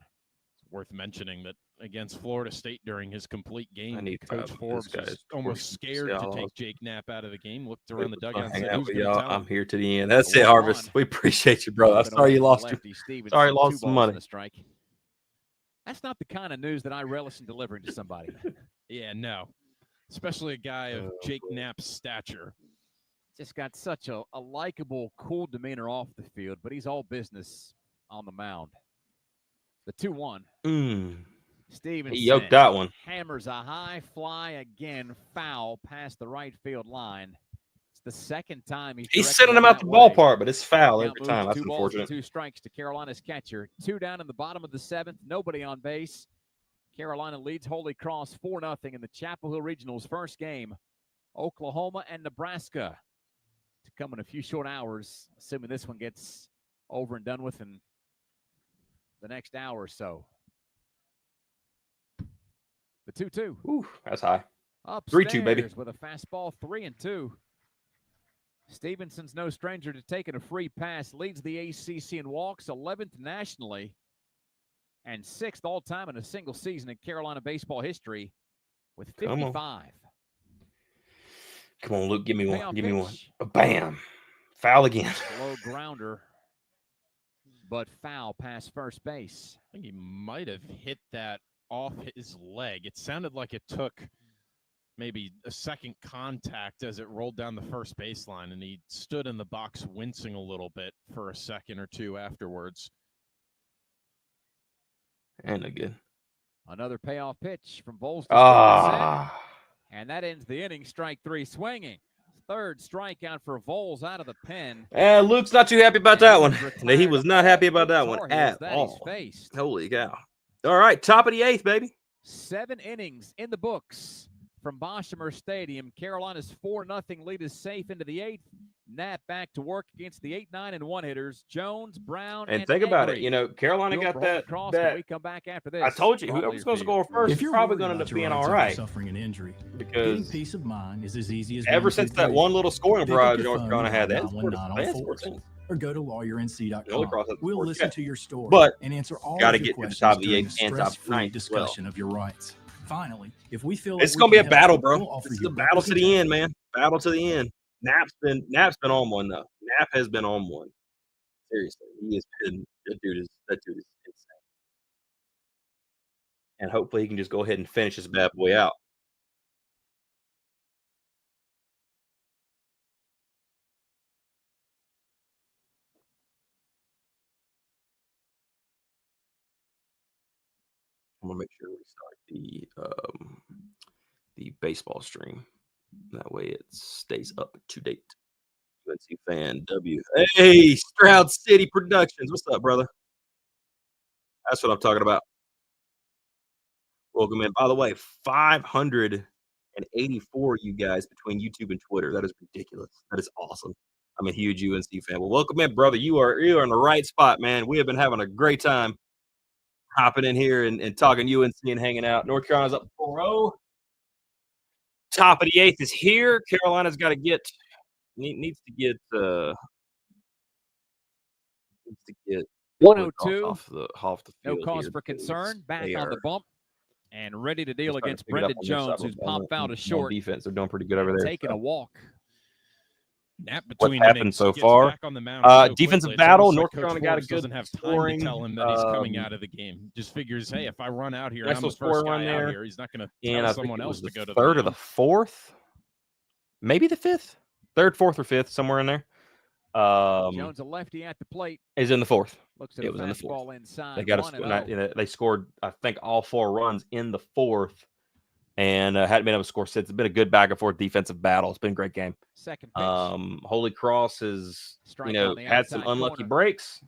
It's worth mentioning that against Florida State during his complete game, Coach to Forbes was almost scared to take Jake Knapp out of the game. Looked around the dugout and said, "Who's going to tell him?" I'm here to the end. That's it, Harvest. We appreciate you, brother. I'm sorry you lost Sorry you lost some money. Strike. That's not the kind of news that I relish in delivering to somebody. Yeah, no. Especially a guy of Jake Knapp's stature. Just got such a likable, cool demeanor off the field, but he's all business on the mound. The 2-1. Stevenson he yoked that one. hammers a high fly again, foul past the right field line. It's the second time he's sending him out the ballpark, but it's foul every time. That's 2 balls and unfortunate. 2 strikes to Carolina's catcher. 2 down in the bottom of the 7th. Nobody on base. Carolina leads Holy Cross 4-0 in the Chapel Hill Regionals first game. Oklahoma and Nebraska to come in a few short hours, assuming this one gets over and done with in the next hour or so. The 2-2. Ooh, that's high. 3-2, baby. With a fastball, 3-2. Stevenson's no stranger to taking a free pass. Leads the ACC in walks, 11th nationally, and 6th all-time in a single season in Carolina baseball history with 55. Come on, Luke, give me one. Give me one. Bam. Foul again. Low grounder, but foul past first base. I think he might have hit that off his leg. It sounded like it took maybe a second contact as it rolled down the first baseline, and he stood in the box wincing a little bit for a second or two afterwards. And again. Another payoff pitch from Vols. And that ends the inning. Strike 3 swinging. 3rd strikeout for Vols out of the pen. And Luke's not too happy about that one. He was not happy about that one at all. Holy cow. All right, top of the 8th, baby. 7 innings in the books from Boshamer Stadium. Carolina's 4-0 lead is safe into the 8th. Knapp back to work against the 8, 9, and 1 hitters. Jones, Brown, and think about it. You know, Carolina got that. We come back after this. I told you, whoever's going to score first is probably going to end up being all right. Suffering an injury, because peace of mind is as easy as ever since that one little scoring barrage North Carolina had, that's or go to lawyernc.com. We'll listen to your story and answer all got to of your get to the questions top of the during 8th and top of the 9th discussion of your rights. Finally, if we feel it's going to be a battle, bro. This is a battle to the end, man. Battle to the end. Knapp's been on one though. Knapp has been on one. Seriously, he has been. That dude is insane. And hopefully, he can just go ahead and finish this bad boy out. I'm gonna make sure we start the baseball stream. That way it stays up to date. UNC Fan W. Hey, Stroud City Productions. What's up, brother? That's what I'm talking about. Welcome in. By the way, 584 you guys between YouTube and Twitter. That is ridiculous. That is awesome. I'm a huge UNC fan. Well, welcome in, brother. You are in the right spot, man. We have been having a great time hopping in here and talking UNC and hanging out. North Carolina's up 4-0. Top of the 8th is here. Carolina's got to needs to get 102 off the field. No cause for concern. Back on the bump and ready to deal against Brendan Jones, who's popped out a short. Defense, they're doing pretty good over there. Taking a walk. What happened so far? Defensive battle. North Carolina got a good doesn't have time scoring. To tell him that he's coming out of the game. Just figures, hey, if I run out here, I'm the first guy out here. He's not going to tell someone else to go to the 3rd or the 4th, maybe the 5th, 3rd, 4th, or 5th, somewhere in there. Jones, a lefty at the plate, is in the 4th. Looks at it was in the 4th. Inside. They got they scored, I think, all 4 runs in the 4th. And hadn't been able to score since. It's been a good back and forth defensive battle. It's been a great game. Second pitch. Holy Cross has had some unlucky breaks.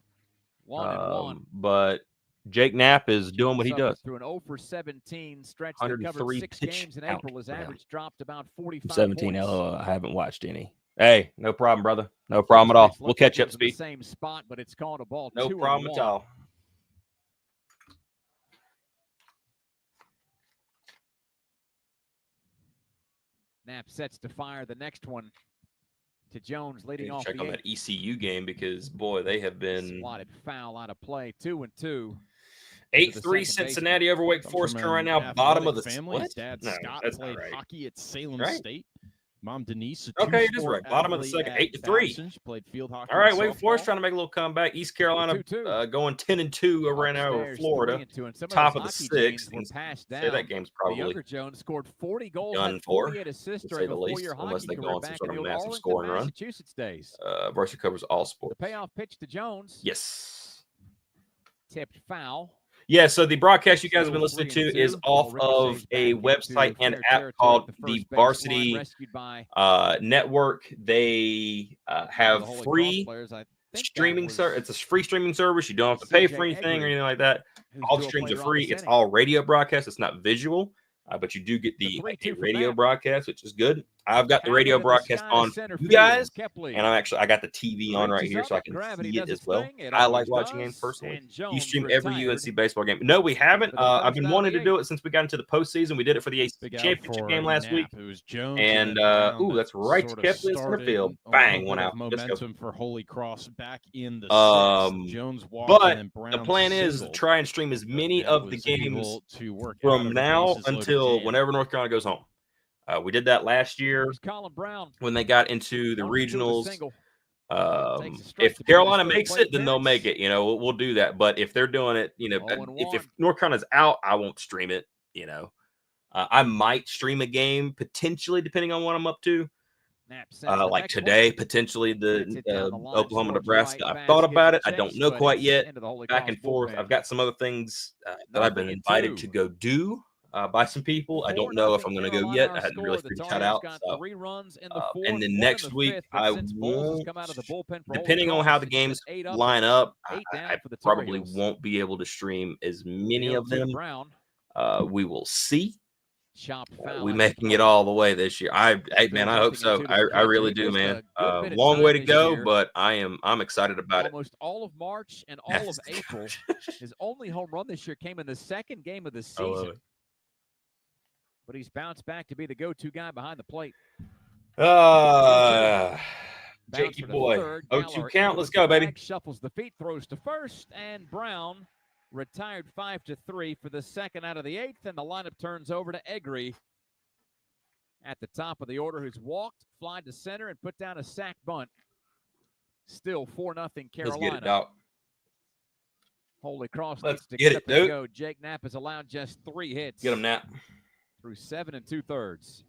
1-1. But Jake Knapp is doing what he does. Through an 0 for 17 stretch that covered 6 games in April, his average dropped about 45 17. points. I haven't watched any. Hey, no problem, brother. No problem at all. We'll catch you up to speed. Same spot, but it's called a ball. No problem at all. Knapp sets to fire the next one to Jones, leading off. Check on that ECU game because boy, they have been swatted foul out of play. 2-2. 8-3 Cincinnati over Wake Forest right now. Bottom of the family. His dad Scott played hockey at Salem State. Mom Denise. Okay, it is right. Bottom of the second, 8-3. She played field hockey. All right, Wake Forest trying to make a little comeback. East Carolina going 10-2 right now over Florida. Top of the 6th. Say that game's probably younger Jones scored 40 goals done for, 48 assists to say the during a least, 4-year unless they hockey go on career some back sort in of the massive Arlington, scoring run. Massachusetts days. Varsity covers all sports. The payoff pitch to Jones. Yes. Tipped foul. Yeah, so the broadcast you guys have been listening to is off of a website and app called the Varsity Network. They have free streaming service. It's a free streaming service. You don't have to pay for anything or anything like that. All the streams are free. It's all radio broadcast. It's not visual, but you do get the radio broadcast, which is good. I've got the radio broadcast on you guys, and I got the TV on right here so I can see it as well. I like watching games personally. You stream every UNC baseball game. No, we haven't. I've been wanting to do it since we got into the postseason. We did it for the ACC championship game last week. And that's right to Kepley in center field. Bang, one out. Momentum for Holy Cross back in the Jones walked, but the plan is to try and stream as many of the games from now until whenever North Carolina goes home. We did that last year when they got into the regionals. If Carolina makes it, then they'll make it. You know, we'll do that. But if they're doing it, you know, if North Carolina's out, I won't stream it. You know, I might stream a game potentially, depending on what I'm up to. Like today, potentially the Oklahoma, Nebraska. I've thought about it. I don't know quite yet. Back and forth. I've got some other things that I've been invited to go do. By some people. I don't know if I'm going to go yet. I hadn't really figured that out. So, and then next week, I won't, depending on how the games line up, I probably won't be able to stream as many of them. We will see. We making it all the way this year. Man, I hope so. I really do, man. Long way to go, but I'm excited about it. Almost all of March and all of April. His only home run this year came in the second game of the season. But he's bounced back to be the go-to guy behind the plate. Jakey boy. 0-2 count. Let's go, baby. Shuffles the feet, throws to first, and Brown retired 5-3 for the second out of the eighth, and the lineup turns over to Egri at the top of the order, who's walked, flied to center, and put down a sac bunt. Still 4-0 Carolina. Let's get it, Doc. Holy Cross Let's needs to get it, dude. Go. Jake Knapp has allowed just 3 hits. Get him, Knapp. Through 7 2/3.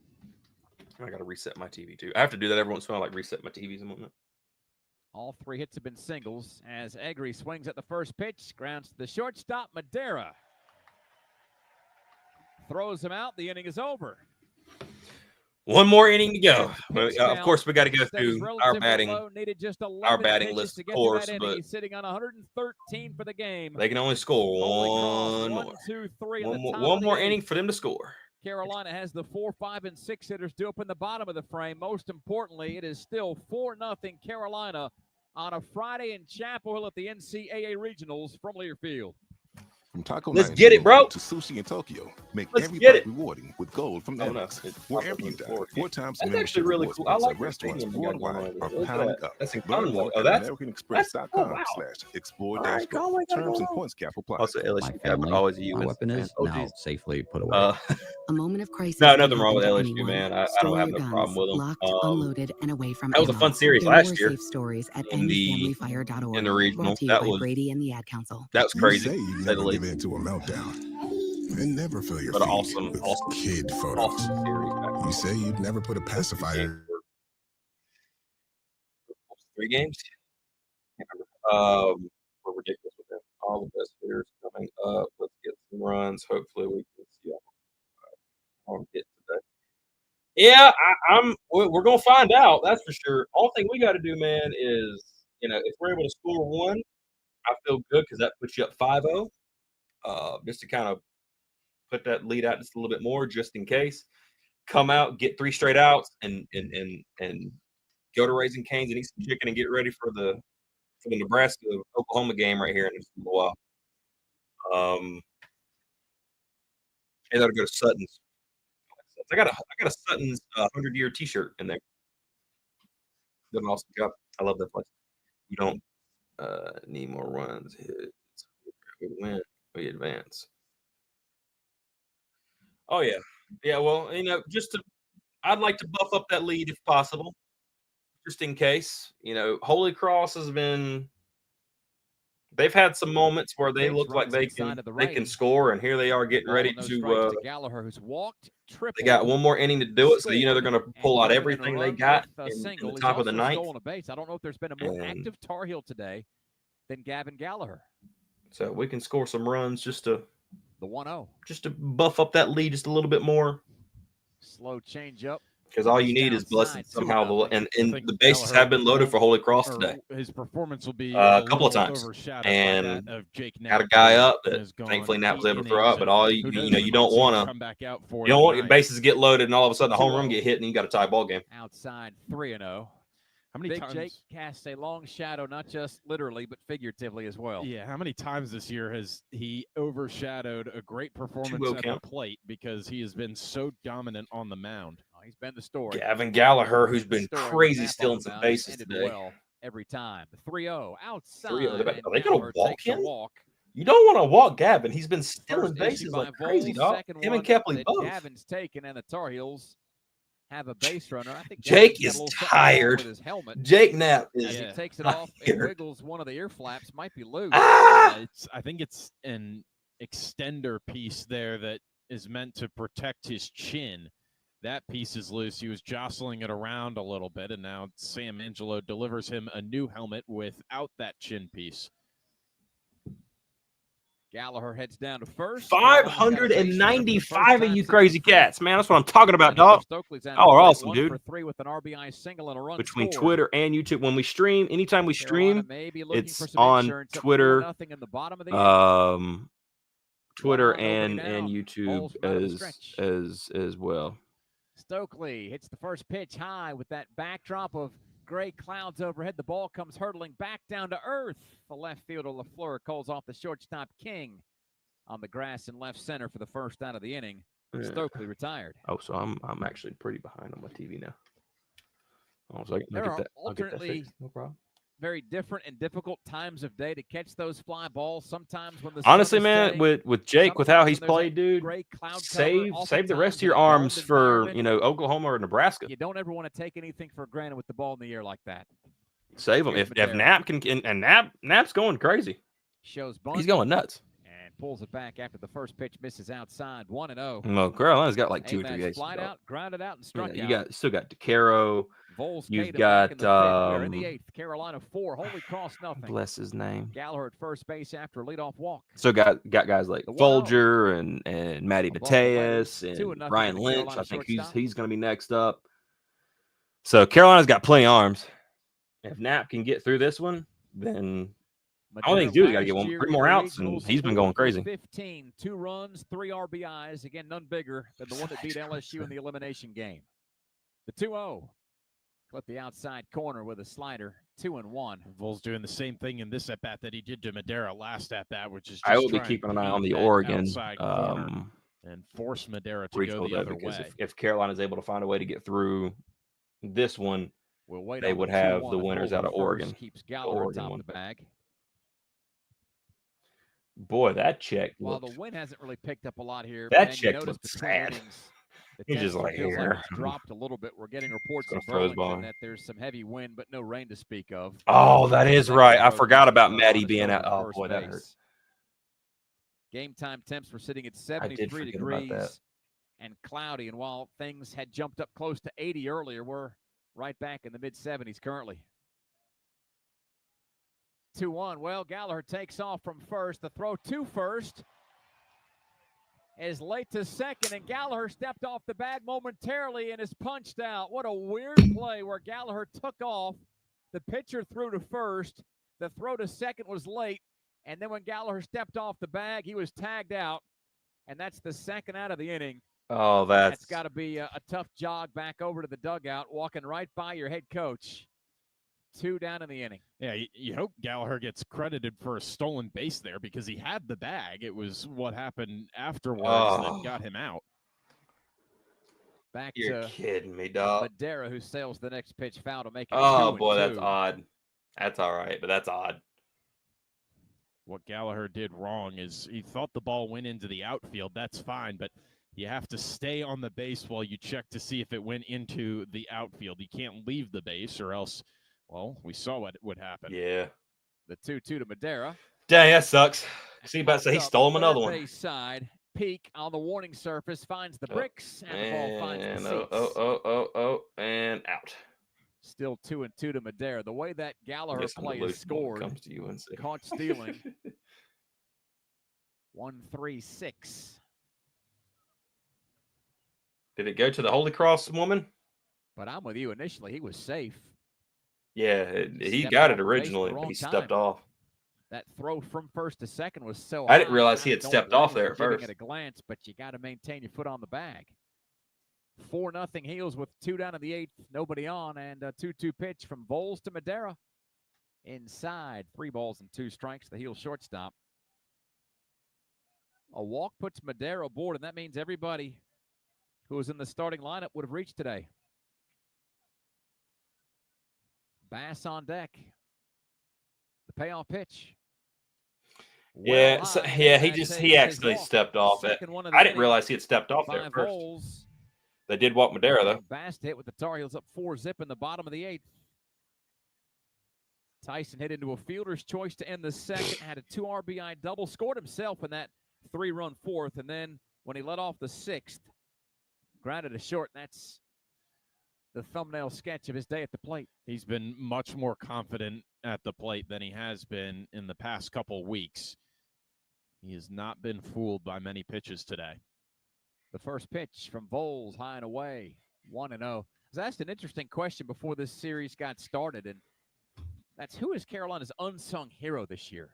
I got to reset my TV, too. I have to do that every once in a while, like reset my TVs and whatnot. All 3 hits have been singles as Egri swings at the first pitch, grounds to the shortstop, Madera. Throws him out. The inning is over. One more inning to go. Of course, we got to go through our batting list, of course, but sitting on 113 for the game. They can only score one more inning for them to score. Carolina has the 4, 5, and 6 hitters to open the bottom of the frame. Most importantly, it is still 4-0 Carolina on a Friday in Chapel Hill at the NCAA Regionals from Learfield. From taco Let's get it, bro. To sushi in Tokyo, make Let's every get bite it. rewarding with gold from Amex. Wherever you dine, 4 times That's actually really cool. I like restaurants the worldwide are piling up. That's in Learn more Conway. at AmericanExpress.com/explore-gold. Terms and points cap apply. Also, LSU family, always a My weapon is now safely put away. A moment of crisis. No, nothing wrong with LSU, man. I don't have no problem with them. Locked, unloaded, and away from that was a fun series last year in the regional. That was Brady and the Ad Council. That was crazy. You say you never give in to a meltdown and never feel your feet with kid photos. You say you'd never put a pacifier. 3 games. We're ridiculous with them. All the best hitters coming up. Let's get some runs. Hopefully, we can see on hit today. Yeah, we're gonna find out. That's for sure. All thing we got to do, man, is if we're able to score 1, I feel good because that puts you up 5-0. Just to kind of put that lead out just a little bit more, just in case. Come out, get 3 straight outs, and go to Raising Cane's and eat some chicken and get ready for the Nebraska Oklahoma game right here in just a little while. And I'll go to Sutton's. I got a Sutton's 100-year T-shirt in there. Did an awesome job. I love that place. We don't need more runs. We win. We advance. Oh yeah. Well, I'd like to buff up that lead if possible, just in case. Holy Cross has been. They've had some moments where they look like they can score, and here they are getting ready to. Gallagher, who's walked, they got one more inning to do it, so they're going to pull out everything they got in the top of the ninth. I don't know if there's been a more active Tar Heel today than Gavin Gallagher. So we can score some runs just to the 1-0. Just to buff up that lead just a little bit more. Slow change up. Because all you need is blessing somehow. And the bases have been loaded for Holy Cross today. His performance will be a couple of times. And had a guy up that thankfully Knapp was able to throw up. But all you don't want your bases to get loaded and all of a sudden a home run get hit and you got a tie ball game. Outside 3-0. How many Big times? Jake casts a long shadow, not just literally, but figuratively as well. Yeah, how many times this year has he overshadowed a great performance at the plate because he has been so dominant on the mound? Oh, he's been the story. Gavin Gallagher, who's been crazy stealing some bases today. Well every time. The 3-0 outside. 3-0. Are they going to walk him? Walk. You don't want to walk Gavin. He's been stealing bases like crazy, dog. Him and Kepley both. Gavin's taken, and the Tar Heels have a base runner. I think Jake is tired. With his helmet. Jake Knapp is he takes it off and wiggles one of the ear flaps. Might be loose. I think it's an extender piece there that is meant to protect his chin. That piece is loose. He was jostling it around a little bit, and now Sam Angelo delivers him a new helmet without that chin piese. Gallagher heads down to first. 595 of you crazy cats, man. That's what I'm talking about, dog. Oh, we're awesome, dude. 1-for-3 with an RBI single and a run between scored. Twitter and YouTube. When we stream, anytime we stream, it's on Twitter, Twitter and YouTube as well. Stokely hits the first pitch high with that backdrop of gray clouds overhead. The ball comes hurtling back down to earth. The left fielder LaFleur calls off the shortstop King on the grass in left center for the first out of the inning. Yeah. Stokely retired. Oh, so I'm actually pretty behind on my TV now. Oh, so there are alternately no problem. Very different and difficult times of day to catch those fly balls. Sometimes when the honestly, man, with Jake, with how he's played, dude, save the rest of your arms for Oklahoma or Nebraska. You don't ever want to take anything for granted with the ball in the air like that. Save them if Knapp can, and Knapp's going crazy. Shows bunt. He's going nuts. And pulls it back after the first pitch misses outside. 1-0. Well, Carolina's got like 2 or 3 aces. Flied out, grounded out, and struck out. You still got DeCaro. Vols You've got in the 8th. Carolina 4. Holy Cross nothing. Bless his name. Gallagher at first base after a leadoff walk. So got guys like Folger and Matty Mateus and Ryan Lynch. I think he's going to be next up. So Carolina's got plenty of arms. If Knapp can get through this one, then all they can do is got to get 3 more outs, and he's been going crazy. 15, 2 runs, 3 RBIs. Again, none bigger than the one that beat LSU in the elimination game. The 2-0. Clip the outside corner with a slider, 2-1. Vols doing the same thing in this at bat that he did to Madera last at bat, which is just I will be keeping an eye on the Oregon and force Madera to go the other way. If Carolina's able to find a way to get through this one, they would have the winners out of Oregon. Keeps Gallagher atop the bag. Boy, that check. While the wind hasn't really picked up a lot here, that check looks sad. He's just like here. Like dropped a little bit. We're getting reports from Burlington that there's some heavy wind, but no rain to speak of. Oh, that is right. I forgot about Maddie being out. Oh boy, that hurt. Game time temps were sitting at 73 degrees and cloudy. And while things had jumped up close to 80 earlier, we're right back in the mid-70s currently. 2-1. Well, Gallagher takes off from first. The throw to first is late to second, and Gallagher stepped off the bag momentarily and is punched out. What a weird play where Gallagher took off. The pitcher threw to first. The throw to second was late, and then when Gallagher stepped off the bag, he was tagged out, and that's the second out of the inning. Oh, that's got to be a tough jog back over to the dugout, walking right by your head coach. 2 down in the inning. Yeah, you hope Gallagher gets credited for a stolen base there because he had the bag. It was what happened afterwards that got him out. Back You're to kidding me, dog. Madera, who sails the next pitch foul to make it 2-2. Boy, 2-2. That's odd. That's all right, but that's odd. What Gallagher did wrong is he thought the ball went into the outfield. That's fine, but you have to stay on the base while you check to see if it went into the outfield. You can't leave the base or else, well, we saw what would happen. Yeah. The 2-2 to Madera. Dang, that sucks. See, about to say he stole him another one. Base side. Peak on the warning surface finds the bricks, and the ball finds the seats. And out. Still 2-2 to Madera. The way that Gallagher play is scored, comes to UNC. caught stealing, 1-3-6. Did it go to the Holy Cross woman? But I'm with you. Initially, he was safe. Yeah, he got it originally, but he stepped off. That throw from first to second was so I didn't high, realize he had stepped off there at first. At a glance, but you got to maintain your foot on the bag. 4-0 Heels with 2 down in the 8th, nobody on, and a 2-2 pitch from Voles to Madera. Inside, 3 balls and 2 strikes. The Heels shortstop. A walk puts Madera aboard, and that means everybody who was in the starting lineup would have reached today. Bass on deck. The payoff pitch. Yeah, he actually stepped off it. I didn't realize he had stepped off there first. Holes. They did walk Madera though. Bass hit with the Tar Heels up 4-0 in the bottom of the 8th. Tyson hit into a fielder's choice to end the second. Had a 2 RBI double. Scored himself in that 3-run 4th, and then when he let off the 6th, grounded a short. That's the thumbnail sketch of his day at the plate. He's been much more confident at the plate than he has been in the past couple weeks. He has not been fooled by many pitches today. The first pitch from Voles, high and away, 1-0. I was asked an interesting question before this series got started, and that's who is Carolina's unsung hero this year?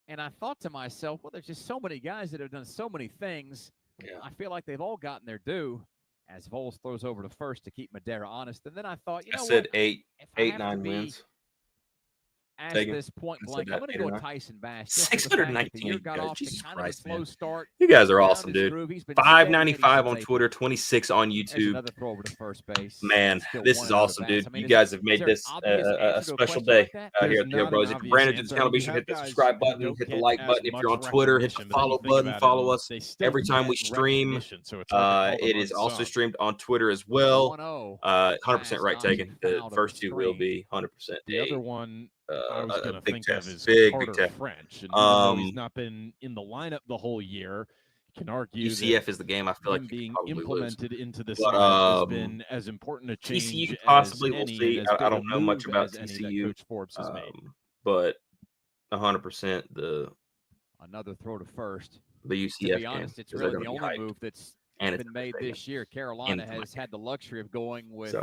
And I thought to myself, well, there's just so many guys that have done so many things. Yeah. I feel like they've all gotten their due as Voles throws over to first to keep Madera honest. And then I thought, you know, I said what? 9 wins. At this point blank, I'm going to go with Tyson Bass. 619. Got off to kind of a slow start. You guys are awesome, dude. 595 on Twitter, 26 on YouTube. Another throw over to first base. Man, this is awesome, dude. You guys have made this a special day here at the Bros. If you're brand new to the channel, be sure to hit the subscribe button, hit the like button. If you're on Twitter, hit the follow button. Follow us every time we stream. It is also streamed on Twitter as well. 100% right taken. The first 2 will be 100%. The other one I was going to think test. of is big Carter French. And he's not been in the lineup the whole year. You can argue UCF is the game I feel like being implemented into this lineup has been as important a change TCU possibly as we'll see. I don't know much about TCU, Coach Forbes has made. But 100% another throw to first. The UCF to be honest, it's really the only move that's been made this year. Carolina has had the luxury of going with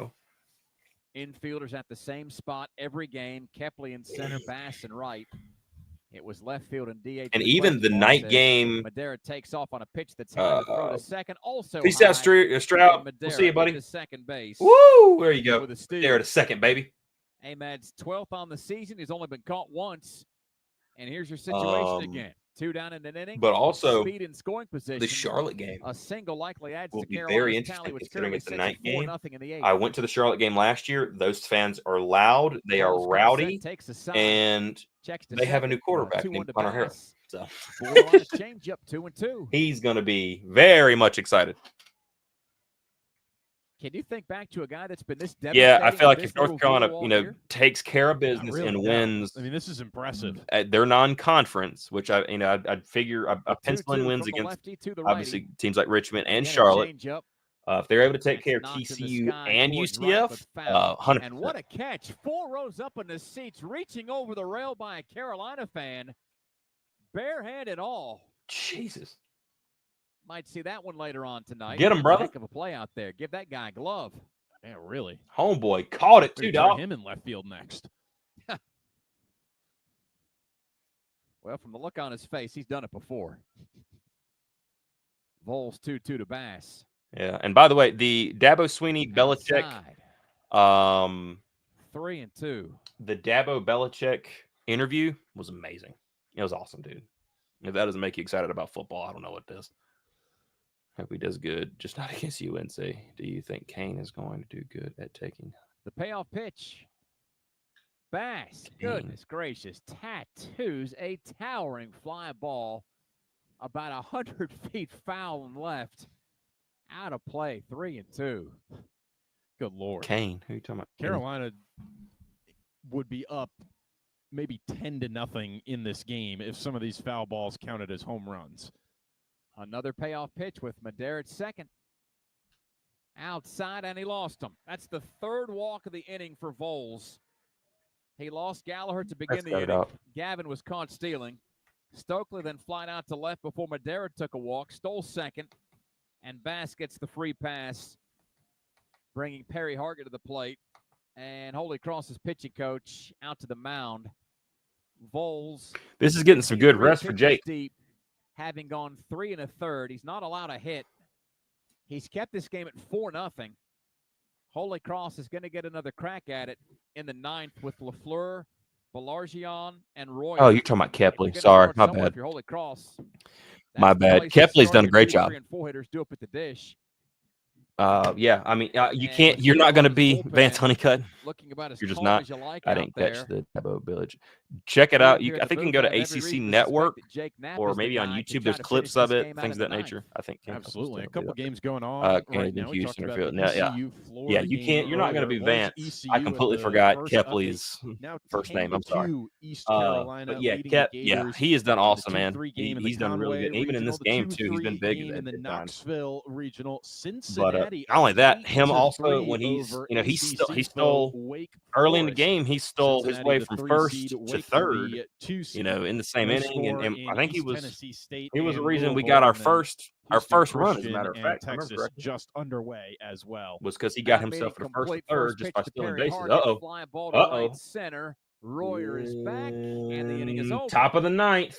infielders at the same spot every game. Kepley in center, Bass and right. It was left field and DH. And even the night game. Madera takes off on a pitch that's high to throw to second. Also, peace out, Stroud. We'll see you, buddy. To second base. Woo! There you go. There to second, baby. Ahmad's 12th on the season. He's only been caught once. And here's your situation again. 2 down in an inning. But also, speed and scoring position. The Charlotte game a single likely adds will to be Carolina's very interesting tally, considering it's a night game. 4-0 in the 8th. I went to the Charlotte game last year. Those fans are loud. They are rowdy. And they have a new quarterback named Connor Harris. So change up 2-2. He's going to be very much excited. Can you think back to a guy that's been this devastating? Yeah, I feel like if North Carolina, takes care of business and wins, I mean, this is impressive. At their non-conference, which I'd figure a pencil in wins against obviously teams like Richmond and Charlotte. If they're able to take care of TCU and UCF, 100%. And what a catch! 4 rows up in the seats, reaching over the rail by a Carolina fan, bare hand and all. Jesus. Might see that one later on tonight. Get him, brother. Heck of a play out there. Give that guy a glove. Yeah, really. Homeboy caught it too, dog. Him in left field next. Well, from the look on his face, he's done it before. Voles 2-2 to Bass. Yeah, and by the way, the Dabo Swinney Belichick, 3-2. The Dabo Belichick interview was amazing. It was awesome, dude. If that doesn't make you excited about football, I don't know what does. Hope he does good, just not against UNC. Do you think Kane is going to do good at taking the payoff pitch? Bass, goodness gracious, tattoos a towering fly ball about 100 feet foul and left. Out of play, 3-2. Good Lord. Kane, who are you talking about? Carolina would be up maybe 10-0 in this game if some of these foul balls counted as home runs. Another payoff pitch with Madera at second. Outside, and he lost him. That's the 3rd walk of the inning for Voles. He lost Gallagher to begin the inning. Gavin was caught stealing. Stokely then flied out to left before Madera took a walk, stole second, and Bass gets the free pass, bringing Perry Hargett to the plate. And Holy Cross's pitching coach out to the mound. Voles. This is getting some good rest for Jake. Deep, having gone 3 1/3. He's not allowed a hit. He's kept this game at 4-0. Holy Cross is going to get another crack at it in the 9th with LaFleur, Belargian, and Roy. Oh, you're talking about Kepley. Sorry, my bad. Holy Cross. My bad. Kepley's done a great job. 3 and 4 hitters do up at the dish. Yeah, I mean, you're not going to be Vance Honeycutt. Looking about as You're just calm not. as you like I out didn't there. catch the Dabo Village. Check it out. I think you can go to ACC Network or maybe on YouTube. There's clips of it, things of that nature. I think. Absolutely. A couple games going on right now. Houston, Yeah, you can't. You're not going to be Vance. I completely forgot Kepley's first name. I'm sorry. But yeah, Kep. Yeah, he has done awesome, man. He's done really good. Even in this game too, he's been big in the Knoxville Regional. But Cincinnati. not only that, him also when he's he stole early in the game. He stole his way from first to third. In the same inning, and I think he was the reason we got our first run. As a matter of fact, Texas just underway as well. Was because he got himself from first to third just by stealing bases. Fly ball to right center. Royer is back, and the inning is over. Top of the 9th.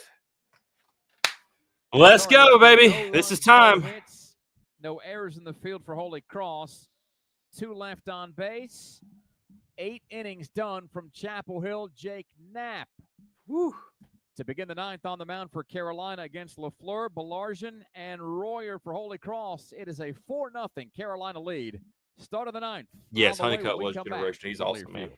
Let's go, baby. This is time. No errors in the field for Holy Cross. 2 left on base. 8 innings done from Chapel Hill. Jake Knapp. Woo. To begin the 9th on the mound for Carolina against LaFleur, Belargian, and Royer for Holy Cross. It is a 4-0 Carolina lead. Start of the 9th. Yes, Honeycutt was generation. He's awesome, man.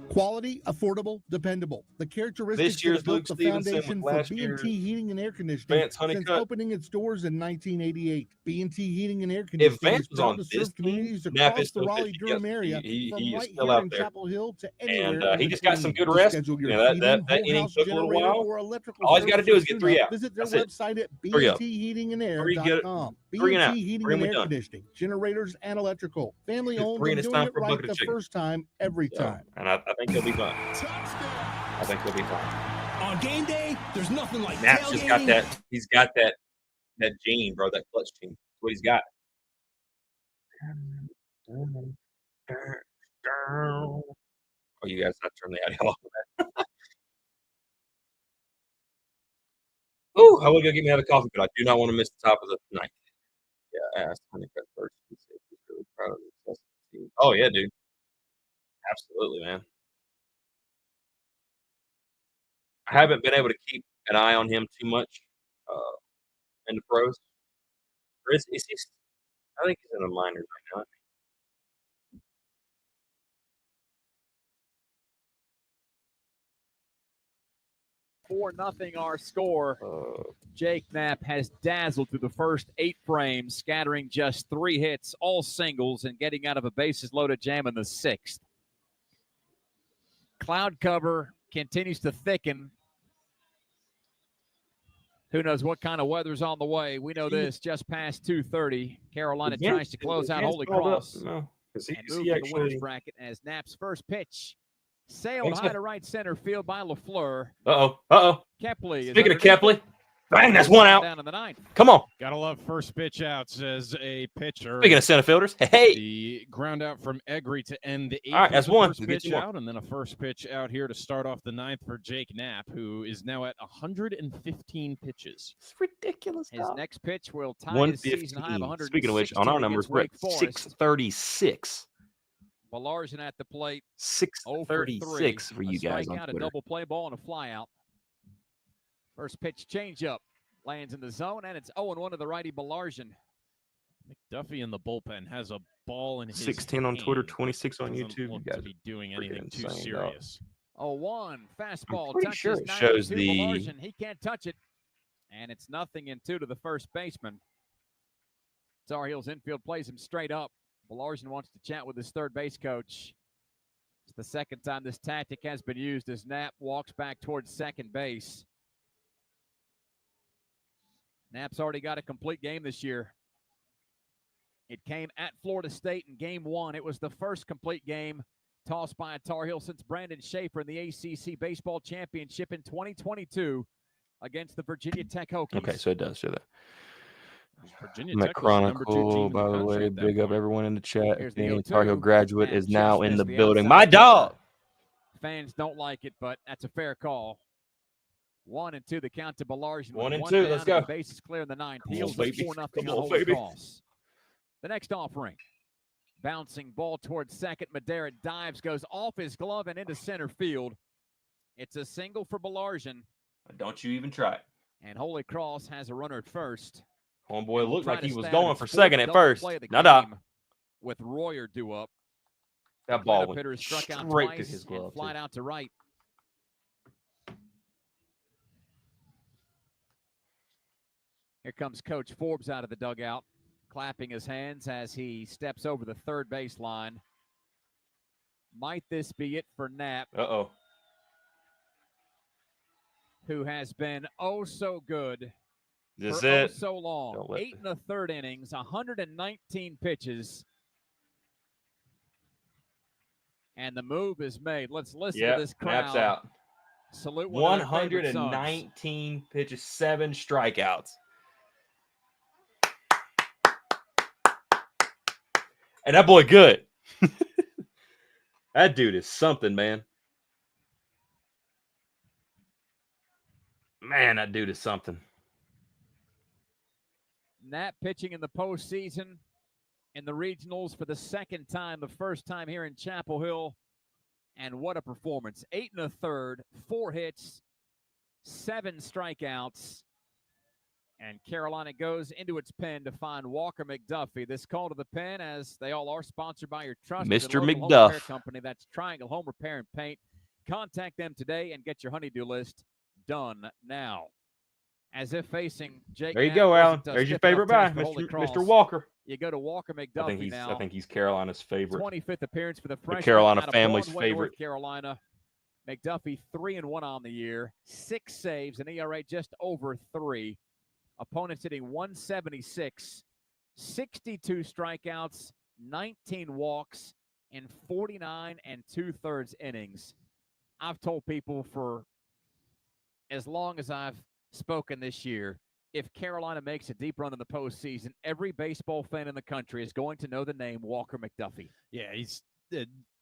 Quality, affordable, dependable. The characteristics This year's that built Luke the Stevenson foundation with for last year's B&T Heating and Air Conditioning Vance since Honeycutt. opening its doors in 1988. B&T Heating and Air If Conditioning Vance is was proud on to this serve team, communities Knapp across is the still Raleigh-Durham area, he from is right still here out in there. Chapel Hill to anywhere. And in he just got some between. good To rest. schedule your That heating, inning whole house took a little generator, while. or electrical All he's got to do is get services 3 tune-up, out. Visit their That's it. website at 3 up. btheatingandair.com. 3 and out. B&T Heating 3 and and Air we're done. Conditioning, generators and electrical, family owned, 3 and and it's doing time it for a right bucket of the chicken. first time, every time. And I think he'll be fine. I think he'll be fine. On game day, there's nothing like Knapp's just got tailgating. that. He's got that gene, bro. That clutch gene. That's what he's got. Oh, you guys have to turn the audio off of that. Ooh, I would go get me another coffee, but I do not want to miss the top of the 9th. Yeah, I asked Honeycutt first. He said he's really proud of the team. Oh, yeah, dude. Absolutely, man. I haven't been able to keep an eye on him too much in the pros. Or is he? I think he's in the minors right now. 4-0 our score. Jake Knapp has dazzled through the first 8 frames, scattering just 3 hits, all singles, and getting out of a bases-loaded jam in the 6th. Cloud cover continues to thicken. Who knows what kind of weather's on the way? We know this, just past 2:30. Carolina tries to close out Holy Cross and move to the winner's bracket as Knapp's first pitch sailed high to right center field by LaFleur. Kepley. Speaking of Kepley, bang, that's one out. Down in the 9th. Come on. Gotta love first pitch outs as a pitcher. Speaking of center fielders, hey. The ground out from Egri to end the 8th. All right, that's one. First pitch out, and then a first pitch out here to start off the 9th for Jake Knapp, who is now at 115 pitches. It's ridiculous. His next pitch will tie his season high of 115. Speaking of which, on our numbers, we're at 636. Belargian at the plate. 636 for you guys on Twitter. A double play ball and a fly out. First pitch changeup lands in the zone, and it's 0-1 to the righty Belargian. McDuffie in the bullpen has a ball in his 16 on Twitter, 26 on YouTube. You guys to be doing anything too serious. 0-1 fastball. I'm pretty sure it shows the. Belargian. He can't touch it, and it's 0-2 to the first baseman. Tar Heels infield plays him straight up. Belargian wants to chat with his third base coach. It's the second time this tactic has been used as Knapp walks back towards second base. Knapp's already got a complete game this year. It came at Florida State in Game 1. It was the first complete game tossed by a Tar Heel since Brandon Schaefer in the ACC Baseball Championship in 2022. against the Virginia Tech Hokies. Okay, so it does do that. Virginia Met Tech was the number 2 team Chronicle, in the by the country way. at that Big up point. everyone in the chat. Here's the Again, 0-2, Tar Heel graduate and is now Chips in the missed the building. outside My dog. Fans don't like it, but that's a fair call. 1-2, the count to Balargian. 1-2, let's go. The base is clear in the 9th. Come on, Heels baby. 4-0 Come on on, Holy baby. Cross. The next offering. Bouncing ball towards second. Madera dives, goes off his glove and into center field. It's a single for Balargian. Don't you even try it. And Holy Cross has a runner at first. Homeboy looked like he was Stab going its for fourth second at double first. play of the Nada. game with Royer due up. That ball Cleanup hitter went struck out straight to twice his and glove. flied out to right. Here comes Coach Forbes out of the dugout, clapping his hands as he steps over the third baseline. Might this be it for Knapp? Uh-oh. Who has been oh so good This for it? oh so long. Don't let 8 1/3 innings, 119 pitches. And the move is made. Let's listen to this crowd. Knapp's out. Salute one of their favorite sons. 119 pitches, 7 strikeouts. And that boy good. That dude is something, man. Man, that dude is something. Knapp pitching in the postseason in the regionals for the second time, the first time here in Chapel Hill. And what a performance. 8 1/3, 4 hits, 7 strikeouts. And Carolina goes into its pen to find Walker McDuffie. This call to the pen, as they all are, sponsored by your trusted Mr. local home McDuff. repair company. That's Triangle Home Repair and Paint. Contact them today and get your honeydew list done now. As if facing Jake. There you Knapp go, wasn't Alan. a There's your stiff enough favorite guy, test for Holy Cross. Mr. Walker. You go to Walker McDuffie now. I think he's Carolina's favorite. 25th appearance for the freshman. Carolina out of family's Broadway, favorite. North Carolina. McDuffie 3-1 on the year, 6 saves, an ERA just over 3. Opponents hitting 176, 62 strikeouts, 19 walks in 49 2/3 innings. I've told people for as long as I've spoken this year, if Carolina makes a deep run in the postseason, every baseball fan in the country is going to know the name Walker McDuffie. Yeah, he's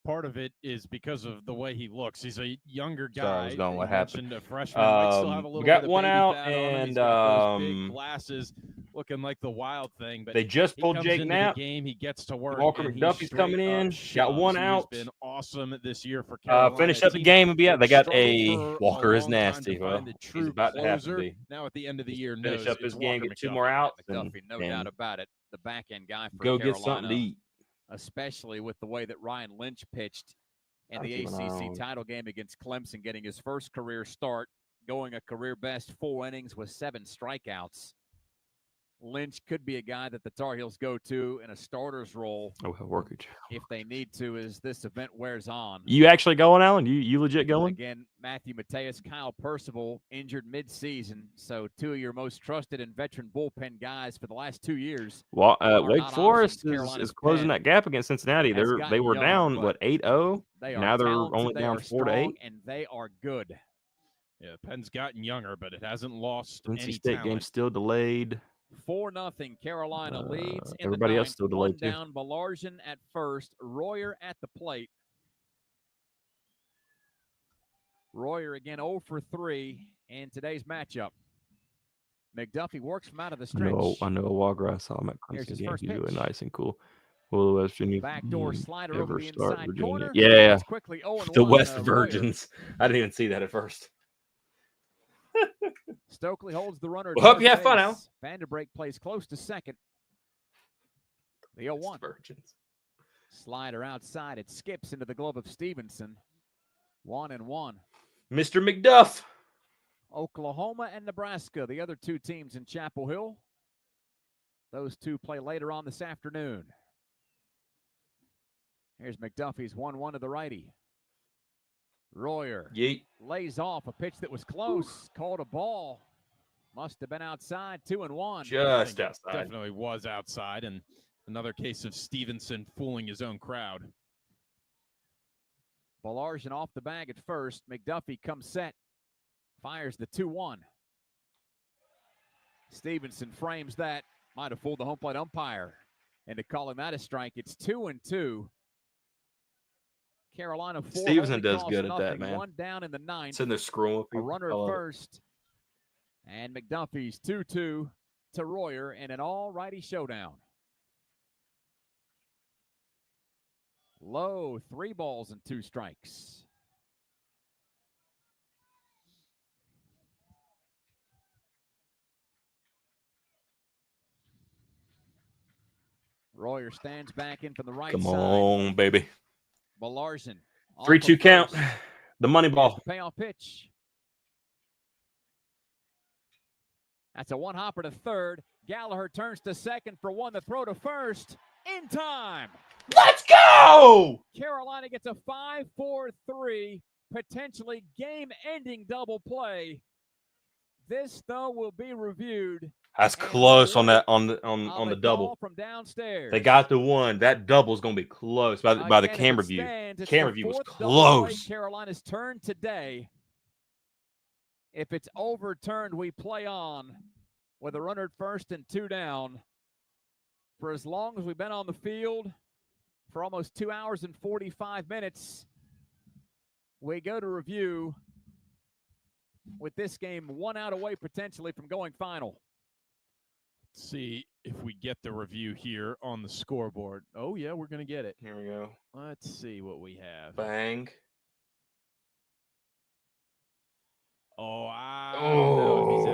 part of it is because of the way he looks. He's a younger guy. Sorry, I was going, what happened? A freshman might still have a little we got bit of one baby out, fat on him. and He's got those big glasses, looking like the Wild Thing. But they just he pulled comes Jake into Knapp. The game, he gets to work. Walker and McDuffie's he's coming straight in. up Got one shoves. out. He's been awesome this year for Carolina. Finish up the game and be out. They got a Walker is nasty. Well, he's about to have to be. Now at the end of the year, Finish knows up his it's game, Walker get 2 McDuffie. more outs. McDuffie, no doubt about it. The back end guy for go Carolina, get something to eat. especially with the way that Ryan Lynch pitched in the keep an eye ACC on. title game against Clemson, getting his first career start, going a career best 4 innings with 7 strikeouts. Lynch could be a guy that the Tar Heels go to in a starter's role if they need to as this event wears on. You actually going, Alan? You legit going? Again, Matthew Mateus, Kyle Percival injured midseason, so 2 of your most trusted and veteran bullpen guys for the last 2 years. Well, are Wake not Forest options. is Carolina's closing pen that gap against Cincinnati. has They gotten were young, down but what 8-0. They are Now they're talented, only they down are 4 to 8. strong, and they are good. Yeah, Penn's gotten younger, but it hasn't lost NC any State talent. game still delayed. 4-0 Carolina leads in everybody the else 9th. still delayed, One too. down, Balargian at first, Royer at the plate. Royer again 0 for 3 in today's matchup. McDuffie works from out of the stretch. I know a Walker. I saw him at Here's Clemson his game. first He's really pitch. nice and cool. Will the West Virginia Backdoor slider over ever the start inside Virginia? corner. Yeah, It's quickly 0-1, the West Royer. Virgins. I didn't even see that at first. Stokely holds the runner. at Well, hope first you have fun, base. Al. Vanderbrake plays close to second. The 0-1. Virgins. Slider outside. It skips into the glove of Stevenson. 1-1. Mr. McDuff. Oklahoma and Nebraska, the other 2 teams in Chapel Hill. Those 2 play later on this afternoon. Here's McDuffie's 1-1 to the righty. Royer Yeet. lays off a pitch that was close. Called a ball. Must have been outside. 2-1. Just It outside. definitely was outside, and another case of Stevenson fooling his own crowd. Balargian off the bag at first. McDuffie comes set. Fires the 2-1. Stevenson frames that. Might have fooled the home plate umpire into calling that a strike. It's 2-2. Carolina 4. Stevenson does good at that, man. One down in the ninth. Sitting there screwing with A people. runner at first. And McDuffie's 2-2 to Royer in an all-righty showdown. Low, 3 balls and 2 strikes. Royer stands back in from the right side. Come on, baby. Belarsion. 3-2 count. The money ball. Payoff pitch. That's a one hopper to third. Gallagher turns to second for one. The throw to first in time. Let's go! Carolina gets a 5-4-3, potentially game-ending double play. This, though, will be reviewed. That's close on that on the double. From downstairs. They got the one. That double is going to be close by the camera view. Camera view was close. Carolina's turn today. If it's overturned, we play on with a runner at first and 2 down. For as long as we've been on the field, for almost 2 hours and 45 minutes, we go to review with this game 1 out away potentially from going final. Let's see if we get the review here on the scoreboard. Oh, yeah, we're going to get it. Here we go. Let's see what we have. Bang. No, he's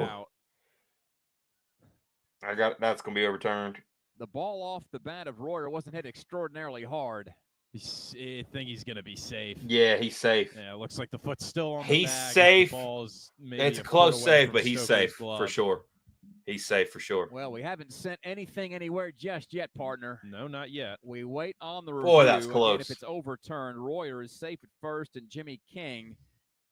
out. That's going to be overturned. The ball off the bat of Royer wasn't hit extraordinarily hard. I think he's going to be safe. Yeah, he's safe. Yeah, it looks like the foot's still on he's the bag. Safe. The ball's maybe it's a close foot away safe, from but he's Stokely's safe glove. for sure. He's safe for sure. Well, we haven't sent anything anywhere just yet, partner. No, not yet. We wait on the review. Boy, that's close. Again, if it's overturned, Royer is safe at first, and Jimmy King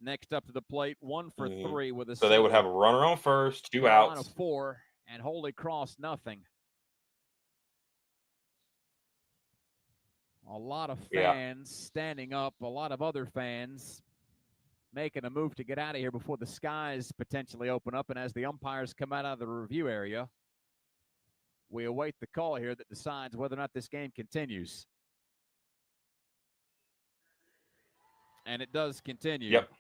next up to the plate, 1 for 3 with a. So they would have a runner on first, 2 outs. 4, and Holy Cross nothing. A lot of fans standing up, a lot of other fans making a move to get out of here before the skies potentially open up. And as the umpires come out of the review area, we await the call here that decides whether or not this game continues. And it does continue. Yep.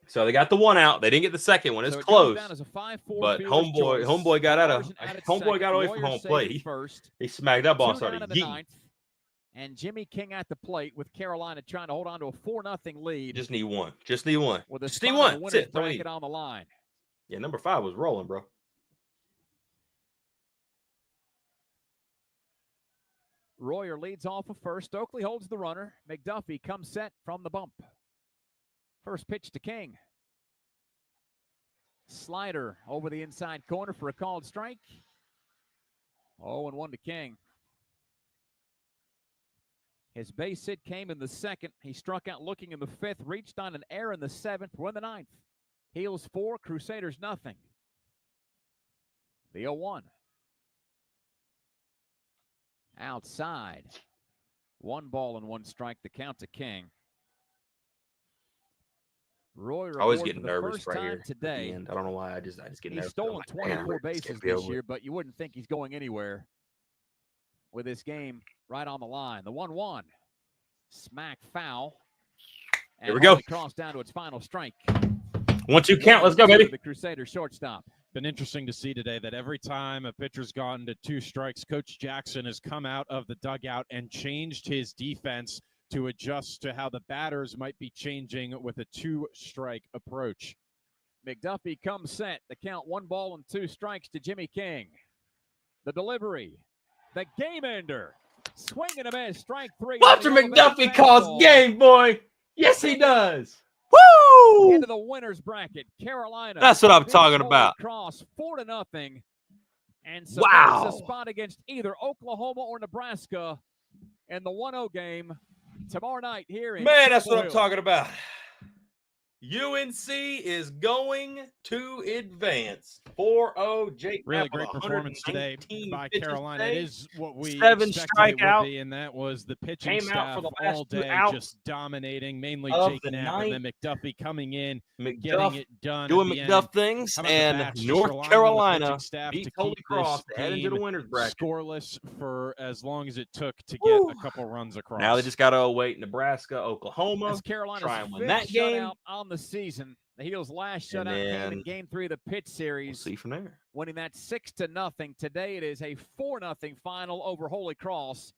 So they got the 1 out. They didn't get the second one. It's so it close. Down as a 5-4 but homeboy got away from home plate. He smacked that ball and started yeeting. And Jimmy King at the plate with Carolina trying to hold on to a 4-0 lead. Just need one. Just need one. With a just need one. That's it. Bracket on the line. Yeah, number 5 was rolling, bro. Royer leads off of first. Stokely holds the runner. McDuffie comes set from the bump. First pitch to King. Slider over the inside corner for a called strike. 0-1 to King. His base hit came in the second. He struck out looking in the fifth, reached on an error in the seventh, won the ninth. Heels 4, Crusaders nothing. The 0-1. Outside. 1 ball and 1 strike, the count to King. Royer I always get nervous right here today. I don't know why. I just get nervous. He's stolen 24 bases this year, but you wouldn't think he's going anywhere with this game right on the line. The 1-1. Smack foul. And here we go. Cross down to its final strike. 1-2 count. Let's go, baby. The Crusader shortstop. Been interesting to see today that every time a pitcher's gotten to 2 strikes, Coach Jackson has come out of the dugout and changed his defense to adjust to how the batters might be changing with a 2-strike approach. McDuffie comes set. The count 1 ball and 2 strikes to Jimmy King. The delivery. The game ender. Swing and a miss. Strike 3. Walter McDuffie calls game, boy. Yes, he does. Woo! Into the winner's bracket. Carolina. That's what I'm talking about. Cross 4-0. And so wow. It's a spot against either Oklahoma or Nebraska in the 1-0 game tomorrow night here in Man, that's Chapel what I'm Hill. talking about. UNC is going to advance. 4-0. Jake really Knapp great performance today by Carolina. It is what we 7 expected it strikeout. would be, and that was the pitching Came out staff for the last all 2 day, outs just dominating, mainly of Jake the Knapp, ninth. and then McDuffie coming in, McDuff getting it done. doing at the McDuff end. things, How about the and bats just North relying on the Carolina pitching staff beats to Holy keep Cross this to head into the game winner's bracket. scoreless for as long as it took to get a couple runs across. Now they just got to await Nebraska, Oklahoma. That's Carolina's try and win 5th that game. shutout on the season. The Heels' last And shutout came then in Game 3 of the Pitt series. We'll see from there. Winning that 6-0. Today it is a 4-0 final over Holy Cross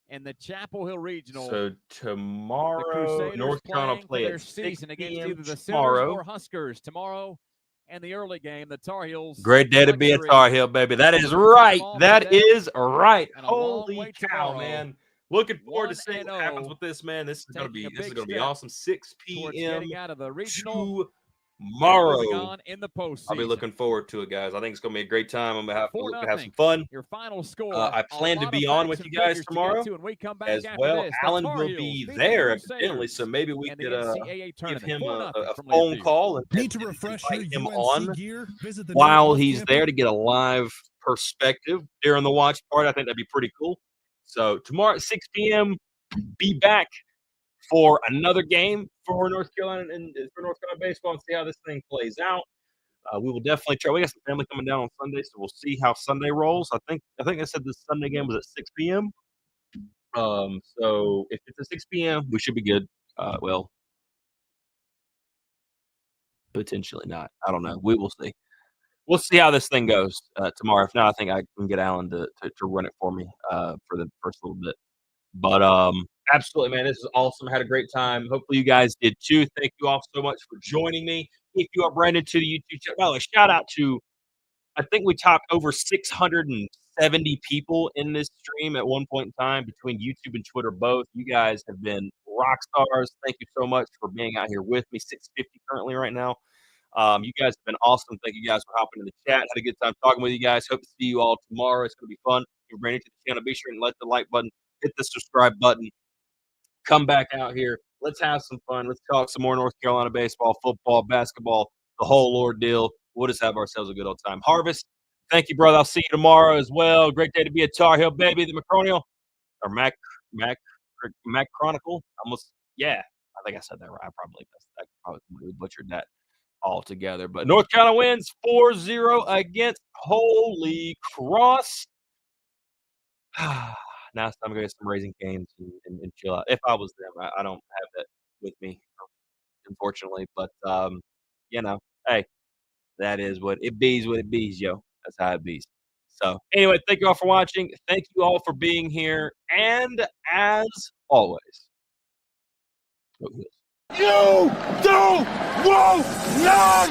in the Chapel Hill Regional. So tomorrow, North Carolina play their at 6 season against p.m. either the Sooners tomorrow. or Huskers tomorrow. And the early game, the Tar Heels. Great day to be a Tar Heel, baby. That is right. That is right. Holy cow, man. Looking forward to seeing what happens with this, man. This is going to be awesome. 6 p.m. out of the regional tomorrow. In the postseason. I'll be looking forward to it, guys. I think it's going to be a great time. I'm going to have some fun. Your final score. I plan to be on with you guys tomorrow as well. Alan will be there evidently, so maybe we could give him a phone call and need to refresh him UNC on gear. Visit the while he's there to get a live perspective during the watch party. I think that'd be pretty cool. So tomorrow at 6 p.m., be back for another game for North Carolina and for North Carolina baseball and see how this thing plays out. We will definitely try. We got some family coming down on Sunday, so we'll see how Sunday rolls. I think I said the Sunday game was at 6 p.m. So if it's at 6 p.m., we should be good. Well, potentially not. I don't know. We will see. We'll see how this thing goes tomorrow. If not, I think I can get Alan to run it for me for the first little bit. But absolutely, man, this is awesome. I had a great time. Hopefully you guys did too. Thank you all so much for joining me. If you are brand new to the YouTube channel, by the way, shout out to, I think we topped over 670 people in this stream at one point in time between YouTube and Twitter both. You guys have been rock stars. Thank you so much for being out here with me. 650 currently right now. You guys have been awesome. Thank you guys for hopping in the chat. Had a good time talking with you guys. Hope to see you all tomorrow. It's going to be fun. If you're brand new to the channel, be sure and let the like button, hit the subscribe button. Come back out here. Let's have some fun. Let's talk some more North Carolina baseball, football, basketball, the whole ordeal. We'll just have ourselves a good old time. Harvest, thank you, brother. I'll see you tomorrow as well. Great day to be a Tar Heel, baby. The Macronial, or Mac Chronicle. Almost, yeah. I think I said that right. I probably butchered that altogether. But North Carolina wins 4-0 against Holy Cross. Now it's time to go get some Raising Cane's and chill out. If I was them, I don't have that with me, unfortunately. But hey, that is what it bees. What it bees, yo. That's how it bees. So anyway, thank you all for watching. Thank you all for being here, and as always, go Heels. You don't want none.